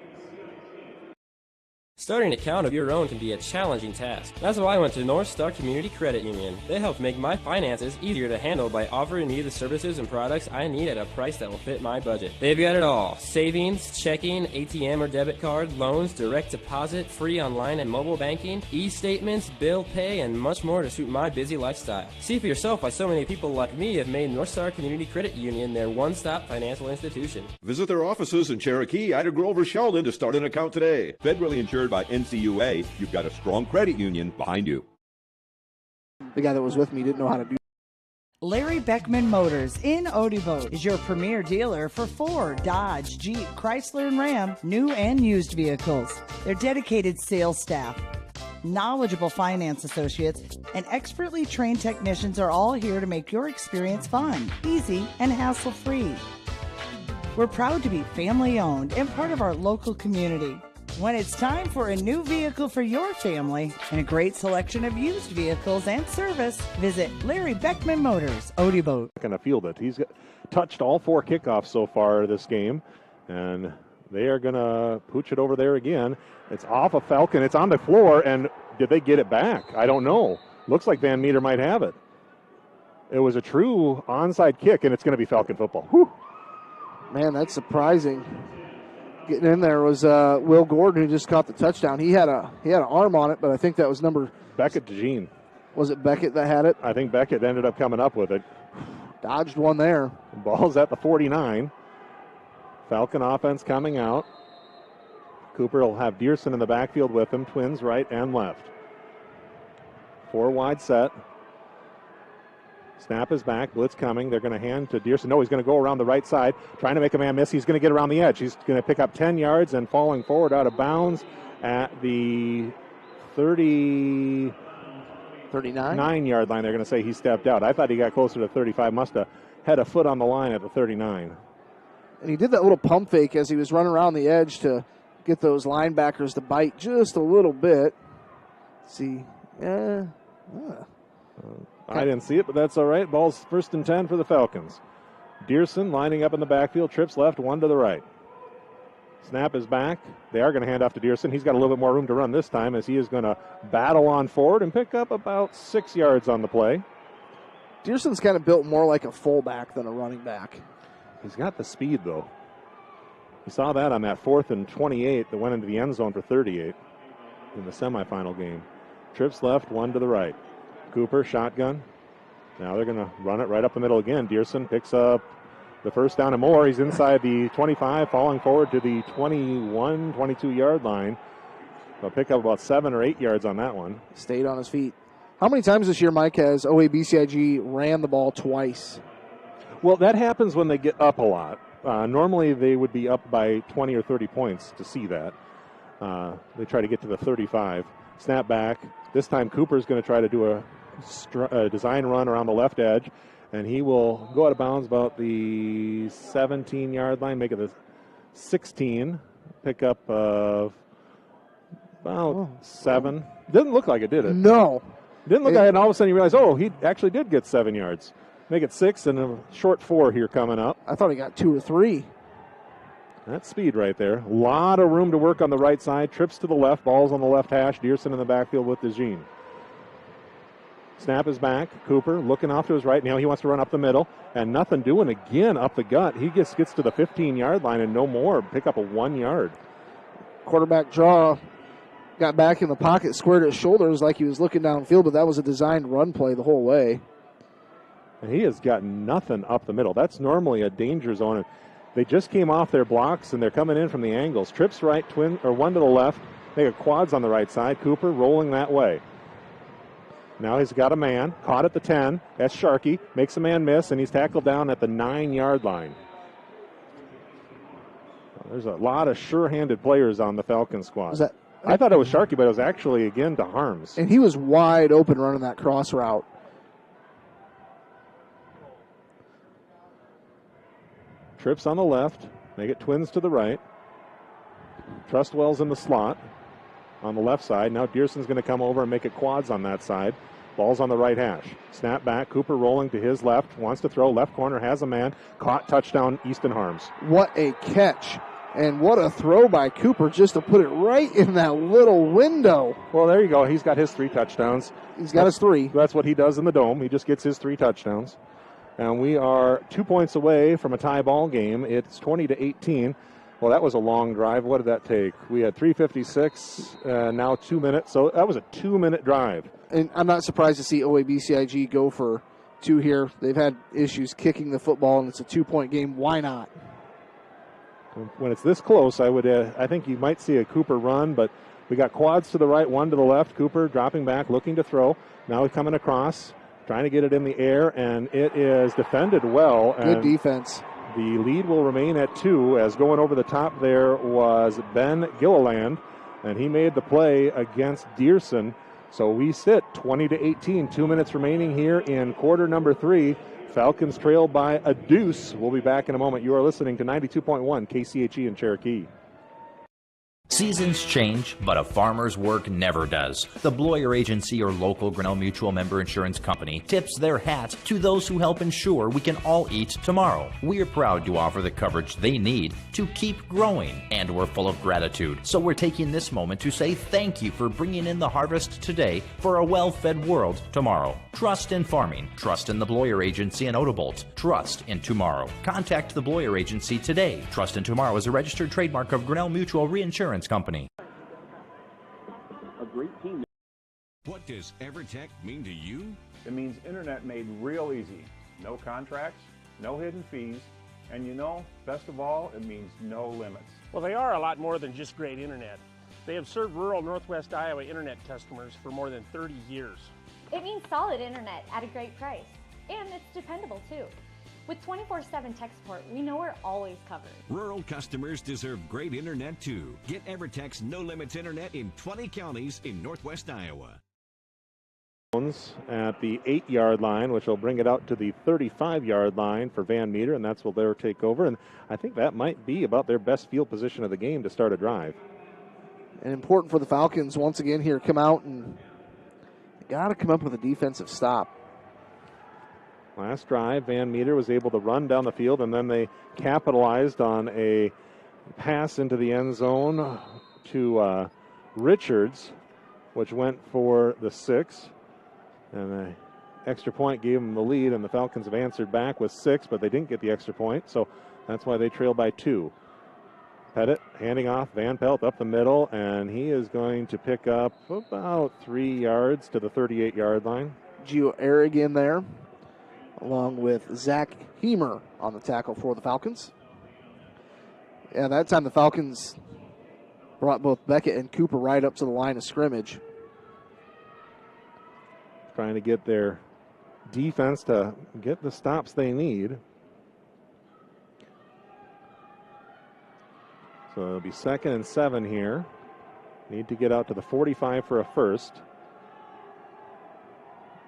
Starting an account of your own can be a challenging task. That's why I went to North Star Community Credit Union. They help make my finances easier to handle by offering me the services and products I need at a price that will fit my budget. They've got it all. Savings, checking, ATM or debit card, loans, direct deposit, free online and mobile banking, e-statements, bill pay, and much more to suit my busy lifestyle. See for yourself why so many people like me have made North Star Community Credit Union their one-stop financial institution. Visit their offices in Cherokee, Ida Grove, or Sheldon to start an account today. Federally insured by NCUA, you've got a strong credit union behind you. The guy that was with me didn't know how to do. Larry Beckman Motors in Odebo is your premier dealer for Ford, Dodge, Jeep, Chrysler, and Ram, new and used vehicles. Their dedicated sales staff, knowledgeable finance associates, and expertly trained technicians are all here to make your experience fun, easy, and hassle-free. We're proud to be family-owned and part of our local community. When it's time for a new vehicle for your family and a great selection of used vehicles and service, visit Larry Beckman Motors, Odebo. Going to field it. He's touched all 4 kickoffs so far this game, and they are going to pooch it over there again. It's off a Falcon. It's on the floor, and did they get it back? I don't know. Looks like Van Meter might have it. It was a true onside kick, and it's going to be Falcon football. Whew. Man, that's surprising. Getting in there was Will Gordon, who just caught the touchdown. He had an arm on it, but I think that was number Beckett DeJean. Was it Beckett that had it? I think Beckett ended up coming up with it. Dodged one there. Ball's at the 49. Falcon offense coming out. Cooper will have Dearson in the backfield with him. Twins right and left. 4 wide set. Snap is back. Blitz coming. They're going to hand to Dearson. No, he's going to go around the right side, trying to make a man miss. He's going to get around the edge. He's going to pick up 10 yards and falling forward out of bounds at the 39-yard line. They're going to say he stepped out. I thought he got closer to 35. Must have had a foot on the line at the 39. And he did that little pump fake as he was running around the edge to get those linebackers to bite just a little bit. Let's see. I didn't see it, but that's all right. Ball's 1st and 10 for the Falcons. Dearson lining up in the backfield. Trips left, 1 to the right. Snap is back. They are going to hand off to Dearson. He's got a little bit more room to run this time as he is going to battle on forward and pick up about 6 yards on the play. Dearson's kind of built more like a fullback than a running back. He's got the speed, though. You saw that on that 4th and 28 that went into the end zone for 38 in the semifinal game. Trips left, 1 to the right. Cooper, shotgun. Now they're going to run it right up the middle again. Dearson picks up the 1st down and more. He's inside the 25, falling forward to the 21, 22-yard line. They'll pick up about 7 or 8 yards on that one. Stayed on his feet. How many times this year, Mike, has OABCIG ran the ball twice? Well, that happens when they get up a lot. Normally they would be up by 20 or 30 points to see that. They try to get to the 35. Snap back. This time Cooper's going to try to do a design run around the left edge, and he will go out of bounds about the 17-yard line, make it the 16. Pick up of about 7. Didn't look like it, did it? No. Didn't look like it, and all of a sudden you realize, he actually did get 7 yards. Make it 6 and a short 4 here coming up. I thought he got 2 or 3. That's speed right there. A lot of room to work on the right side. Trips to the left. Ball's on the left hash. Dearson in the backfield with DeJean. Snap is back. Cooper looking off to his right. Now he wants to run up the middle. And nothing doing again up the gut. He gets to the 15-yard line and no more. Pick up a 1 yard. Quarterback draw. Got back in the pocket, squared his shoulders like he was looking downfield, but that was a designed run play the whole way. And he has got nothing up the middle. That's normally a danger zone. They just came off their blocks, and they're coming in from the angles. Trips right, 1 to the left. They got quads on the right side. Cooper rolling that way. Now he's got a man. Caught at the 10. That's Sharkey. Makes a man miss, and he's tackled down at the 9-yard line. There's a lot of sure-handed players on the Falcon squad. I thought it was Sharkey, but it was actually, again, to Harms. And he was wide open running that cross route. Trips on the left. They get Twins to the right. Trustwell's in the slot on the left side. Now Dearson's going to come over and make it quads on that side. Ball's on the right hash. Snap back. Cooper rolling to his left. Wants to throw. Left corner has a man. Caught. Touchdown, Easton Harms. What a catch. And what a throw by Cooper just to put it right in that little window. Well, there you go. He's got his 3 touchdowns. He's got his 3. That's what he does in the Dome. He just gets his 3 touchdowns. And we are 2 points away from a tie ball game. It's 20-18. Well, that was a long drive. What did that take? We had 3:56, now 2 minutes. So that was a 2-minute drive. And I'm not surprised to see OABCIG go for 2 here. They've had issues kicking the football, and it's a 2-point game. Why not? When it's this close, I think you might see a Cooper run, but we got quads to the right, 1 to the left. Cooper dropping back, looking to throw. Now he's coming across, trying to get it in the air, and it is defended well. Good defense. The lead will remain at 2, as going over the top there was Ben Gilliland, and he made the play against Dearson. So we sit 20-18, 2 minutes remaining here in quarter number 3. Falcons trail by a deuce. We'll be back in a moment. You are listening to 92.1 KCHE in Cherokee. Seasons change, but a farmer's work never does. The Bloyer Agency, or local Grinnell Mutual member insurance company, tips their hat to those who help ensure we can all eat tomorrow. We are proud to offer the coverage they need to keep growing, and we're full of gratitude. So we're taking this moment to say thank you for bringing in the harvest today for a well-fed world tomorrow. Trust in farming. Trust in the Bloyer Agency in Odobolt. Trust in tomorrow. Contact the Bloyer Agency today. Trust in Tomorrow is a registered trademark of Grinnell Mutual Reinsurance Company. A great team. What does EverTech mean to you? It means internet made real easy. No contracts, no hidden fees, and best of all, it means no limits. Well, they are a lot more than just great internet. They have served rural Northwest Iowa internet customers for more than 30 years. It means solid internet at a great price. And it's dependable too. With 24/7 tech support, we know we're always covered. Rural customers deserve great internet too. Get EverTech's no limits internet in 20 counties in Northwest Iowa. At the 8-yard line, which will bring it out to the 35-yard line for Van Meter, and that's what they'll take over. And I think that might be about their best field position of the game to start a drive. And important for the Falcons once again here, come out and got to come up with a defensive stop. Last drive, Van Meter was able to run down the field, and then they capitalized on a pass into the end zone to Richards, which went for the 6. And the extra point gave them the lead, and the Falcons have answered back with 6, but they didn't get the extra point, so that's why they trail by 2. Pettit handing off Van Pelt up the middle, and he is going to pick up about 3 yards to the 38-yard line. Gio Ehrig in there, along with Zach Heemer on the tackle for the Falcons. Yeah, that time the Falcons brought both Beckett and Cooper right up to the line of scrimmage. Trying to get their defense to get the stops they need. So it'll be 2nd and 7 here. Need to get out to the 45 for a first.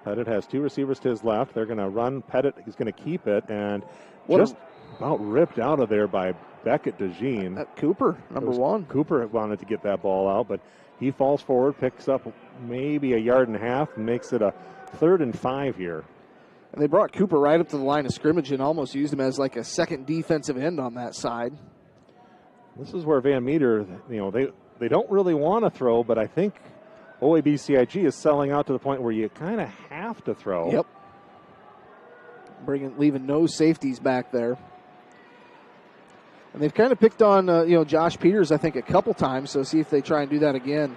Pettit has 2 receivers to his left. They're going to run. Pettit is going to keep it, and just about ripped out of there by Beckett DeJean. Cooper, number 1. Cooper wanted to get that ball out, but he falls forward, picks up maybe a yard and a half, and makes it a 3rd and 5 here. And they brought Cooper right up to the line of scrimmage and almost used him as like a second defensive end on that side. This is where Van Meter, they don't really want to throw, but I think OABCIG is selling out to the point where you kind of have to throw. Yep. Leaving no safeties back there. And they've kind of picked on, Josh Peters, I think, a couple times, so see if they try and do that again.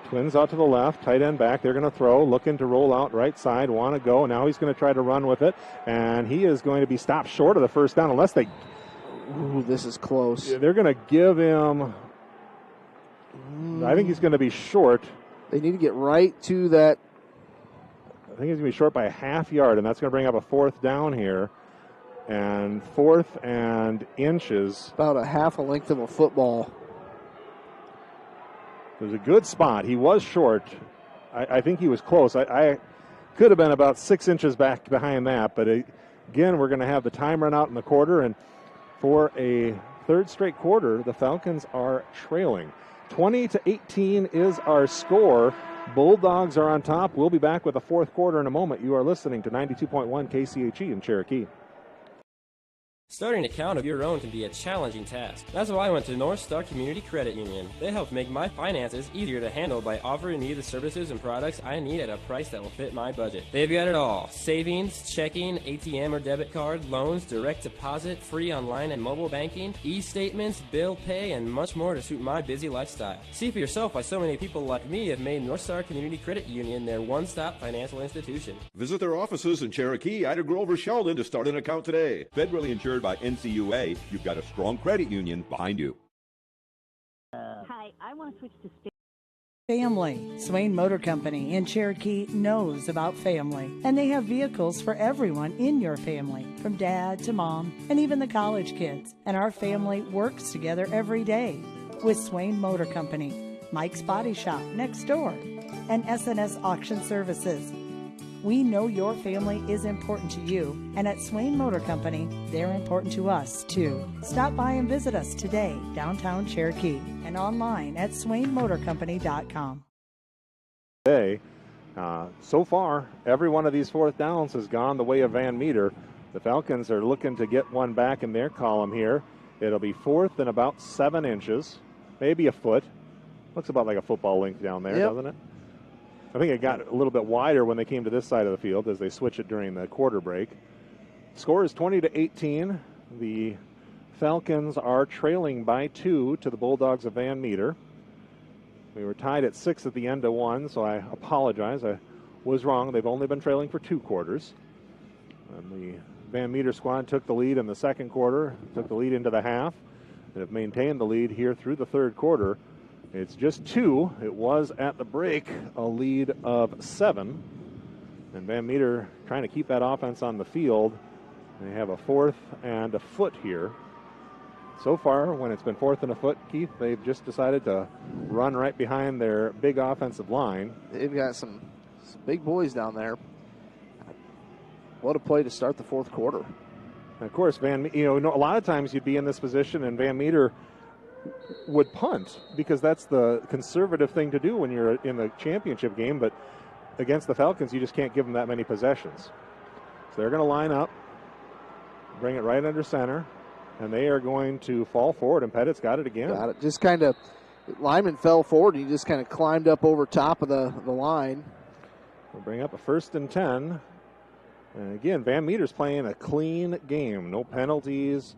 Twins out to the left, tight end back. They're going to throw, looking to roll out right side, want to go. Now he's going to try to run with it, and he is going to be stopped short of the first down unless they... Ooh, this is close. They're going to give him... I think he's going to be short. They need to get right to that. I think he's going to be short by a half yard, and that's going to bring up a 4th down here. And 4th and inches. About a half a length of a football. It was a good spot. He was short. I think he was close. I could have been about 6 inches back behind that. But again, we're going to have the time run out in the quarter. And for a 3rd straight quarter, the Falcons are trailing. 20-18 is our score. Bulldogs are on top. We'll be back with the fourth quarter in a moment. You are listening to 92.1 KCHE in Cherokee. Starting an account of your own can be a challenging task. That's why I went to North Star Community Credit Union. They help make my finances easier to handle by offering me the services and products I need at a price that will fit my budget. They've got it all. Savings, checking, ATM or debit card, loans, direct deposit, free online and mobile banking, e-statements, bill pay, and much more to suit my busy lifestyle. See for yourself why so many people like me have made North Star Community Credit Union their one-stop financial institution. Visit their offices in Cherokee, Ida Grove, or Sheldon to start an account today. Federally insured by NCUA, you've got a strong credit union behind you. Hi, I want to switch to Family. Swain Motor Company in Cherokee knows about family, and they have vehicles for everyone in your family, from dad to mom, and even the college kids. And our family works together every day with Swain Motor Company, Mike's Body Shop next door, and SNS Auction Services. We know your family is important to you, and at Swain Motor Company, they're important to us, too. Stop by and visit us today, downtown Cherokee, and online at swainmotorcompany.com. Today, so far, every one of these fourth downs has gone the way of Van Meter. The Falcons are looking to get one back in their column here. It'll be fourth and about 7 inches, maybe a foot. Looks about like a football length down there, doesn't it? I think it got a little bit wider when they came to this side of the field as they switch it during the quarter break. Score is 20-18. The Falcons are trailing by 2 to the Bulldogs of Van Meter. We were tied at 6 at the end of 1, so I apologize. I was wrong. They've only been trailing for 2 quarters. And the Van Meter squad took the lead in the second quarter, took the lead into the half, and have maintained the lead here through the third quarter. It's just 2. It was at the break a lead of 7. And Van Meter trying to keep that offense on the field. They have a 4th and a foot here. So far, when it's been 4th and a foot, Keith, they've just decided to run right behind their big offensive line. They've got some big boys down there. What a play to start the fourth quarter. And of course, a lot of times you'd be in this position and Van Meter would punt because that's the conservative thing to do when you're in the championship game, but against the Falcons you just can't give them that many possessions. So they're going to line up, bring it right under center, and they are going to fall forward, and Pettit's got it again. Got it. Just kind of, Lyman fell forward, and he just kind of climbed up over top of the line. We'll bring up a 1st and 10. And again, Van Meter's playing a clean game. No penalties,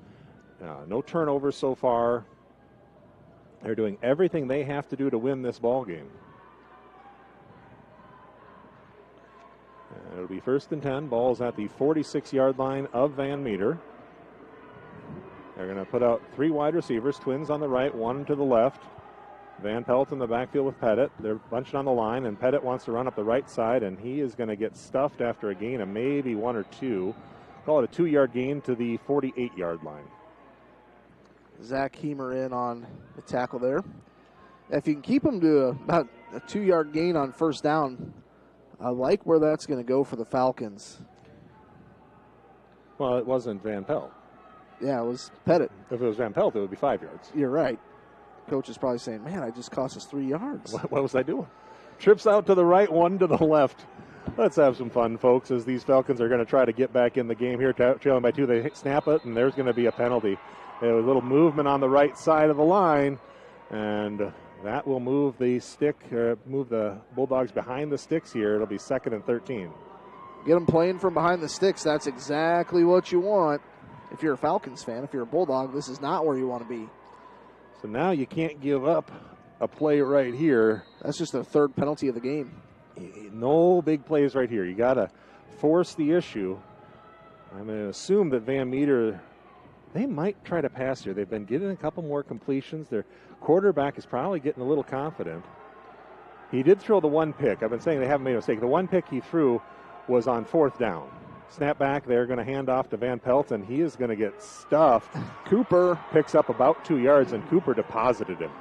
no turnovers so far. They're doing everything they have to do to win this ball game. And it'll be 1st and 10. Ball's at the 46-yard line of Van Meter. They're going to put out 3 wide receivers, twins on the right, 1 to the left. Van Pelt in the backfield with Pettit. They're bunched on the line, and Pettit wants to run up the right side, and he is going to get stuffed after a gain of maybe 1 or 2. Call it a 2-yard gain to the 48-yard line. Zach Heemer in on the tackle there. If you can keep him to about a 2-yard gain on 1st down, I like where that's going to go for the Falcons. Well, it wasn't Van Pelt. Yeah, it was Pettit. If it was Van Pelt, it would be 5 yards. You're right. Coach is probably saying, man, I just cost us 3 yards. What was I doing? Trips out to the right, 1 to the left. Let's have some fun, folks, as these Falcons are going to try to get back in the game here, trailing by 2. They snap it, and there's going to be a penalty. There was a little movement on the right side of the line, and that will move the move the Bulldogs behind the sticks here. It'll be 2nd and 13. Get them playing from behind the sticks. That's exactly what you want. If you're a Falcons fan, if you're a Bulldog, this is not where you want to be. So now you can't give up a play right here. That's just the 3rd penalty of the game. No big plays right here. You got to force the issue. I'm going to assume that Van Meter, they might try to pass here. They've been getting a couple more completions. Their quarterback is probably getting a little confident. He did throw the 1 pick. I've been saying they haven't made a mistake. The 1 pick he threw was on 4th down. Snap back, they're going to hand off to Van Pelt, and he is going to get stuffed. Cooper picks up about 2 yards, and Cooper deposited him.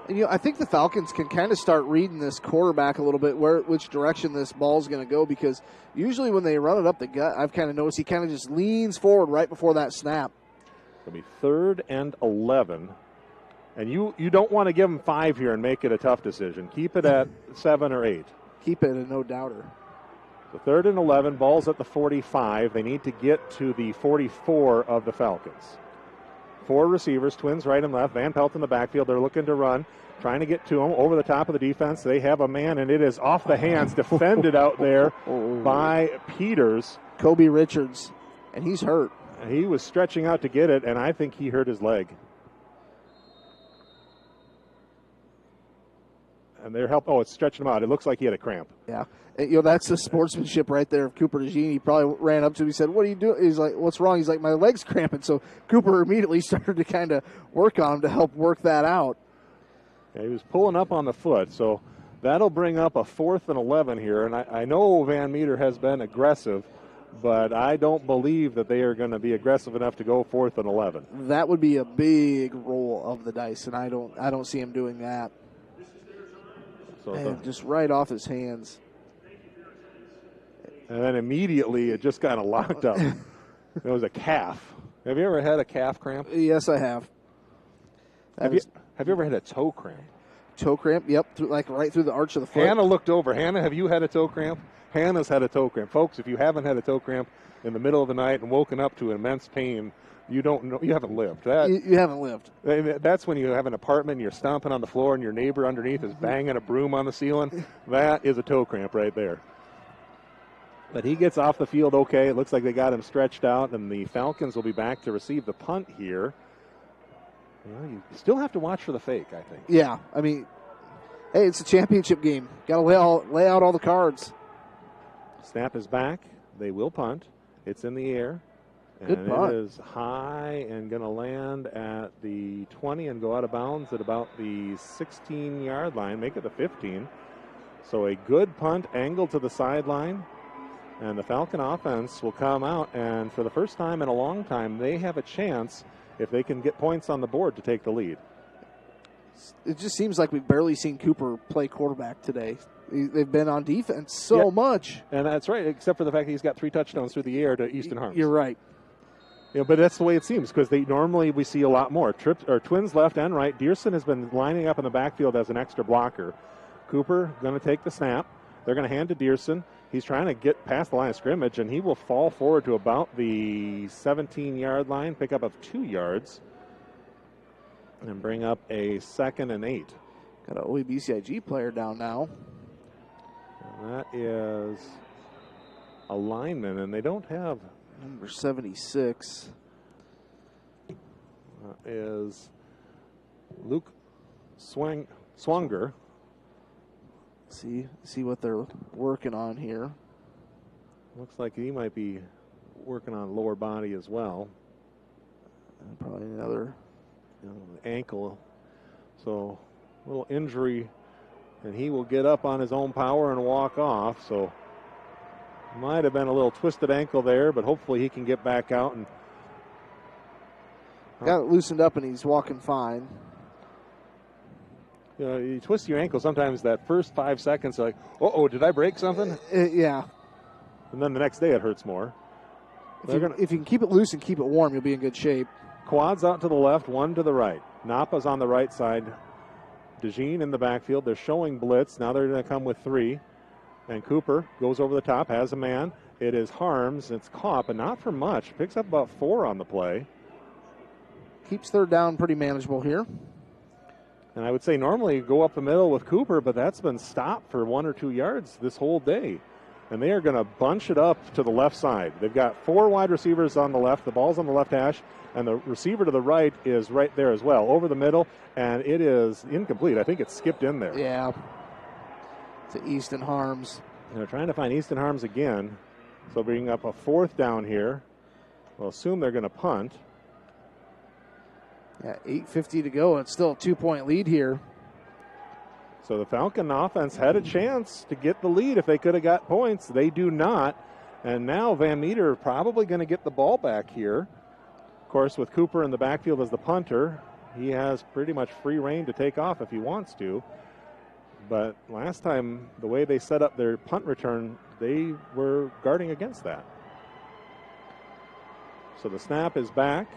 And, I think the Falcons can kind of start reading this quarterback a little bit, which direction this ball is going to go, because usually when they run it up the gut, I've kind of noticed he kind of just leans forward right before that snap. It'll be 3rd and 11. And you don't want to give them 5 here and make it a tough decision. Keep it at 7 or 8. keep it a no-doubter. So 3rd and 11, ball's at the 45. They need to get to the 44 of the Falcons. 4 receivers, Twins right and left. Van Pelt in the backfield. They're looking to run, trying to get to him over the top of the defense. They have a man, and it is off the hands, defended out there by Peters. Kobe Richards, and he's hurt. He was stretching out to get it, and I think he hurt his leg. And they're it's stretching him out. It looks like he had a cramp. Yeah. That's the sportsmanship right there of Cooper DeJean. He probably ran up to him. He said, "What are you doing?" He's like, "What's wrong?" He's like, "My leg's cramping." So Cooper immediately started to kind of work on him to help work that out. Yeah, he was pulling up on the foot. So that'll bring up a 4th and 11 here. And I know Van Meter has been aggressive, but I don't believe that they are going to be aggressive enough to go 4th and 11. That would be a big roll of the dice, and I don't see him doing that. So just right off his hands. And then immediately it just kind of locked up. It was a calf. Have you ever had a calf cramp? Yes, I have. Have you ever had a toe cramp? Toe cramp, yep, right through the arch of the foot. Hannah looked over. Hannah, have you had a toe cramp? Hannah's had a toe cramp. Folks, if you haven't had a toe cramp in the middle of the night and woken up to immense pain, you don't know. You haven't lived. You haven't lived. That's when you have an apartment and you're stomping on the floor and your neighbor underneath is banging a broom on the ceiling. That is a toe cramp right there. But he gets off the field okay. It looks like they got him stretched out, and the Falcons will be back to receive the punt here. Well, you still have to watch for the fake, I think. Yeah, I mean, hey, it's a championship game. Got to lay out all the cards. Snap is back. They will punt. It's in the air. Good and punt. It is high and going to land at the 20 and go out of bounds at about the 16-yard line, make it the 15. So a good punt, angle to the sideline. And the Falcon offense will come out, and for the first time in a long time, they have a chance, if they can get points on the board, to take the lead. It just seems like we've barely seen Cooper play quarterback today. They've been on defense so much. And that's right, except for the fact that he's got 3 touchdowns through the air to Easton Harms. You're right. But that's the way it seems, because we see a lot more. Twins left and right. Dearson has been lining up in the backfield as an extra blocker. Cooper going to take the snap. They're going to hand to Dearson. He's trying to get past the line of scrimmage, and he will fall forward to about the 17-yard line, pick up of 2 yards, and bring up a 2nd and 8. Got an OABCIG player down now. And that is a lineman, and they don't have... Number 76. Is Luke Swanger. See what they're working on here. Looks like he might be working on lower body as well. And probably another ankle. So a little injury, and he will get up on his own power and walk off. So might have been a little twisted ankle there, but hopefully he can get back out and got it loosened up, and he's walking fine. You twist your ankle sometimes that first 5 seconds, like, did I break something? Yeah. And then the next day it hurts more. If you can keep it loose and keep it warm, you'll be in good shape. Quads out to the left, 1 to the right. Napa's on the right side. DeJean in the backfield. They're showing blitz. Now they're going to come with 3. And Cooper goes over the top, has a man. It is Harms. It's caught, but not for much. Picks up about 4 on the play. Keeps 3rd down pretty manageable here. And I would say normally go up the middle with Cooper, but that's been stopped for 1 or 2 yards this whole day. And they are going to bunch it up to the left side. They've got 4 wide receivers on the left. The ball's on the left hash, and the receiver to the right is right there as well, over the middle, and it is incomplete. I think it's skipped in there. Yeah. To Easton Harms. And they're trying to find Easton Harms again. So bringing up a 4th down here. We'll assume they're going to punt. Yeah, 8:50 to go. It's still a 2-point lead here. So the Falcon offense had a chance to get the lead if they could have got points. They do not. And now Van Meter probably going to get the ball back here. Of course, with Cooper in the backfield as the punter, he has pretty much free reign to take off if he wants to. But last time, the way they set up their punt return, they were guarding against that. So the snap is back,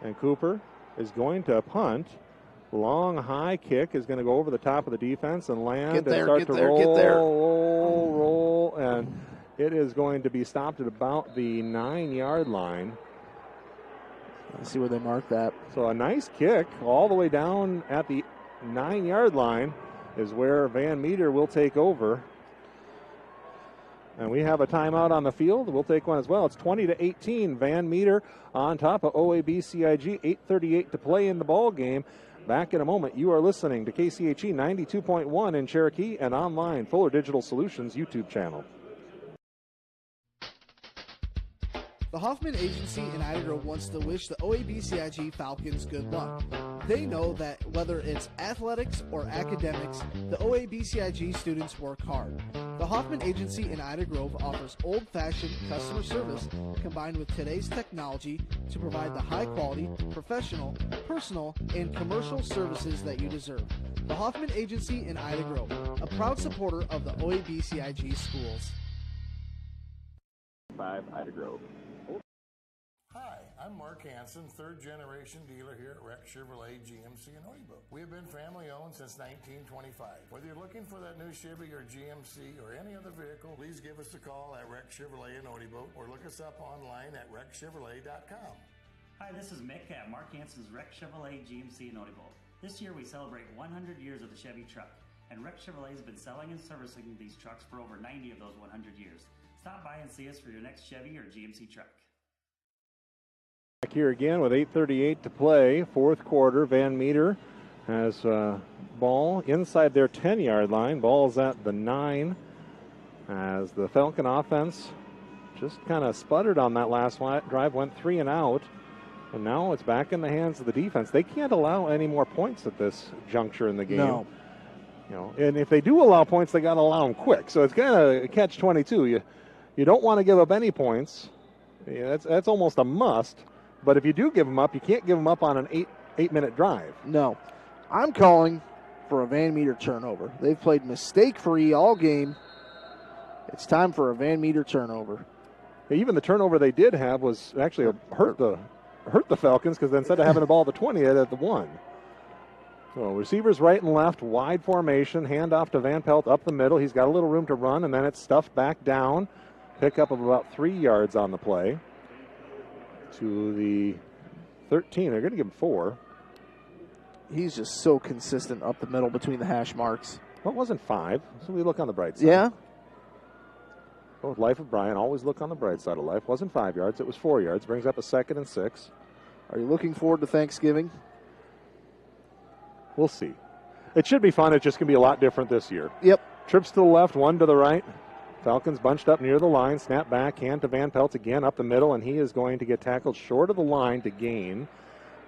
and Cooper is going to punt. Long high kick is going to go over the top of the defense and land and start to roll It is going to be stopped at about the 9-yard line. Let's see where they mark that. So a nice kick all the way down at the 9-yard line is where Van Meter will take over. And we have a timeout on the field. We'll take one as well. It's 20-18. Van Meter on top of OABCIG. 8:38 to play in the ball game. Back in a moment. You are listening to KCHE 92.1 in Cherokee and online Fuller Digital Solutions YouTube channel. The Hoffman Agency in Ida Grove wants to wish the OABCIG Falcons good luck. They know that whether it's athletics or academics, the OABCIG students work hard. The Hoffman Agency in Ida Grove offers old-fashioned customer service combined with today's technology to provide the high-quality, professional, personal, and commercial services that you deserve. The Hoffman Agency in Ida Grove, a proud supporter of the OABCIG schools. 5 Ida Grove. Hi, I'm Mark Hansen, third-generation dealer here at Rex Chevrolet GMC in Odybo. We have been family-owned since 1925. Whether you're looking for that new Chevy or GMC or any other vehicle, please give us a call at Rex Chevrolet in Odybo or look us up online at rexchevrolet.com. Hi, this is Mick at Mark Hansen's Rex Chevrolet GMC in Odybo. This year we celebrate 100 years of the Chevy truck, and Rex Chevrolet has been selling and servicing these trucks for over 90 of those 100 years. Stop by and see us for your next Chevy or GMC truck. Back here again with 8:38 to play, fourth quarter. Van Meter has ball inside their 10-yard line. Ball's at the 9 as the Falcon offense just kind of sputtered on that last drive, went 3 and out, and now it's back in the hands of the defense. They can't allow any more points at this juncture in the game. No. You know, and if they do allow points, they got to allow them quick. So it's kind of a catch-22. You don't want to give up any points. Yeah, that's almost a must. But if you do give them up, you can't give them up on an eight-minute drive. No. I'm calling for a Van Meter turnover. They've played mistake-free all game. It's time for a Van Meter turnover. Even the turnover they did have was actually hurt the Falcons, because instead of having the ball at the 20, they had it at the 1. So receivers right and left, wide formation, handoff to Van Pelt up the middle. He's got a little room to run, and then it's stuffed back down. Pickup of about 3 yards on the play. To the 13. They're going to give him 4. He's just so consistent up the middle between the hash marks. Well, it wasn't 5, so we look on the bright side. Yeah. Both Life of Brian, always look on the bright side of life. Wasn't 5 yards, it was 4 yards. Brings up a 2nd and 6. Are you looking forward to Thanksgiving? We'll see. It should be fun. It's just going to be a lot different this year. Yep. Trips to the left, 1 to the right. Falcons bunched up near the line. Snap back, hand to Van Pelt again up the middle, and he is going to get tackled short of the line to gain.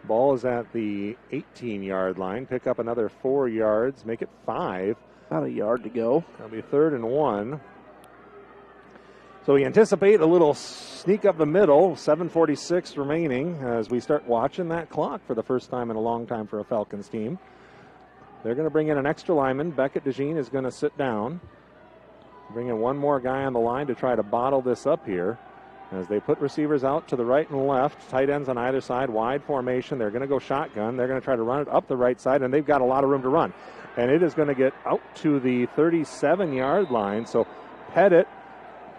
Ball is at the 18-yard line. Pick up another 4 yards, make it 5. About a yard to go. That'll be 3rd and 1. So we anticipate a little sneak up the middle. 7:46 remaining as we start watching that clock for the first time in a long time for a Falcons team. They're going to bring in an extra lineman. Beckett DeJean is going to sit down. Bring in one more guy on the line to try to bottle this up here as they put receivers out to the right and left. Tight ends on either side, wide formation. They're going to go shotgun. They're going to try to run it up the right side, and they've got a lot of room to run. And it is going to get out to the 37-yard line. So Pettit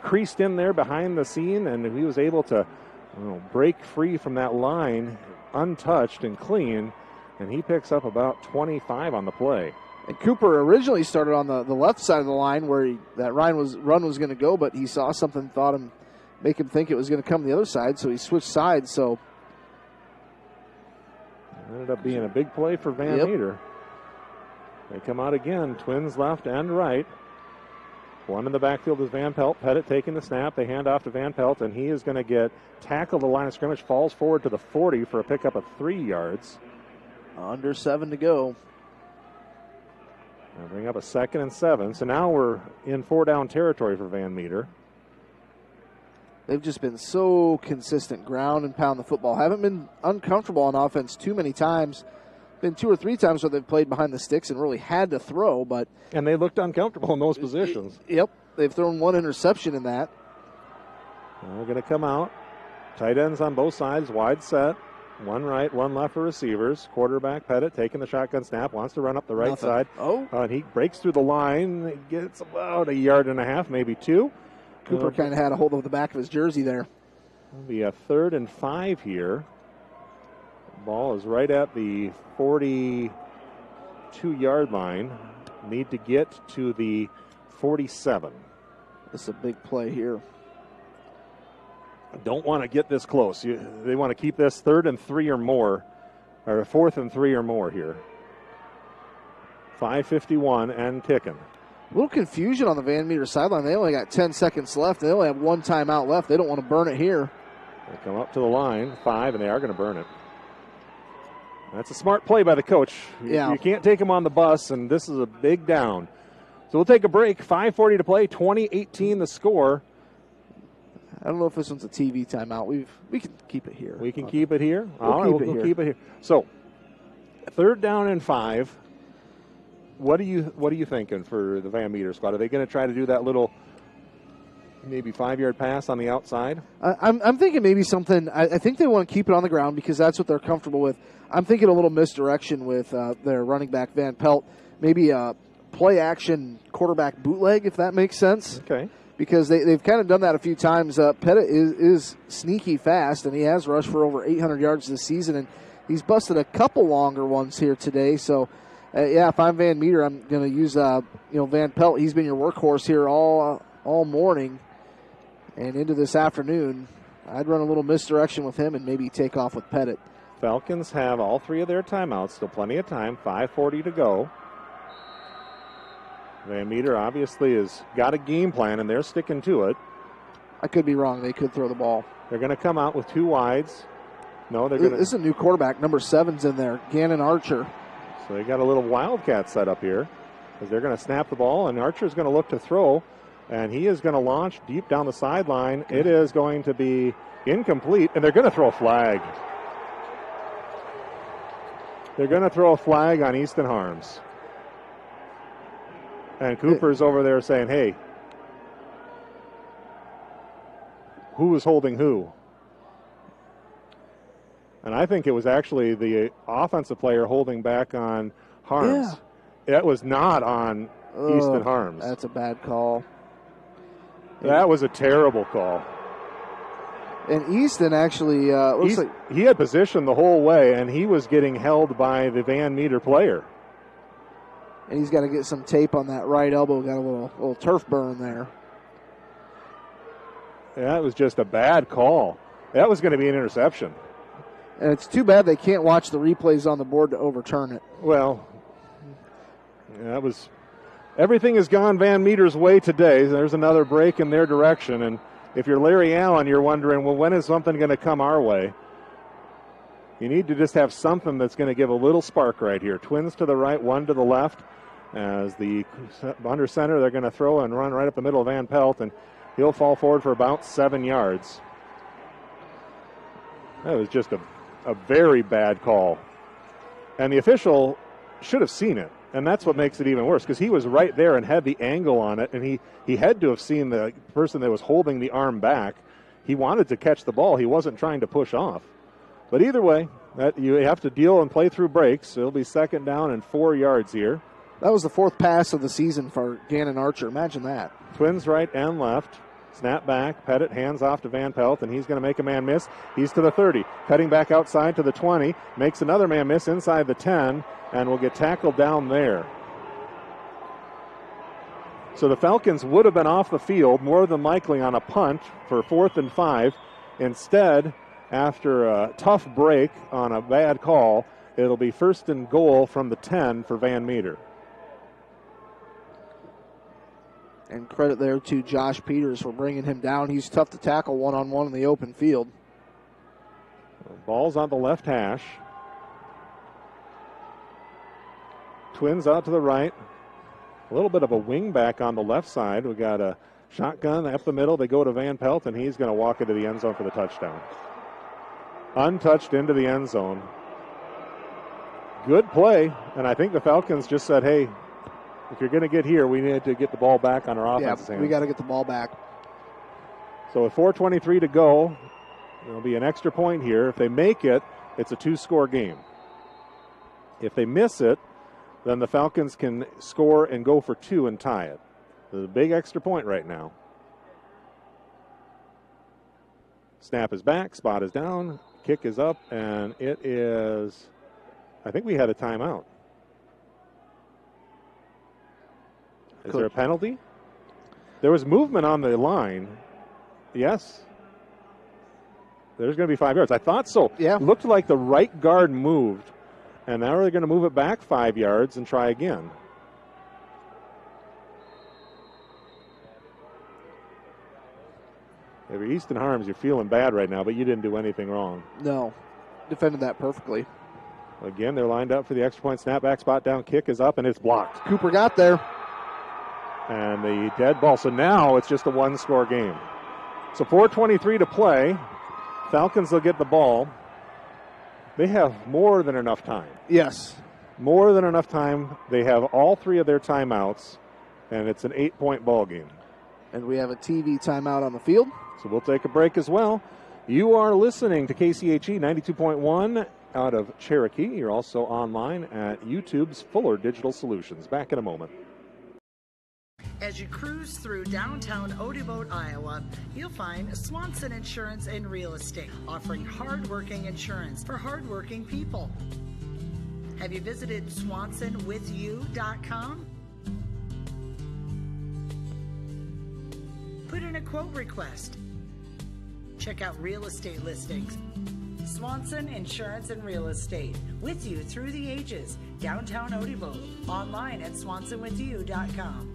creased in there behind the scene, and he was able to break free from that line untouched and clean, and he picks up about 25 on the play. And Cooper originally started on the left side of the line where that run was going to go, but he saw something, make him think it was going to come the other side, so he switched sides. So it ended up being a big play for Van Meter. They come out again, twins left and right. One in the backfield is Van Pelt. Pettit taking the snap. They hand off to Van Pelt, and he is going to get tackled the line of scrimmage, falls forward to the 40 for a pickup of 3 yards. Under 7 to go. They'll bring up a 2nd and 7. So now we're in 4-down territory for Van Meter. They've just been so consistent, ground and pound the football. Haven't been uncomfortable on offense too many times. Been 2 or 3 times where they've played behind the sticks and really had to throw, but and they looked uncomfortable in those positions. Yep, they've thrown 1 interception in that. They're going to come out. Tight ends on both sides, wide set. 1 right, 1 left for receivers. Quarterback Pettit taking the shotgun snap, wants to run up the right side. Oh. And he breaks through the line, gets about 1.5 yards, maybe 2. Cooper kind of had a hold of the back of his jersey there. It'll be a 3rd and 5 here. Ball is right at the 42-yard line. Need to get to the 47. This is a big play here. Don't want to get this close. They want to keep this 3rd and 3 or more, or 4th and 3 or more here. 5:51 and ticking. A little confusion on the Van Meter sideline. They only got 10 seconds left. They only have 1 timeout left. They don't want to burn it here. They come up to the line, 5, and they are going to burn it. That's a smart play by the coach. Yeah. You can't take him on the bus, and this is a big down. So we'll take a break. 5:40 to play, 20-18 the score. I don't know if this one's a TV timeout. We can keep it here. We can keep it here? We'll Keep it here. So, 3rd down and 5. What are you thinking for the Van Meter squad? Are they going to try to do that little maybe 5-yard pass on the outside? I'm thinking maybe something. I think they want to keep it on the ground because that's what they're comfortable with. I'm thinking a little misdirection with their running back, Van Pelt. Maybe a play-action quarterback bootleg, if that makes sense. Okay. Because they've kind of done that a few times. Pettit is sneaky fast, and he has rushed for over 800 yards this season, and he's busted a couple longer ones here today. So, if I'm Van Meter, I'm going to use Van Pelt. He's been your workhorse here all morning and into this afternoon. I'd run a little misdirection with him and maybe take off with Pettit. Falcons have all 3 of their timeouts. Still plenty of time. 5:40 to go. Van Meter obviously has got a game plan, and they're sticking to it. I could be wrong. They could throw the ball. They're going to come out with 2 wides. No, they're going to. This is a new quarterback. Number 7's in there, Gannon Archer. So they got a little wildcat set up here as they're going to snap the ball, and Archer's going to look to throw, and he is going to launch deep down the sideline. It is going to be incomplete, and they're going to throw a flag. They're going to throw a flag on Easton Harms. And Cooper's over there saying, hey, who is holding who? And I think it was actually the offensive player holding back on Harms. Yeah. It was not on Easton Harms. That's a bad call. That was a terrible call. And Easton actually looks like he had position the whole way, and he was getting held by the Van Meter player. And he's got to get some tape on that right elbow. Got a little turf burn there. That was just a bad call. That was going to be an interception. And it's too bad they can't watch the replays on the board to overturn it. Well, that was everything has gone Van Meter's way today. There's another break in their direction. And if you're Larry Allen, you're wondering, well, when is something going to come our way? You need to just have something that's going to give a little spark right here. Twins to the right, 1 to the left. As the under center, they're going to throw and run right up the middle of Van Pelt, and he'll fall forward for about 7 yards. That was just a very bad call. And the official should have seen it, and that's what makes it even worse, because he was right there and had the angle on it, and he had to have seen the person that was holding the arm back. He wanted to catch the ball. He wasn't trying to push off. But either way, you have to deal and play through breaks. It'll be 2nd down and 4 yards here. That was the 4th pass of the season for Gannon Archer. Imagine that. Twins right and left. Snap back. Pettit hands off to Van Pelt, and he's going to make a man miss. He's to the 30. Cutting back outside to the 20. Makes another man miss inside the 10, and will get tackled down there. So the Falcons would have been off the field more than likely on a punt for 4th and 5. Instead, after a tough break on a bad call, it'll be 1st and goal from the 10 for Van Meter. And credit there to Josh Peters for bringing him down. He's tough to tackle one-on-one in the open field. Ball's on the left hash. Twins out to the right. A little bit of a wing back on the left side. We got a shotgun up the middle. They go to Van Pelt, and he's going to walk into the end zone for the touchdown. Untouched into the end zone. Good play, and I think the Falcons just said, hey, if you're going to get here, we need to get the ball back on our offense's hands. We got to get the ball back. So with 4:23 to go, there'll be an extra point here. If they make it, it's a 2-score game. If they miss it, then the Falcons can score and go for 2 and tie it. There's a big extra point right now. Snap is back, spot is down, kick is up, and it is, I think we had a timeout. Is there a penalty? There was movement on the line. Yes. There's going to be 5 yards. I thought so. Yeah. Looked like the right guard moved, and now they're going to move it back 5 yards and try again. Maybe Easton Harms, you're feeling bad right now, but you didn't do anything wrong. No. Defended that perfectly. Again, they're lined up for the extra point. Snap back, spot down, kick is up, and it's blocked. Cooper got there. And the dead ball. So now it's just a one-score game. So 4:23 to play. Falcons will get the ball. They have more than enough time. Yes. More than enough time. They have all 3 of their timeouts, and it's an 8-point ball game. And we have a TV timeout on the field. So we'll take a break as well. You are listening to KCHE 92.1 out of Cherokee. You're also online at YouTube's Fuller Digital Solutions. Back in a moment. As you cruise through downtown Odeboat, Iowa, you'll find Swanson Insurance and Real Estate, offering hardworking insurance for hardworking people. Have you visited SwansonWithYou.com? Put in a quote request. Check out real estate listings. Swanson Insurance and Real Estate, with you through the ages. Downtown Odeboat, online at SwansonWithYou.com.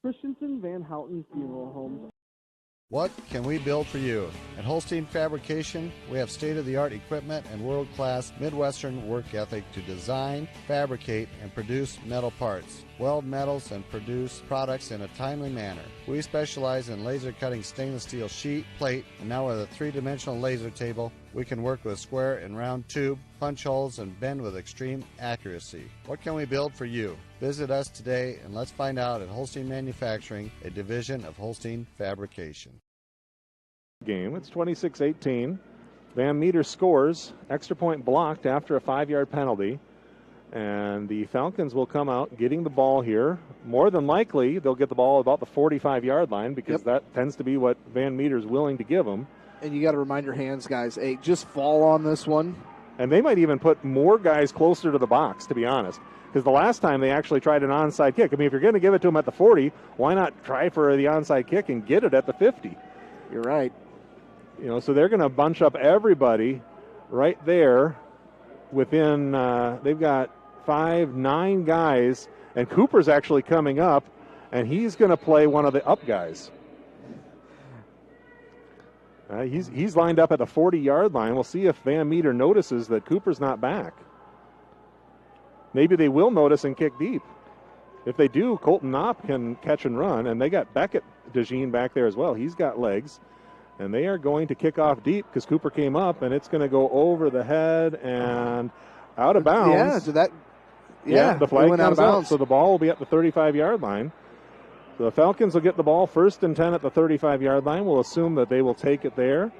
Christensen Van Houten Funeral Homes. What can we build for you? At Holstein Fabrication, we have state-of-the-art equipment and world-class Midwestern work ethic to design, fabricate, and produce metal parts, weld metals, and produce products in a timely manner. We specialize in laser cutting stainless steel sheet, plate, and now with a 3-dimensional laser table, we can work with square and round tube, punch holes, and bend with extreme accuracy. What can we build for you? Visit us today and let's find out at Holstein Manufacturing, a division of Holstein Fabrication. Game. It's 26-18. Van Meter scores. Extra point blocked after a 5-yard penalty. And the Falcons will come out getting the ball here. More than likely, they'll get the ball about the 45-yard line because that tends to be what Van Meter's willing to give them. And you got to remind your hands, guys, hey, just fall on this one. And they might even put more guys closer to the box, to be honest. Because the last time they actually tried an onside kick. I mean, if you're going to give it to them at the 40, why not try for the onside kick and get it at the 50? You're right. You know, so they're going to bunch up everybody right there within, they've got 9 guys, and Cooper's actually coming up, and he's going to play one of the up guys. He's lined up at the 40-yard line. We'll see if Van Meter notices that Cooper's not back. Maybe they will notice and kick deep. If they do, Colton Knopp can catch and run, and they got Beckett DeJean back there as well. He's got legs, and they are going to kick off deep because Cooper came up, and it's going to go over the head and out of bounds. Yeah, so that, the flag went out comes of out, bounds. so the ball will be at the 35-yard line. So the Falcons will get the ball 1st and 10 at the 35-yard line. We'll assume that they will take it there.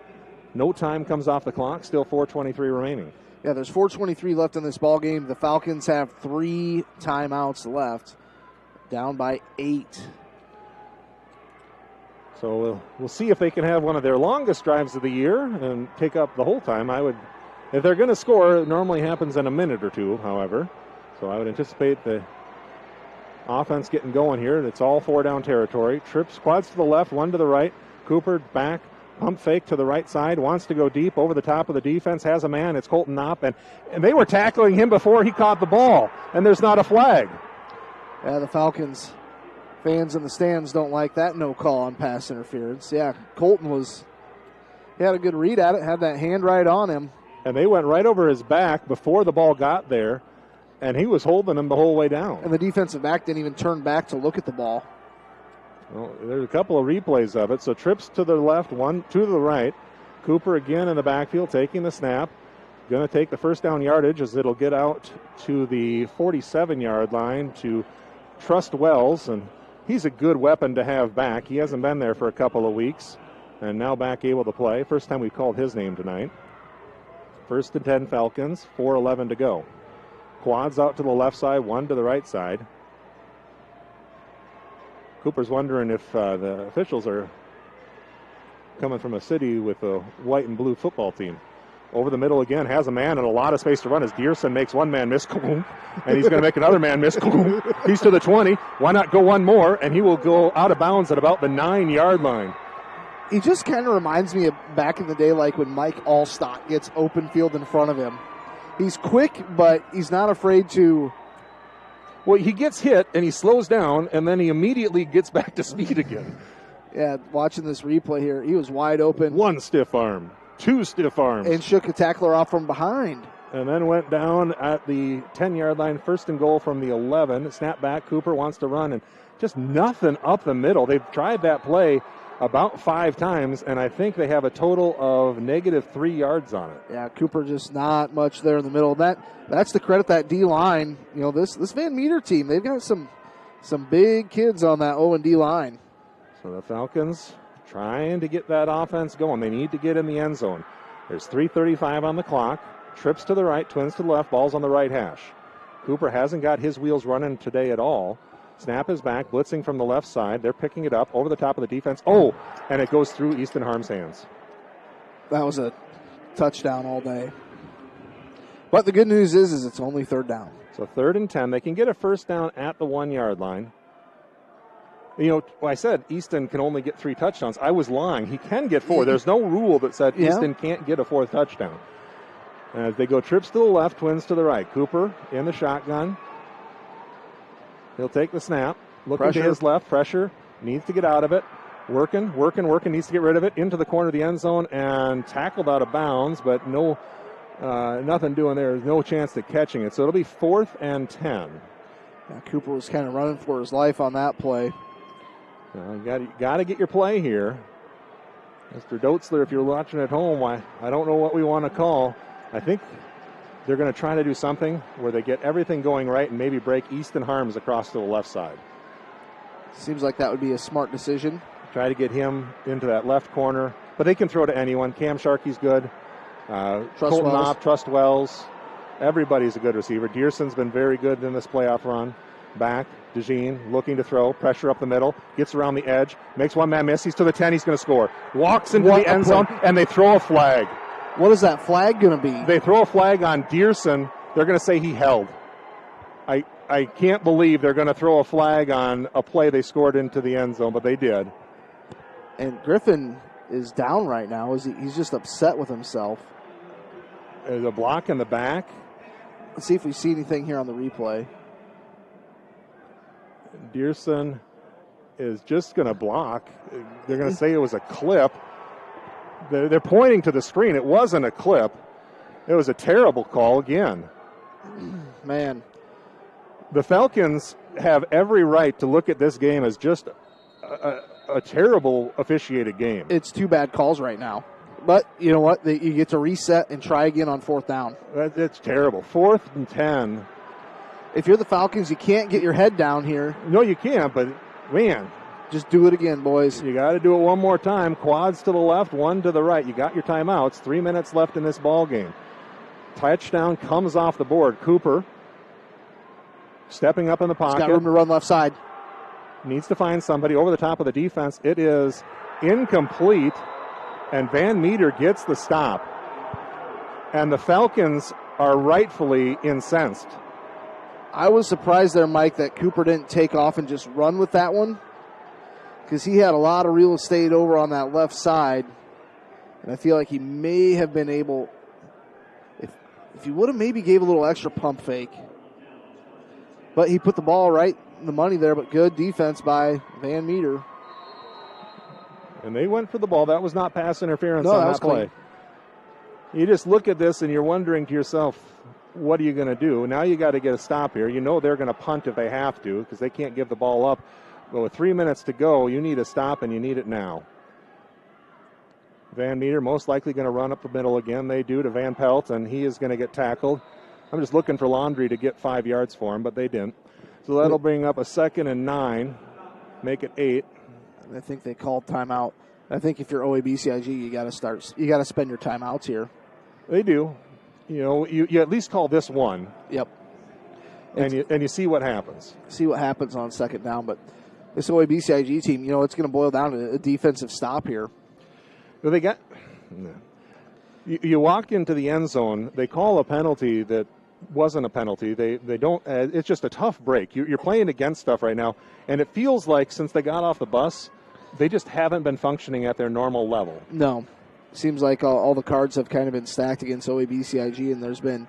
No time comes off the clock. Still 4:23 remaining. Yeah, there's 4:23 left in this ball game. The Falcons have 3 timeouts left, down by 8. So we'll see if they can have one of their longest drives of the year and take up the whole time. If they're going to score, it normally happens in a minute or two, however. So I would anticipate the offense getting going here. It's all 4-down territory. Trips, quads to the left, 1 to the right. Cooper back, pump fake to the right side, wants to go deep over the top of the defense, has a man. It's Colton Knopp, and they were tackling him before he caught the ball, and there's not a flag. Yeah, the Falcons fans in the stands don't like that no call on pass interference. Yeah, Colton he had a good read at it, had that hand right on him. And they went right over his back before the ball got there, and he was holding him the whole way down. And the defensive back didn't even turn back to look at the ball. Well, there's a couple of replays of it. So trips to the left, 1 to the right. Cooper again in the backfield taking the snap. Going to take the 1st down yardage as it'll get out to the 47-yard line to Trust Wells. And he's a good weapon to have back. He hasn't been there for a couple of weeks and now back able to play. First time we've called his name tonight. 1st and 10 Falcons, 4:11 to go. Quads out to the left side, 1 to the right side. Cooper's wondering if the officials are coming from a city with a white and blue football team. Over the middle again, has a man and a lot of space to run as Dearson makes one man miss, and he's going to make another man miss. He's to the 20. Why not go one more? And he will go out of bounds at about the 9-yard line. He just kind of reminds me of back in the day, like when Mike Allstock gets open field in front of him. He's quick, but he's not afraid to. Well, he gets hit and he slows down, and then he immediately gets back to speed again. Yeah, watching this replay here, he was wide open. One stiff arm. 2 stiff arms. And shook a tackler off from behind. And then went down at the 10-yard line, 1st and goal from the 11. Snap back, Cooper wants to run, and just nothing up the middle. They've tried that play about 5 times, and I think they have a total of -3 yards on it. Yeah, Cooper just not much there in the middle. That's to credit that D-line. You know, this Van Meter team, they've got some big kids on that O&D line. So the Falcons trying to get that offense going. They need to get in the end zone. There's 3:35 on the clock. Trips to the right, twins to the left, ball's on the right hash. Cooper hasn't got his wheels running today at all. Snap is back, blitzing from the left side. They're picking it up over the top of the defense. Oh, and it goes through Easton Harm's hands. That was a touchdown all day. But the good news is it's only 3rd down. So 3rd and 10. They can get a 1st down at the 1-yard line. You know, I said Easton can only get 3 touchdowns. I was lying. He can get 4. There's no rule that said Easton can't get a 4th touchdown. As they go trips to the left, twins to the right. Cooper in the shotgun. He'll take the snap. Looking to his left. Pressure. Needs to get out of it. Working. Needs to get rid of it. Into the corner of the end zone and tackled out of bounds, but nothing doing there. There's no chance to catching it. So it'll be 4th and 10. Yeah, Cooper was kind of running for his life on that play. You got to get your play here. Mr. Dotzler, if you're watching at home, I don't know what we want to call. I think they're going to try to do something where they get everything going right and maybe break Easton Harms across to the left side. Seems like that would be a smart decision. Try to get him into that left corner. But they can throw to anyone. Cam Sharkey's good. Colton Knopp, Trust Wells. Everybody's a good receiver. Dearson's been very good in this playoff run. Back, DeJean looking to throw, pressure up the middle, gets around the edge, makes one man miss, he's to the 10, he's going to score. Walks into the end zone, and they throw a flag. What is that flag going to be? They throw a flag on Dearson. They're going to say he held. I can't believe they're going to throw a flag on a play they scored into the end zone, but they did. And Griffin is down right now. He's just upset with himself. There's a block in the back. Let's see if we see anything here on the replay. Dearson is just going to block. They're going to say it was a clip. They're pointing to the screen. It wasn't a clip. It was a terrible call again. Man. The Falcons have every right to look at this game as just a terrible officiated game. It's 2 bad calls right now. But you know what? You get to reset and try again on 4th down. It's terrible. 4th and 10. If you're the Falcons, you can't get your head down here. No, you can't, but, man. Just do it again, boys. You got to do it one more time. Quads to the left, 1 to the right. You got your timeouts. 3 minutes left in this ball game. Touchdown comes off the board. Cooper stepping up in the pocket. He's got room to run left side. Needs to find somebody over the top of the defense. It is incomplete, and Van Meter gets the stop. And the Falcons are rightfully incensed. I was surprised there, Mike, that Cooper didn't take off and just run with that one, because he had a lot of real estate over on that left side, and I feel like he may have been able, if he would have maybe gave a little extra pump fake. But he put the ball right in the money there, but good defense by Van Meter. And they went for the ball. That was not pass interference on that play. You just look at this and you're wondering to yourself, what are you going to do? Now you got to get a stop here. You know they're going to punt if they have to because they can't give the ball up. But with 3 minutes to go, you need a stop, and you need it now. Van Meter most likely going to run up the middle again. They do to Van Pelt, and he is going to get tackled. I'm just looking for Laundry to get 5 yards for him, but they didn't. So that'll bring up a 2nd and 9, make it 8. I think they called timeout. I think if you're OABCIG, you got to spend your timeouts here. They do. You know, you at least call this one. Yep. And you see what happens. See what happens on 2nd down, but this OABCIG team, you know, it's going to boil down to a defensive stop here. Well, they got. You walk into the end zone. They call a penalty that wasn't a penalty. They don't. It's just a tough break. You're playing against stuff right now, and it feels like since they got off the bus, they just haven't been functioning at their normal level. No. Seems like all the cards have kind of been stacked against OABCIG, and there's been,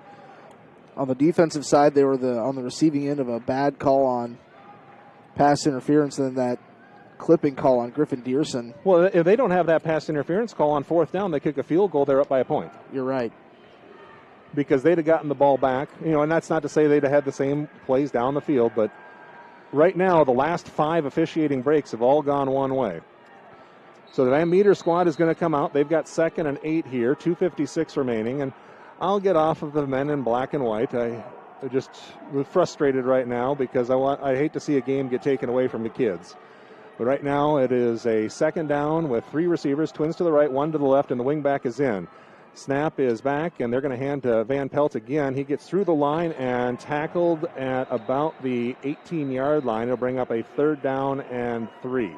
on the defensive side, they were on the receiving end of a bad call on pass interference, and then that clipping call on Griffin Dearson. Well, if they don't have that pass interference call on 4th down, they kick a field goal, they're up by a point. You're right. Because they'd have gotten the ball back, and that's not to say they'd have had the same plays down the field, but right now, the last 5 officiating breaks have all gone one way. So the Van Meter squad is going to come out. They've got 2nd and 8 here, 2:56 remaining, and I'll get off of the men in black and white. I just frustrated right now because I hate to see a game get taken away from the kids. But right now it is a 2nd down with 3 receivers, Twins to the right, 1 to the left, and the wingback is in. Snap is back, and they're going to hand to Van Pelt again. He gets through the line and tackled at about the 18-yard line. It'll bring up a 3rd down and 3.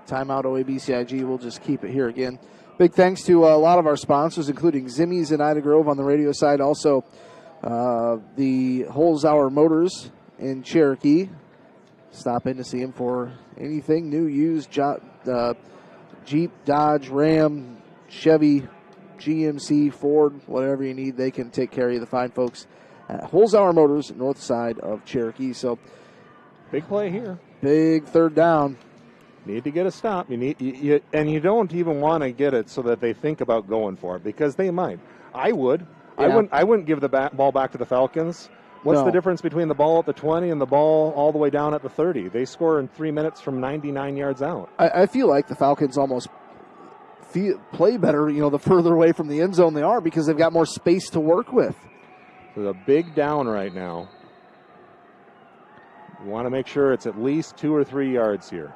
Timeout OABCIG. We'll just keep it here again. Big thanks to a lot of our sponsors, including Zimmy's in Ida Grove on the radio side. Also, the Holzhauer Motors in Cherokee. Stop in to see them for anything new, used, Jeep, Dodge, Ram, Chevy, GMC, Ford, whatever you need. They can take care of you, the fine folks at Holzhauer Motors, north side of Cherokee. So, big play here. Big 3rd down. Need to get a stop. And you don't even want to get it so that they think about going for it because they might. I would. Yeah. I wouldn't give the ball back to the Falcons. What's the difference between the ball at the 20 and the ball all the way down at the 30? They score in 3 minutes from 99 yards out. I feel like the Falcons almost play better, the further away from the end zone they are because they've got more space to work with. There's a big down right now. You want to make sure it's at least 2 or 3 yards here.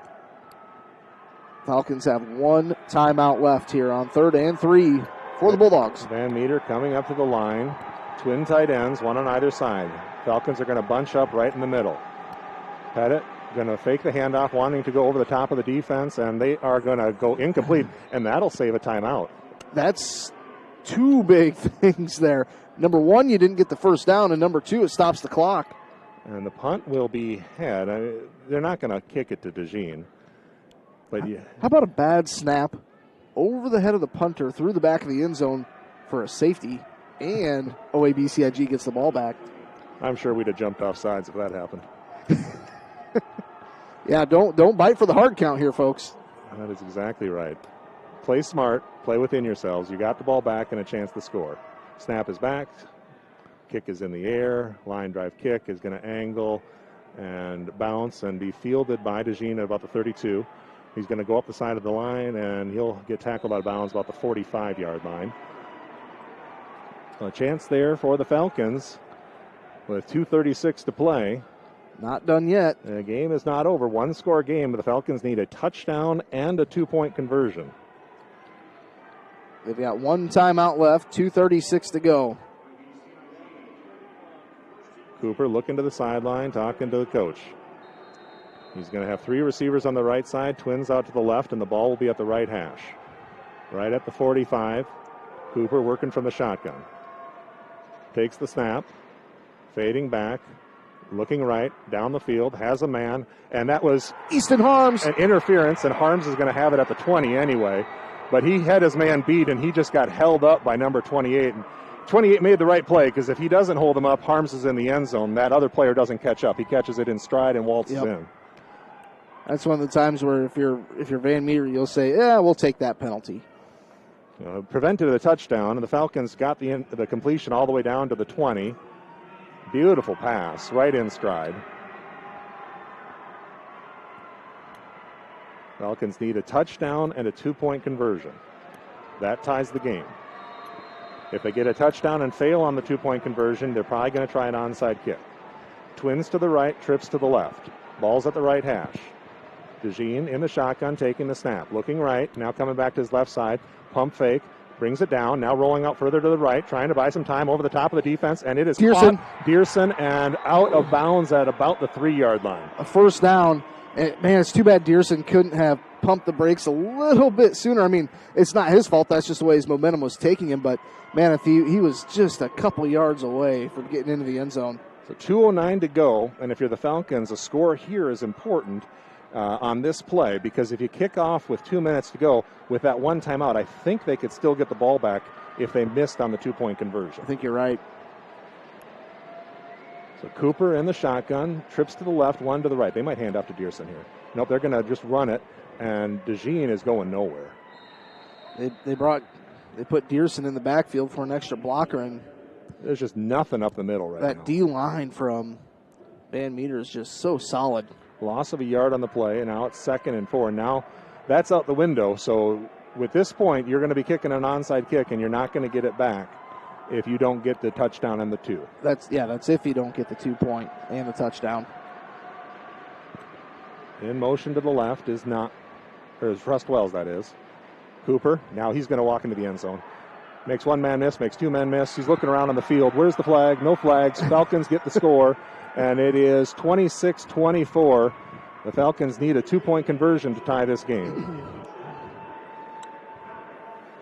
Falcons have 1 timeout left here on 3rd and 3 for the Bulldogs. Van Meter coming up to the line. Twin tight ends, 1 on either side. Falcons are going to bunch up right in the middle. Pettit going to fake the handoff, wanting to go over the top of the defense, and they are going to go incomplete, and that'll save a timeout. That's 2 big things there. Number 1, you didn't get the 1st down, and number 2, it stops the clock. And the punt will be head. They're not going to kick it to DeJean. But yeah. How about a bad snap over the head of the punter through the back of the end zone for a safety, and OABCIG gets the ball back? I'm sure we'd have jumped off sides if that happened. Yeah, don't bite for the hard count here, folks. That is exactly right. Play smart, play within yourselves. You got the ball back and a chance to score. Snap is back. Kick is in the air. Line drive kick is going to angle and bounce and be fielded by DeJean at about the 32. He's going to go up the side of the line, and he'll get tackled out of bounds about the 45-yard line. A chance there for the Falcons with 2:36 to play. Not done yet. The game is not over. 1-score game, but the Falcons need a touchdown and a 2-point conversion. They've got 1 timeout left, 2:36 to go. Cooper looking to the sideline, talking to the coach. He's going to have 3 receivers on the right side, Twins out to the left, and the ball will be at the right hash. Right at the 45, Cooper working from the shotgun. Takes the snap, fading back, looking right, down the field, has a man, and that was Easton Harms. An interference, and Harms is going to have it at the 20 anyway. But he had his man beat, and he just got held up by number 28. And 28 made the right play, because if he doesn't hold him up, Harms is in the end zone. That other player doesn't catch up. He catches it in stride and waltzes in. That's one of the times where if you're Van Meter, you'll say, yeah, we'll take that penalty. Prevented a touchdown, and the Falcons got the completion all the way down to the 20. Beautiful pass, right in stride. Falcons need a touchdown and a 2-point conversion. That ties the game. If they get a touchdown and fail on the 2-point conversion, they're probably going to try an onside kick. Twins to the right, trips to the left. Ball's at the right hash. DeJean in the shotgun, taking the snap. Looking right, now coming back to his left side. Pump fake, brings it down, now rolling out further to the right, trying to buy some time over the top of the defense, and it is Dearson. Dearson, and out of bounds at about the 3-yard line. A 1st down. And, man, it's too bad Dearson couldn't have pumped the brakes a little bit sooner. I mean, it's not his fault. That's just the way his momentum was taking him. But, man, if he was just a couple yards away from getting into the end zone. So 2:09 to go, and if you're the Falcons, a score here is important on this play, because if you kick off with 2 minutes to go with that one timeout, I think they could still get the ball back if they missed on the 2-point conversion. I think you're right. So Cooper in the shotgun, trips to the left, one to the right. They might hand off to Dearson here. Nope, they're going to just run it, and DeJean is going nowhere. They put Dearson in the backfield for an extra blocker, and there's just nothing up the middle right now. That D-line from Van Meter is just so solid. Loss of a yard on the play, and now it's 2nd and 4. Now that's out the window, so with this point, you're going to be kicking an onside kick, and you're not going to get it back if you don't get the touchdown and the 2. That's if you don't get the 2-point and the touchdown. In motion to the left is Rust Wells, that is. Cooper, now he's going to walk into the end zone. Makes one man miss, makes two men miss. He's looking around on the field. Where's the flag? No flags. Falcons get the score, and it is 26-24. The Falcons need a 2-point conversion to tie this game.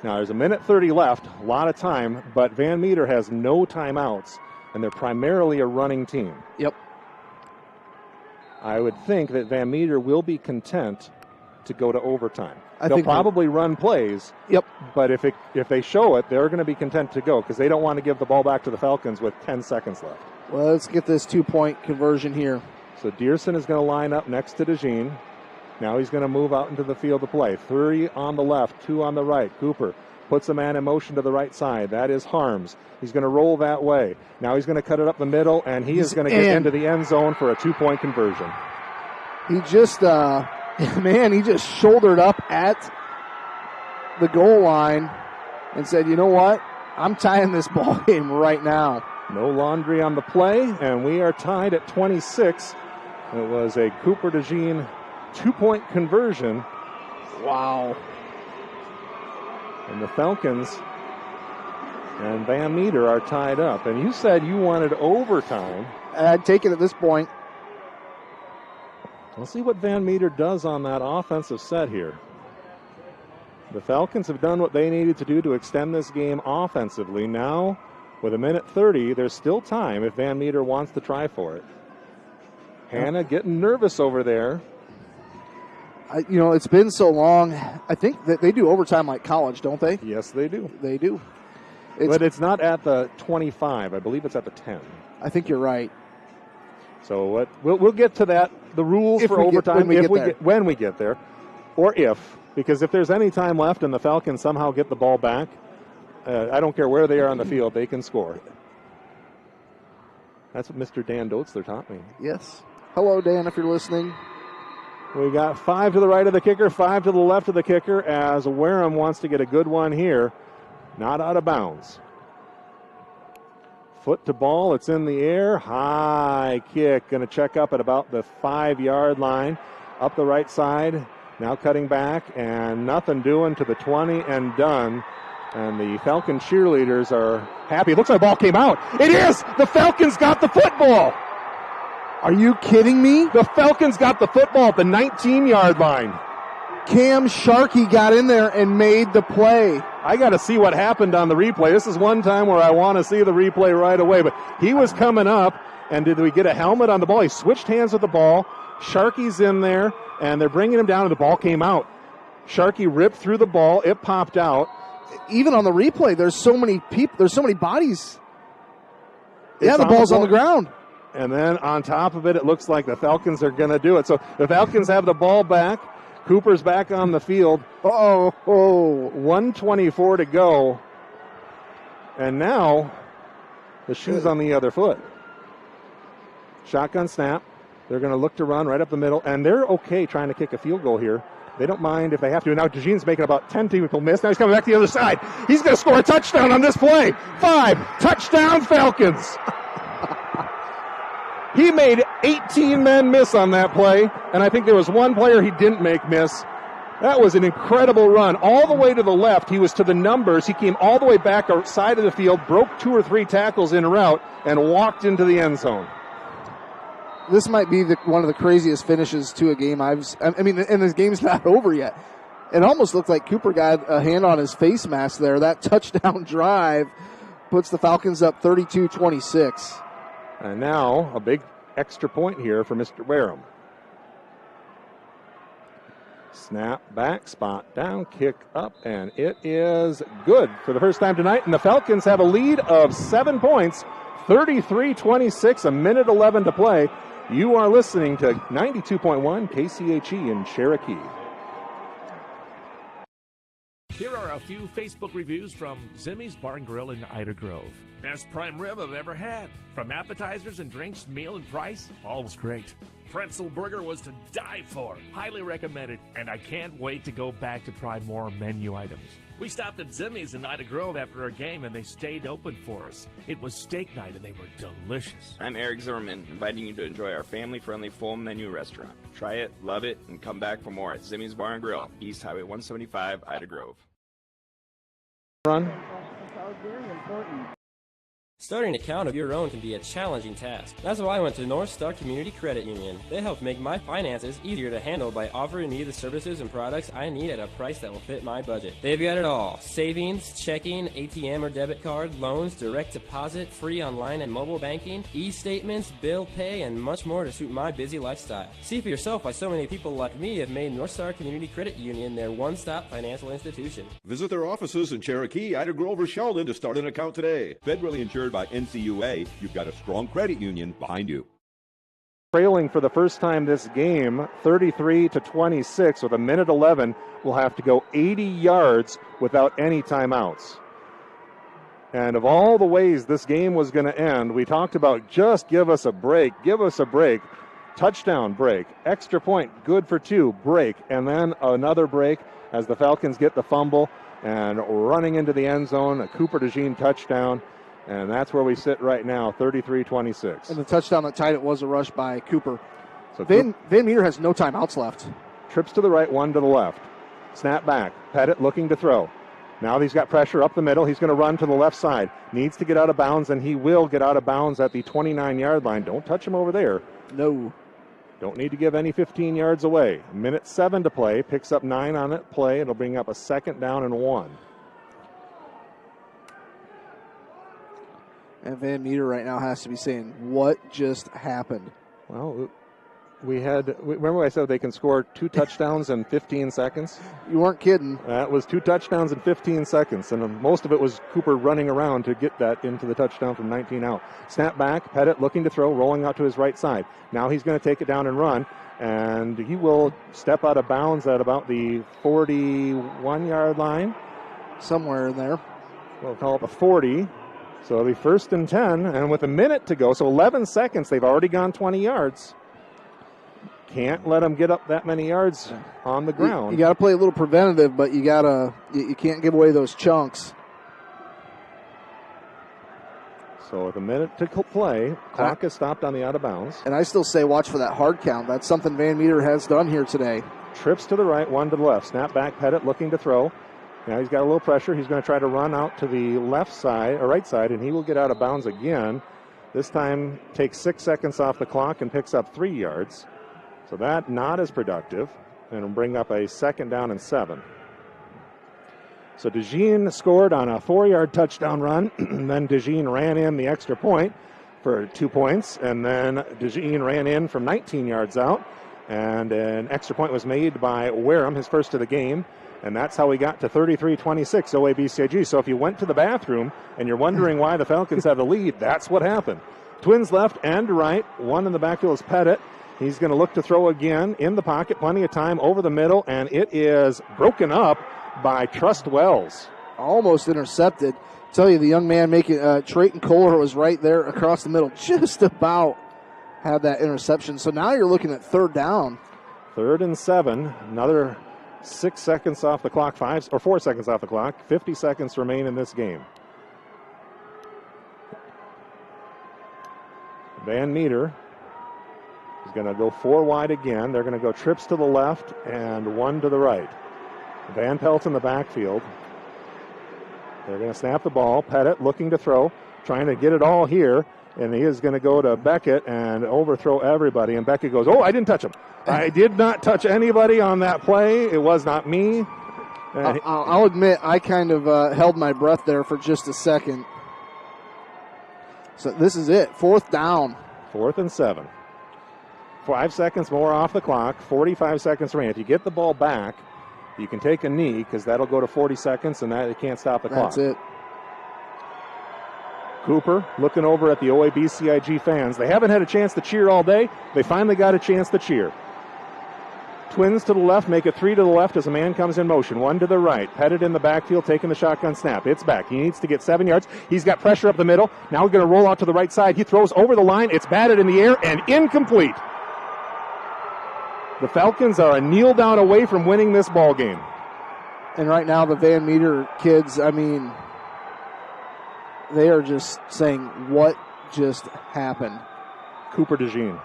Now, there's 1:30 left, a lot of time, but Van Meter has no timeouts, and they're primarily a running team. Yep. I would think that Van Meter will be content to go to overtime. They'll think probably run plays. Yep. But if they show it, they're going to be content to go because they don't want to give the ball back to the Falcons with 10 seconds left. Well, let's get this 2-point conversion here. So Dearson is going to line up next to DeJean. Now he's going to move out into the field to play. 3 on the left, 2 on the right. Cooper puts a man in motion to the right side. That is Harms. He's going to roll that way. Now he's going to cut it up the middle, and he is going to get into the end zone for a 2-point conversion. He just, he just shouldered up at the goal line and said, you know what? I'm tying this ball game right now. No laundry on the play, and we are tied at 26. It was a Cooper DeJean 2-point conversion. Wow. And the Falcons and Van Meter are tied up. And you said you wanted overtime. I'd take it at this point. Let's see what Van Meter does on that offensive set here. The Falcons have done what they needed to do to extend this game offensively. Now, with 1:30, there's still time if Van Meter wants to try for it. Hannah getting nervous over there. It's been so long. I think that they do overtime like college, don't they? Yes, they do. They do. But it's not at the 25. I believe it's at the 10. I think you're right. So we'll get to that, the rules for overtime when we get there. Or because if there's any time left and the Falcons somehow get the ball back, I don't care where they are on the field, they can score. That's what Mr. Dan Dotzler taught me. Yes. Hello, Dan, if you're listening. We got 5 to the right of the kicker, 5 to the left of the kicker, as Wareham wants to get a good one here. Not out of bounds. Foot to ball, it's in the air. High kick, going to check up at about the 5-yard line. Up the right side, now cutting back, and nothing doing to the 20 and done. And the Falcon cheerleaders are happy. Looks like the ball came out. It is! The Falcons got the football! Are you kidding me? The Falcons got the football at the 19-yard line. Cam Sharkey got in there and made the play. I got to see what happened on the replay. This is one time where I want to see the replay right away. But he was coming up, and did we get a helmet on the ball? He switched hands with the ball. Sharkey's in there, and they're bringing him down, and the ball came out. Sharkey ripped through the ball. It popped out. Even on the replay, there's so many people. There's so many bodies. The ball's on the ground. And then on top of it looks like the Falcons are going to do it. So the Falcons have the ball back. Cooper's back on the field. 1:24 to go. And now the shoe's on the other foot. Shotgun snap. They're going to look to run right up the middle. And they're okay trying to kick a field goal here. They don't mind if they have to. Now DeJean's making about 10 people miss. Now he's coming back to the other side. He's going to score a touchdown on this play. 5. Touchdown Falcons. He made 18 men miss on that play, and I think there was one player he didn't make miss. That was an incredible run. All the way to the left, he was to the numbers. He came all the way back outside of the field, broke 2 or 3 tackles en route, and walked into the end zone. this might be one of the craziest finishes to a game and this game's not over yet. It almost looked like Cooper got a hand on his face mask there. That touchdown drive puts the Falcons up 32-26. And now a big extra point here for Mr. Wareham. Snap back, spot down, kick up, and it is good for the first time tonight. And the Falcons have a lead of 7 points, 33-26, a minute 11 to play. You are listening to 92.1 KCHE in Cherokee. Here are a few Facebook reviews from Zimmy's Bar and Grill in Ida Grove. Best prime rib I've ever had. From appetizers and drinks, meal and price, all was great. Pretzel burger was to die for. Highly recommended, and I can't wait to go back to try more menu items. We stopped at Zimmy's in Ida Grove after our game, and they stayed open for us. It was steak night, and they were delicious. I'm Eric Zimmerman, inviting you to enjoy our family-friendly full menu restaurant. Try it, love it, and come back for more at Zimmy's Bar and Grill, East Highway 175, Ida Grove. Run. Starting an account of your own can be a challenging task. That's why I went to North Star Community Credit Union. They help make my finances easier to handle by offering me the services and products I need at a price that will fit my budget. They've got it all. Savings, checking, ATM or debit card, loans, direct deposit, free online and mobile banking, e-statements, bill pay, and much more to suit my busy lifestyle. See for yourself why so many people like me have made North Star Community Credit Union their one-stop financial institution. Visit their offices in Cherokee, Ida Grove, or Sheldon to start an account today. Federally insured by NCUA, you've got a strong credit union behind you. Trailing for the first time this game, 33-26, with a minute 11, will have to go 80 yards without any timeouts. And of all the ways this game was going to end, we talked about just give us a break, touchdown break, extra point, good for 2, break, and then another break as the Falcons get the fumble and running into the end zone, a Cooper DeJean touchdown. And that's where we sit right now, 33-26. And the touchdown that tied it was a rush by Cooper. So Van Meter has no timeouts left. Trips to the right, one to the left. Snap back. Pettit looking to throw. Now he's got pressure up the middle. He's going to run to the left side. Needs to get out of bounds, and he will get out of bounds at the 29-yard line. Don't touch him over there. No. Don't need to give any 15 yards away. Minute 7 to play. Picks up 9 on it play. It'll bring up a 2nd down and 1. And Van Meter right now has to be saying, what just happened? Well, remember I said they can score 2 touchdowns in 15 seconds? You weren't kidding. That was 2 touchdowns in 15 seconds, and most of it was Cooper running around to get that into the touchdown from 19 out. Snap back, Pettit looking to throw, rolling out to his right side. Now he's going to take it down and run, and he will step out of bounds at about the 41-yard line. Somewhere in there. We'll call it the 40. So it'll be 1st and 10, and with a minute to go, so 11 seconds, they've already gone 20 yards. Can't let them get up that many yards on the ground. You got to play a little preventative, but you can't give away those chunks. So with a minute to play, clock is stopped on the out of bounds. And I still say watch for that hard count. That's something Van Meter has done here today. Trips to the right, one to the left. Snap back, Pettit looking to throw. Now he's got a little pressure. He's going to try to run out to the left side, or right side, and he will get out of bounds again. This time takes 6 seconds off the clock and picks up 3 yards. So that not as productive, and will bring up a 2nd down and 7. So DeJean scored on a 4-yard touchdown run. Then DeJean ran in the extra point for 2 points, and then DeJean ran in from 19 yards out, and an extra point was made by Wareham, his first of the game. And that's how we got to 33-26 OABCIG. So if you went to the bathroom and you're wondering why the Falcons have the lead, that's what happened. Twins left and right. One in the backfield is Pettit. He's going to look to throw again in the pocket. Plenty of time over the middle, and it is broken up by Trust Wells. Almost intercepted. Tell you, the young man making Trayton Kohler was right there across the middle. Just about had that interception. So now you're looking at 3rd down. 3rd and 7. Another 6 seconds off the clock, 4 seconds off the clock. 50 seconds remain in this game. Van Meter is going to go 4 wide again. They're going to go trips to the left and 1 to the right. Van Pelt in the backfield. They're going to snap the ball. Pettit looking to throw, trying to get it all here. and he is going to go to Beckett and overthrow everybody. And Beckett goes, "Oh, I didn't touch him. I did not touch anybody on that play. It was not me." I'll admit I kind of held my breath there for just a second. So this is it. 4th down. 4th and 7. 5 seconds more off the clock. 45 seconds remaining. If you get the ball back, you can take a knee because that'll go to 40 seconds, and that it can't stop the clock. That's it. Cooper looking over at the OABCIG fans. They haven't had a chance to cheer all day. They finally got a chance to cheer. Twins to the left, make it 3 to the left as a man comes in motion. 1 to the right. Pettit in the backfield, taking the shotgun snap. It's back. He needs to get 7 yards. He's got pressure up the middle. Now we're going to roll out to the right side. He throws over the line. It's batted in the air and incomplete. The Falcons are a kneel down away from winning this ball game. And right now the Van Meter kids, I mean, they are just saying, what just happened? Cooper DeJean.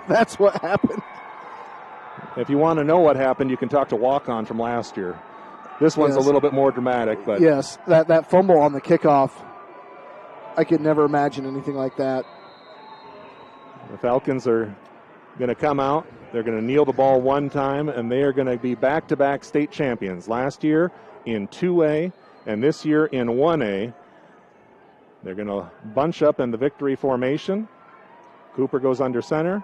That's what happened. If you want to know what happened, you can talk to Walk-On from last year. This one's a little bit more dramatic, but yes, that fumble on the kickoff, I could never imagine anything like that. The Falcons are going to come out. They're going to kneel the ball one time, and they are going to be back-to-back state champions. Last year in 2A, and this year in 1A. They're going to bunch up in the victory formation. Cooper goes under center.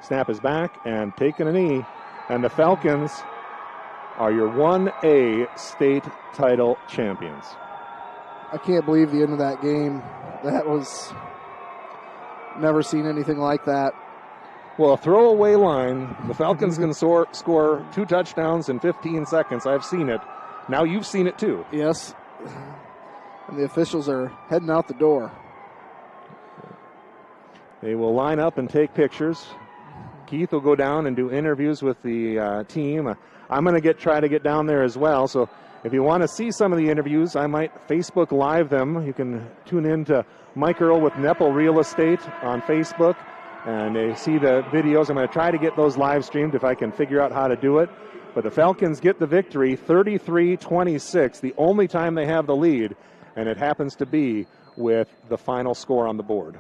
Snap is back and taking a knee. And the Falcons are your 1A state title champions. I can't believe the end of that game. That was never seen anything like that. Well, a throwaway line. The Falcons can score 2 touchdowns in 15 seconds. I've seen it. Now you've seen it too. Yes. And the officials are heading out the door. They will line up and take pictures. Keith will go down and do interviews with the team. I'm going to try to get down there as well. So if you want to see some of the interviews, I might Facebook Live them. You can tune in to Mike Earl with Nepal Real Estate on Facebook and they see the videos. I'm going to try to get those live streamed if I can figure out how to do it. But the Falcons get the victory 33-26, the only time they have the lead, and it happens to be with the final score on the board.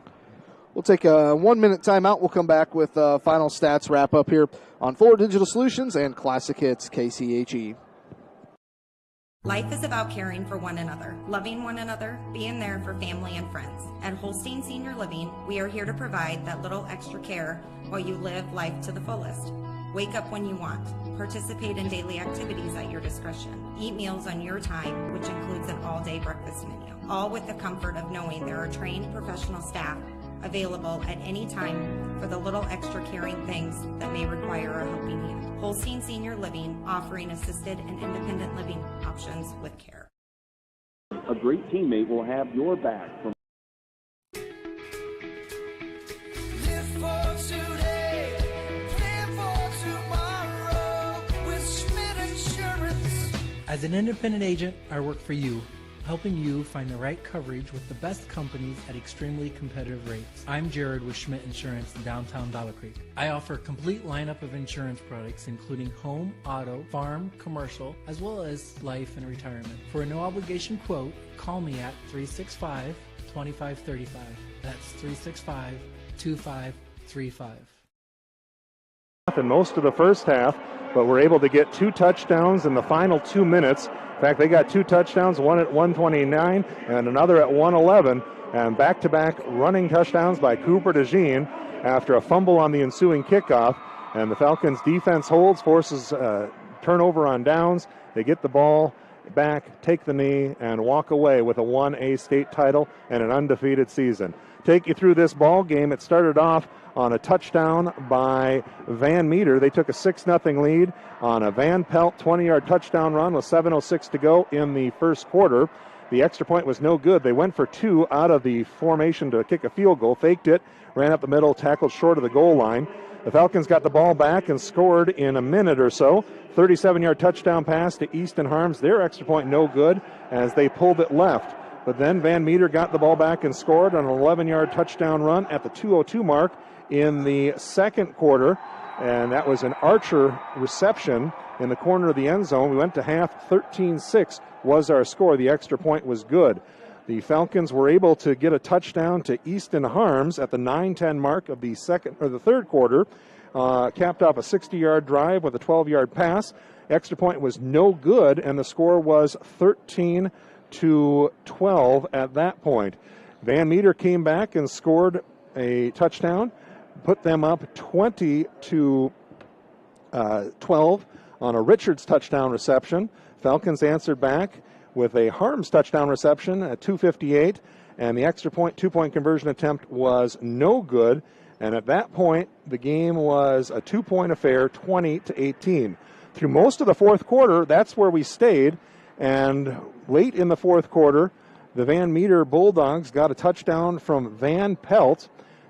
We'll take a 1-minute timeout. We'll come back with final stats wrap up here on Fuller Digital Solutions and Classic Hits KCHE. Life is about caring for one another, loving one another, being there for family and friends. At Holstein Senior Living, we are here to provide that little extra care while you live life to the fullest. Wake up when you want. Participate in daily activities at your discretion. Eat meals on your time, which includes an all-day breakfast menu. All with the comfort of knowing there are trained professional staff available at any time for the little extra caring things that may require a helping hand. Holstein Senior Living, offering assisted and independent living options with care. A great teammate will have your back. From Live for today, plan for tomorrow with Schmidt Insurance. As an independent agent, I work for you, helping you find the right coverage with the best companies at extremely competitive rates. I'm Jared with Schmidt Insurance in downtown Dollar Creek. I offer a complete lineup of insurance products including home, auto, farm, commercial, as well as life and retirement. For a no obligation quote, call me at 365-2535. That's 365-2535. In most of the first half, but we're able to get 2 touchdowns in the final 2 minutes. In fact, they got 2 touchdowns, one at 1:29 and another at 1:11, and back-to-back running touchdowns by Cooper DeJean after a fumble on the ensuing kickoff. And the Falcons' defense holds, forces turnover on downs. They get the ball back, take the knee, and walk away with a 1A state title and an undefeated season. Take you through this ball game. It started off on a touchdown by Van Meter. They took a 6-0 lead on a Van Pelt 20-yard touchdown run with 7:06 to go in the first quarter. The extra point was no good. They went for 2 out of the formation to kick a field goal, faked it, ran up the middle, tackled short of the goal line. The Falcons got the ball back and scored in a minute or so. 37-yard touchdown pass to Easton Harms. Their extra point no good as they pulled it left. But then Van Meter got the ball back and scored on an 11-yard touchdown run at the 2:02 mark in the second quarter, and that was an Archer reception in the corner of the end zone. We went to half, 13-6 was our score. The extra point was good. The Falcons were able to get a touchdown to Easton Harms at the 9:10 mark of the third quarter. Capped off a 60-yard drive with a 12-yard pass. Extra point was no good, and the score was 13-12 at that point. Van Meter came back and scored a touchdown, put them up 20-12 on a Richards touchdown reception. Falcons answered back with a Harms touchdown reception at 2:58, and the extra point, 2-point conversion attempt was no good. And at that point, the game was a 2-point affair, 20-18. Through most of the fourth quarter, that's where we stayed. And late in the fourth quarter, the Van Meter Bulldogs got a touchdown from Van Pelt,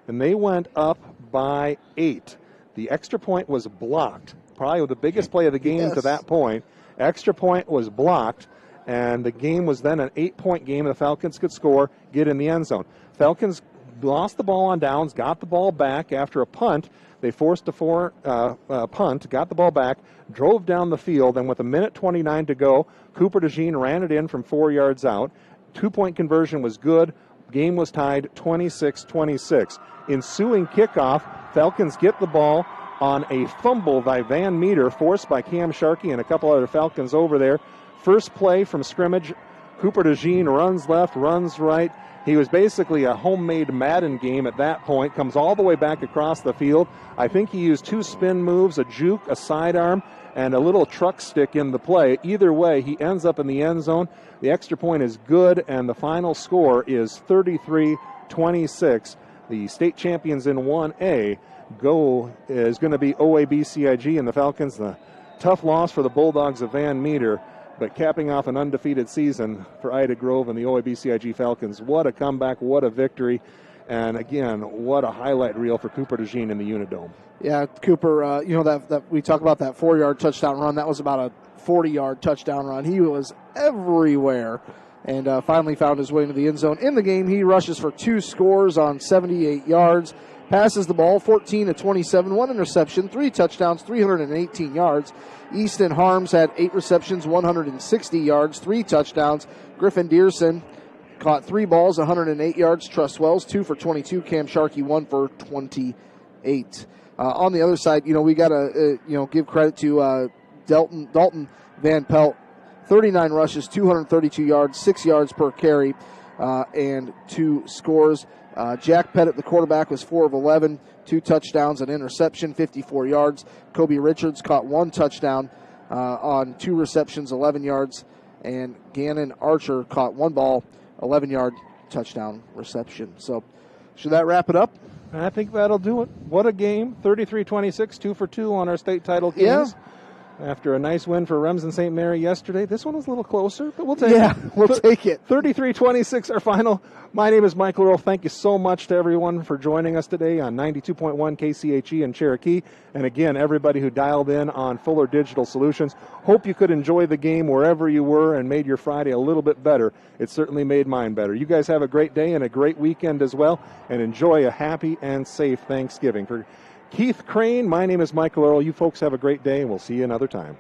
and they went up by 8. The extra point was blocked. Probably the biggest play of the game to that point. Extra point was blocked, and the game was then an 8-point game. The Falcons could score, get in the end zone. Falcons lost the ball on downs, got the ball back after a punt. They forced a punt, got the ball back, drove down the field, and with 1:29 to go, Cooper DeJean ran it in from 4 yards out. 2-point conversion was good. Game was tied 26-26. Ensuing kickoff, Falcons get the ball on a fumble by Van Meter, forced by Cam Sharkey and a couple other Falcons over there. First play from scrimmage, Cooper DeJean runs left, runs right. He was basically a homemade Madden game at that point, comes all the way back across the field. I think he used 2 spin moves, a juke, a sidearm, and a little truck stick in the play. Either way, he ends up in the end zone. The extra point is good, and the final score is 33-26. The state champions in 1A is going to be OABCIG, and the Falcons. The tough loss for the Bulldogs of Van Meter, but capping off an undefeated season for Ida Grove and the OABCIG Falcons. What a comeback, what a victory, and again, what a highlight reel for Cooper DeJean in the Unidome. Yeah, Cooper, that we talk about that 4-yard touchdown run. That was about a 40-yard touchdown run. He was everywhere and finally found his way into the end zone. In the game, he rushes for 2 scores on 78 yards, passes the ball 14-27, 1 interception, 3 touchdowns, 318 yards. Easton Harms had 8 receptions, 160 yards, 3 touchdowns. Griffin Dearson caught 3 balls, 108 yards. Truss Wells, 2 for 22. Cam Sharkey, 1 for 28. On the other side, we got to give credit to Dalton Van Pelt. 39 rushes, 232 yards, 6 yards per carry, and 2 scores. Jack Pettit, the quarterback, was 4 of 11, 2 touchdowns, an interception, 54 yards. Kobe Richards caught 1 touchdown on 2 receptions, 11 yards. And Gannon Archer caught 1 ball, 11-yard touchdown reception. So should that wrap it up? I think that'll do it. What a game. 33-26, 2 for 2 on our state title games. Yeah. After a nice win for Remsen St. Mary yesterday. This one was a little closer, but we'll take it. Yeah, we'll take it. 33-26, our final. My name is Michael Earl. Thank you so much to everyone for joining us today on 92.1 KCHE in Cherokee. And again, everybody who dialed in on Fuller Digital Solutions. Hope you could enjoy the game wherever you were and made your Friday a little bit better. It certainly made mine better. You guys have a great day and a great weekend as well. And enjoy a happy and safe Thanksgiving. For Keith Crane, my name is Michael Earl. You folks have a great day, and we'll see you another time.